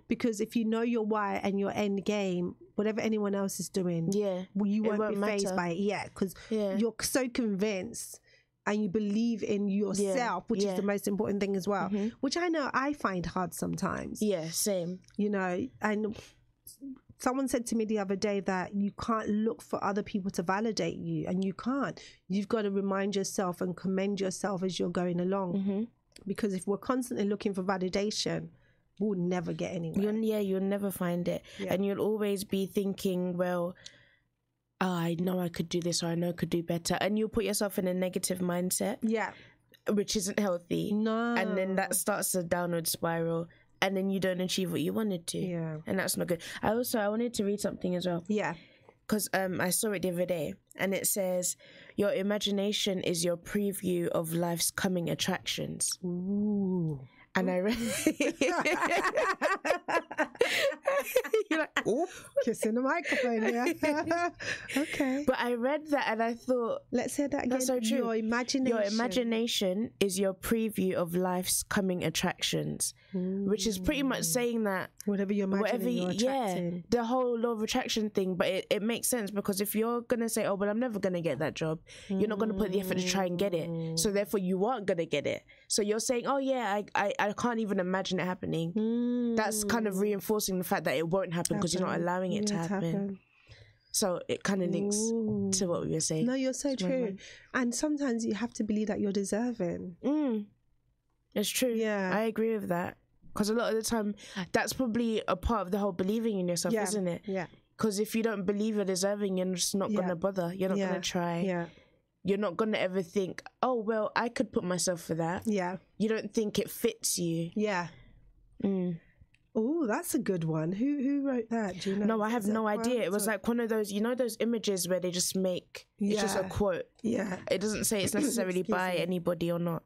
Speaker 1: Because if you know your why and your end game, whatever anyone else is doing, you won't be fazed by it. Yeah, because you're so convinced and you believe in yourself, which is the most important thing as well, which I know I find hard sometimes.
Speaker 2: Yeah, same.
Speaker 1: You know, and someone said to me the other day that you can't look for other people to validate you, and you can't. You've got to remind yourself and commend yourself as you're going along. Because if we're constantly looking for validation, we'll never get anywhere.
Speaker 2: You'll never find it. And you'll always be thinking, well, I know I could do this, or I know I could do better. And you'll put yourself in a negative mindset.
Speaker 1: Yeah.
Speaker 2: Which isn't healthy.
Speaker 1: No.
Speaker 2: And then that starts a downward spiral. And then you don't achieve what you wanted to.
Speaker 1: Yeah.
Speaker 2: And that's not good. I wanted to read something as well.
Speaker 1: Yeah.
Speaker 2: Because I saw it the other day. And it says, your imagination is your preview of life's coming attractions.
Speaker 1: Ooh.
Speaker 2: And I read
Speaker 1: you're like, oh, kissing the microphone here. Okay.
Speaker 2: But I read that and I thought,
Speaker 1: let's hear that again.
Speaker 2: That's so true.
Speaker 1: Your
Speaker 2: imagination is your preview of life's coming attractions. Which is pretty much saying that
Speaker 1: whatever you're imagining, you're attracting.
Speaker 2: The whole law of attraction thing. But it makes sense, because if you're gonna say, oh, but I'm never gonna get that job, you're not gonna put the effort to try and get it. So therefore you aren't gonna get it. So you're saying, oh yeah, I can't even imagine it happening. That's kind of reinforcing the fact that it won't happen because you're not allowing it to happen. So it kind of links to what we were saying.
Speaker 1: No, you're so true. And sometimes you have to believe that you're deserving.
Speaker 2: It's true.
Speaker 1: Yeah.
Speaker 2: I agree with that. Because a lot of the time, that's probably a part of the whole believing in yourself, isn't it?
Speaker 1: Yeah.
Speaker 2: Because if you don't believe you're deserving, you're just not going to bother. You're not going to try.
Speaker 1: Yeah.
Speaker 2: You're not going to ever think, oh, well, I could put myself for that.
Speaker 1: Yeah.
Speaker 2: You don't think it fits you.
Speaker 1: Yeah. Oh, that's a good one. Who wrote that? Do you know?
Speaker 2: No, I have no idea. It was like one of those, you know, those images where they just make, it's just a quote.
Speaker 1: Yeah.
Speaker 2: It doesn't say it's necessarily by anybody or not.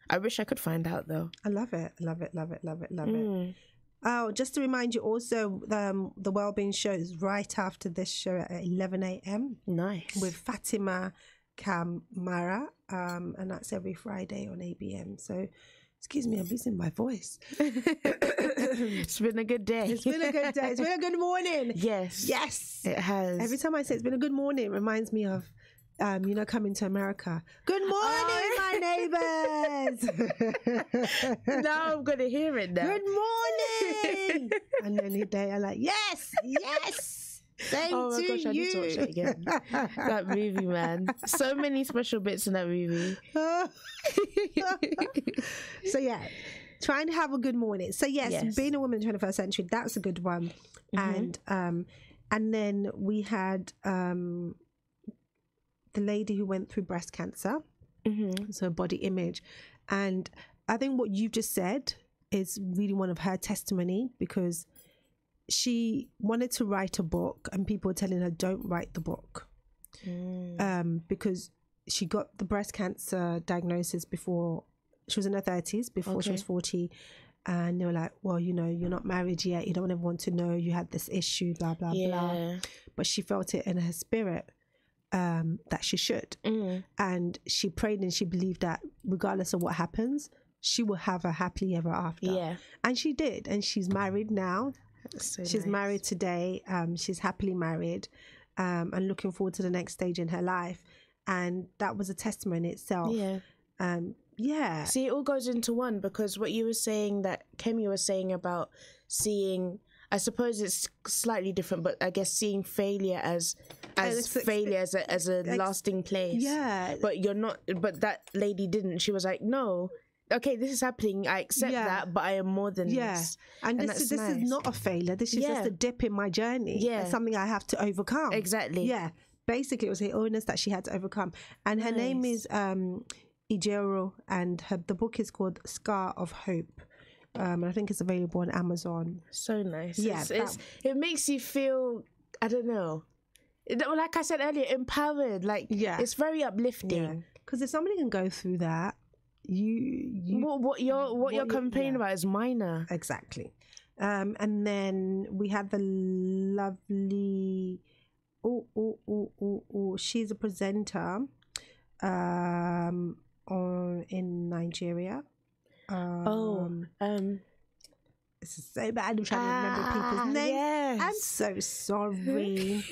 Speaker 2: I wish I could find out though.
Speaker 1: I love it. Love it. Oh, just to remind you also, the Wellbeing Show is right after this show at 11 a.m.
Speaker 2: Nice.
Speaker 1: With Fatima Kamara. And that's every Friday on ABM. So, excuse me, I'm losing my voice.
Speaker 2: It's been a good day.
Speaker 1: It's been a good day. It's been a good morning.
Speaker 2: Yes.
Speaker 1: Yes.
Speaker 2: It has.
Speaker 1: Every time I say it's been a good morning, it reminds me of, coming to America. Good morning, my neighbors.
Speaker 2: Now I'm going to hear it now.
Speaker 1: Good morning. And then they are like, yes. Same
Speaker 2: oh my gosh, I need to watch that again. That movie, man. So many special bits in that movie.
Speaker 1: So yeah, trying to have a good morning. So yes, being a woman in the 21st century, that's a good one. And then we had the lady who went through breast cancer, so body image. And I think what you've just said is really one of her testimony, because she wanted to write a book and people were telling her, don't write the book. Because she got the breast cancer diagnosis before she was in her 30s, before she was 40. And they were like, well, you're not married yet. You don't ever want to know you had this issue, blah, blah, blah. But she felt it in her spirit that she should. And she prayed and she believed that regardless of what happens, she will have a happily ever after. And she did. And she's married now. She's married today. She's happily married, and looking forward to the next stage in her life. And that was a testimony itself. Yeah.
Speaker 2: See, it all goes into one, because what you were saying, that Kemi was saying about seeing, I suppose it's slightly different, but I guess seeing failure as failure as a lasting place.
Speaker 1: Yeah.
Speaker 2: But you're not. But that lady didn't. She was like, no. Okay, this is happening. I accept that, but I am more than this.
Speaker 1: And this is not a failure. This is just a dip in my journey. It's something I have to overcome.
Speaker 2: Exactly.
Speaker 1: Yeah. Basically, it was the illness that she had to overcome. And her name is Ijero, and the book is called Scar of Hope. I think it's available on Amazon.
Speaker 2: So nice.
Speaker 1: Yeah.
Speaker 2: It makes you feel, I don't know, like I said earlier, empowered. Like, it's very uplifting.
Speaker 1: Because if somebody can go through that,
Speaker 2: what you're complaining about is minor.
Speaker 1: Exactly. And then we had the lovely she's a presenter in Nigeria. This is so bad. I'm trying to remember people's names.
Speaker 2: Yes.
Speaker 1: I'm so sorry.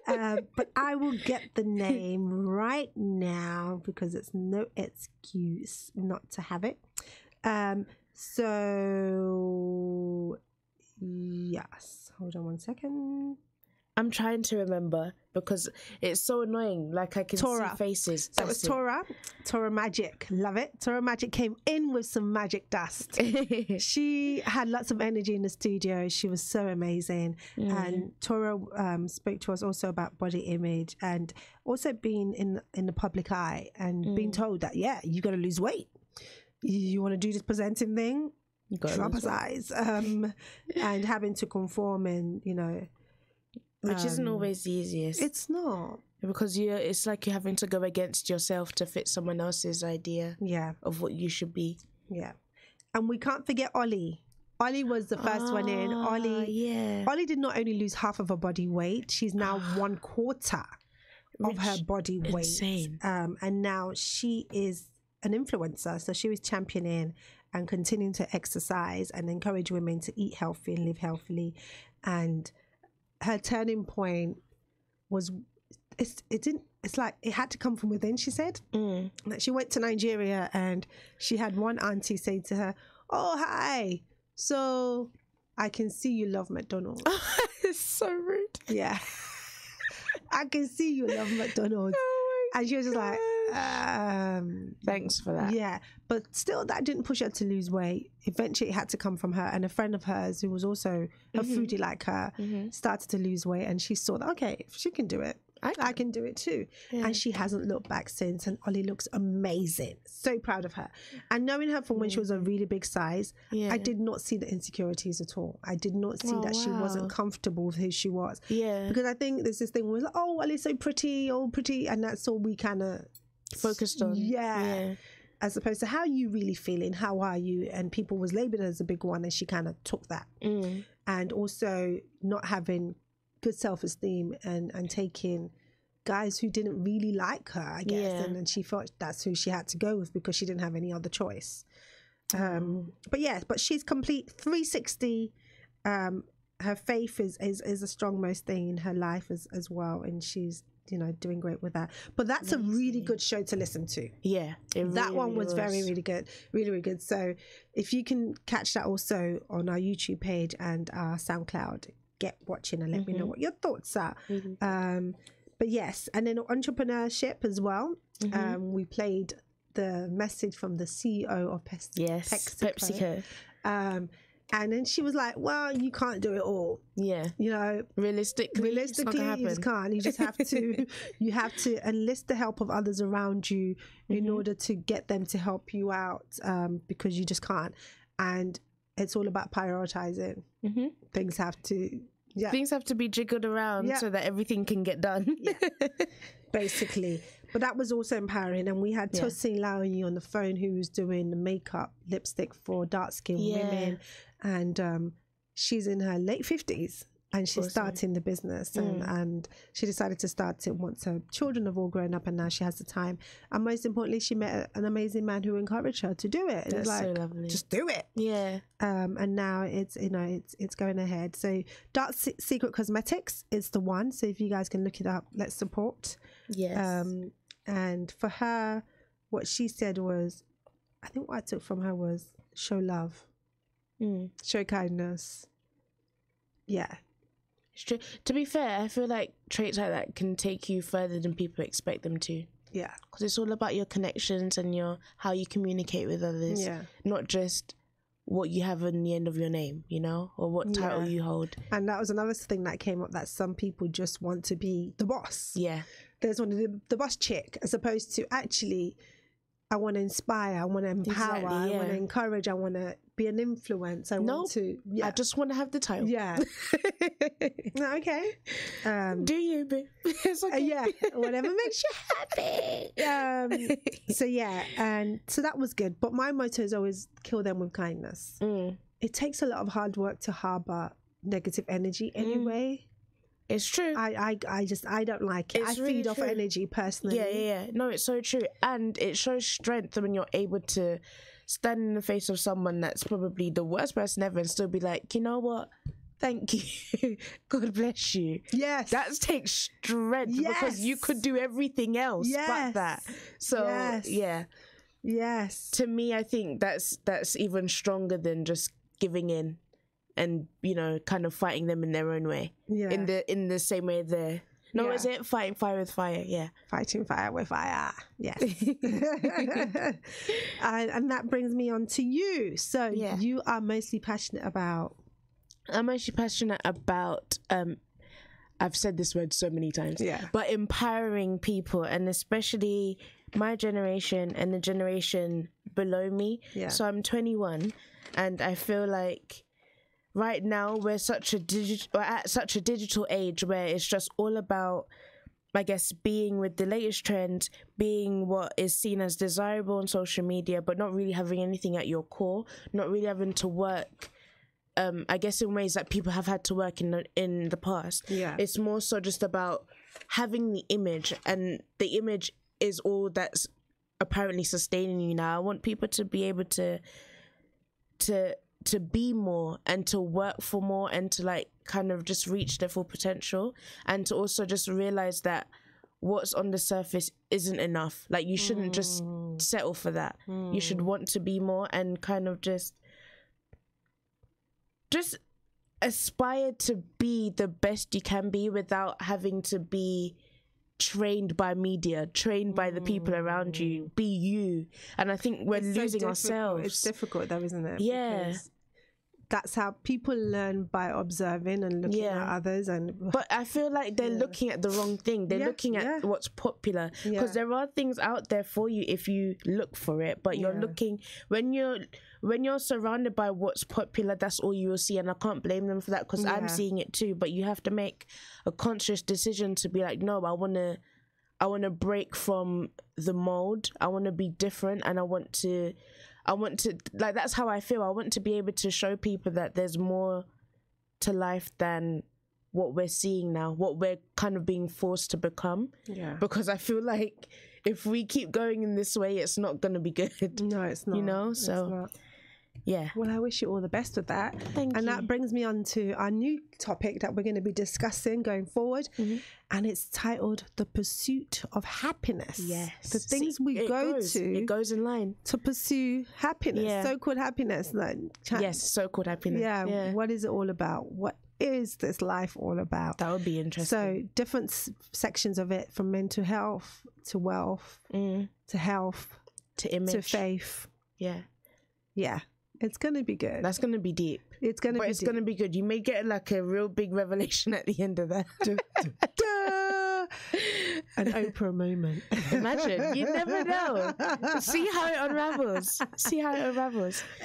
Speaker 1: But I will get the name right now, because it's no excuse not to have it. So yes, hold on one second.
Speaker 2: I'm trying to remember, because it's so annoying. Like, I can see faces.
Speaker 1: That was Tora Magic. Love it. Tora Magic came in with some magic dust. She had lots of energy in the studio. She was so amazing. And Tora spoke to us also about body image, and also being in the public eye, and being told that, you got to lose weight. You want to do this presenting thing? Drop a size. And having to conform, and,
Speaker 2: which isn't always the easiest.
Speaker 1: It's not.
Speaker 2: Because it's like you're having to go against yourself to fit someone else's idea of what you should be.
Speaker 1: Yeah. And we can't forget Ollie. Ollie was the first one in. Ollie did not only lose half of her body weight, she's now 1/4 of her body weight.
Speaker 2: Insane.
Speaker 1: And now she is an influencer. So she was championing and continuing to exercise and encourage women to eat healthy and live healthily. And her turning point was, it's like it had to come from within, she said. Like, she went to Nigeria, and she had one auntie say to her, "Oh, hi, so I can see you love McDonald's."
Speaker 2: It's so rude.
Speaker 1: Yeah. "I can see you love McDonald's." And she was just like,
Speaker 2: thanks for that.
Speaker 1: Yeah. But still, that didn't push her to lose weight. Eventually, it had to come from her. And a friend of hers, who was also a foodie like her, started to lose weight. And she saw that, okay, if she can do it, I can do it too. And she hasn't looked back since. And Ollie looks amazing. So proud of her. And knowing her from when she was a really big size, I did not see the insecurities at all. I did not see that she wasn't comfortable with who she was.
Speaker 2: Yeah.
Speaker 1: Because I think there's this thing where, oh, Ollie's so pretty, and that's all we kind of
Speaker 2: focused on.
Speaker 1: Yeah. As opposed to, how are you really feeling? How are you? And people was labeled as a big one, and she kind of took that. And also not having good self-esteem, and taking guys who didn't really like her, I guess. And then she thought that's who she had to go with, because she didn't have any other choice. But she's complete 360. Her faith is a strongmost thing in her life as well, and she's doing great with that. But that's a really good show to listen to.
Speaker 2: Yeah,
Speaker 1: that one was very, really good. Really, really good. So if you can catch that also on our YouTube page and our SoundCloud, get watching and let me know what your thoughts are. But yes, and then entrepreneurship as well. We played the message from the CEO of PepsiCo. And then she was like, well, you can't do it all.
Speaker 2: Yeah. Realistically,
Speaker 1: you just can't. You just have to, enlist the help of others around you in order to get them to help you out, because you just can't. And it's all about prioritizing. Things have to be jiggled around so that everything can get done. Basically. But that was also empowering. And we had Tosin Laoyi on the phone, who was doing the makeup, lipstick for dark-skinned women. And she's in her late 50s. and she's starting the business, and she decided to start it once her children have all grown up, and now she has the time. And most importantly, she met an amazing man who encouraged her to do it.
Speaker 2: That's
Speaker 1: like,
Speaker 2: so lovely.
Speaker 1: Just do it.
Speaker 2: Yeah.
Speaker 1: And now it's going ahead. So Dark Secret Cosmetics is the one. So if you guys can look it up, let's support.
Speaker 2: Yes.
Speaker 1: And for her, what she said was, I think what I took from her was show love, show kindness. Yeah.
Speaker 2: It's true. To be fair, I feel like traits like that can take you further than people expect them to.
Speaker 1: Yeah.
Speaker 2: Because it's all about your connections and how you communicate with others.
Speaker 1: Yeah.
Speaker 2: Not just what you have on the end of your name, you know, or what title you hold.
Speaker 1: And that was another thing that came up, that some people just want to be the boss.
Speaker 2: Yeah.
Speaker 1: There's one of the boss chick, as opposed to actually, I want to inspire, I want to empower, I want to encourage, I want to be an influence. I
Speaker 2: just want to have the title.
Speaker 1: Yeah. Okay.
Speaker 2: Do you, babe? It's okay.
Speaker 1: Yeah. Whatever makes you happy. So yeah, and so that was good. But my motto is always kill them with kindness. It takes a lot of hard work to harbor negative energy anyway.
Speaker 2: It's true.
Speaker 1: I don't like it.
Speaker 2: It's
Speaker 1: I feed off energy personally.
Speaker 2: Yeah. No, it's so true. And it shows strength when you're able to stand in the face of someone that's probably the worst person ever and still be like, you know what? Thank you. God bless you.
Speaker 1: Yes.
Speaker 2: That takes strength because you could do everything else but that. So, yeah.
Speaker 1: Yes.
Speaker 2: To me, I think that's even stronger than just giving in and, you know, kind of fighting them in their own way.
Speaker 1: Yeah.
Speaker 2: In the same way they're... No, is it fighting fire with fire? Yeah.
Speaker 1: Fighting fire with fire. Yes. and that brings me on to you. So you are mostly passionate about...
Speaker 2: I'm mostly passionate about... I've said this word so many times.
Speaker 1: Yeah.
Speaker 2: But empowering people, and especially my generation and the generation below me.
Speaker 1: Yeah.
Speaker 2: So I'm 21, and I feel like... Right now, we're at such a digital age where it's just all about, I guess, being with the latest trends, being what is seen as desirable on social media, but not really having anything at your core, not really having to work, I guess, in ways that people have had to work in the past.
Speaker 1: Yeah.
Speaker 2: It's more so just about having the image, and the image is all that's apparently sustaining you now. I want people to be able to be more and to work for more and to like kind of just reach their full potential, and to also just realize that what's on the surface isn't enough. Like you shouldn't just settle for that. You should want to be more and kind of just aspire to be the best you can be without having to be trained by media, trained by the people around you. Be you. And I think we're losing ourselves.
Speaker 1: It's difficult though, isn't it?
Speaker 2: Yeah.
Speaker 1: Because that's how people learn, by observing and looking at others.
Speaker 2: But I feel like they're looking at the wrong thing. They're looking at what's popular, because there are things out there for you if you look for it. But you're looking, when you're surrounded by what's popular, that's all you will see. And I can't blame them for that, because I'm seeing it too. But you have to make a conscious decision to be like, no, I want to break from the mold. I want to be different, and I want to, like, that's how I feel. I want to be able to show people that there's more to life than what we're seeing now, what we're kind of being forced to become.
Speaker 1: Yeah.
Speaker 2: Because I feel like if we keep going in this way, it's not going to be good.
Speaker 1: No, it's not.
Speaker 2: You know? So,
Speaker 1: it's not.
Speaker 2: Yeah.
Speaker 1: Well, I wish you all the best with that.
Speaker 2: Thank you.
Speaker 1: That brings me on to our new topic that we're going to be discussing going forward. And it's titled The Pursuit of Happiness.
Speaker 2: Yes.
Speaker 1: The things we go to.
Speaker 2: It goes in line.
Speaker 1: To pursue happiness.
Speaker 2: Yeah.
Speaker 1: So-called happiness.
Speaker 2: Yes, so-called happiness.
Speaker 1: Yeah. What is it all about? What is this life all about?
Speaker 2: That would be interesting.
Speaker 1: So different sections of it, from mental health to wealth to health
Speaker 2: to image
Speaker 1: to faith.
Speaker 2: Yeah.
Speaker 1: It's going to be good.
Speaker 2: That's going to be deep.
Speaker 1: It's going to
Speaker 2: be good. You may get like a real big revelation at the end of that.
Speaker 1: An Oprah moment.
Speaker 2: Imagine. You never know. See how it unravels.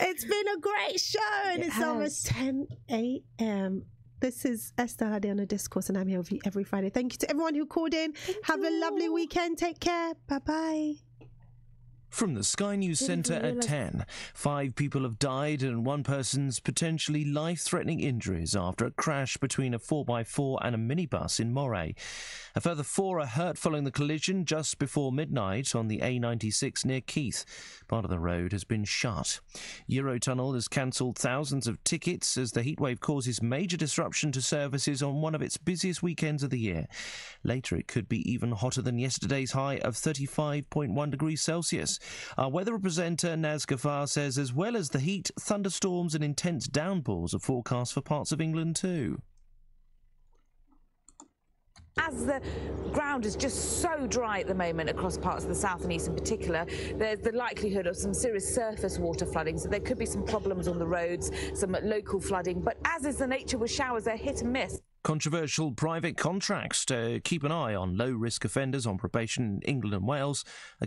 Speaker 1: It's been a great show, and it's almost 10 a.m. This is Esther Alade on the Discourse, and I'm here with you every Friday. Thank you to everyone who called in. Have a lovely weekend. Take care. Bye-bye.
Speaker 7: From the Sky News Centre at 10, 5 people have died and 1 person's potentially life-threatening injuries after a crash between a 4x4 and a minibus in Moray. A further 4 are hurt following the collision just before midnight on the A96 near Keith. Part of the road has been shut. Eurotunnel has cancelled thousands of tickets as the heatwave causes major disruption to services on one of its busiest weekends of the year. Later it could be even hotter than yesterday's high of 35.1 degrees Celsius. Our weather presenter Naz Ghaffar says as well as the heat, thunderstorms and intense downpours are forecast for parts of England too.
Speaker 8: As the ground is just so dry at the moment across parts of the south and east in particular, there's the likelihood of some serious surface water flooding, so there could be some problems on the roads, some local flooding, but as is the nature with showers, they're hit and miss.
Speaker 7: Controversial private contracts to keep an eye on low-risk offenders on probation in England and Wales are going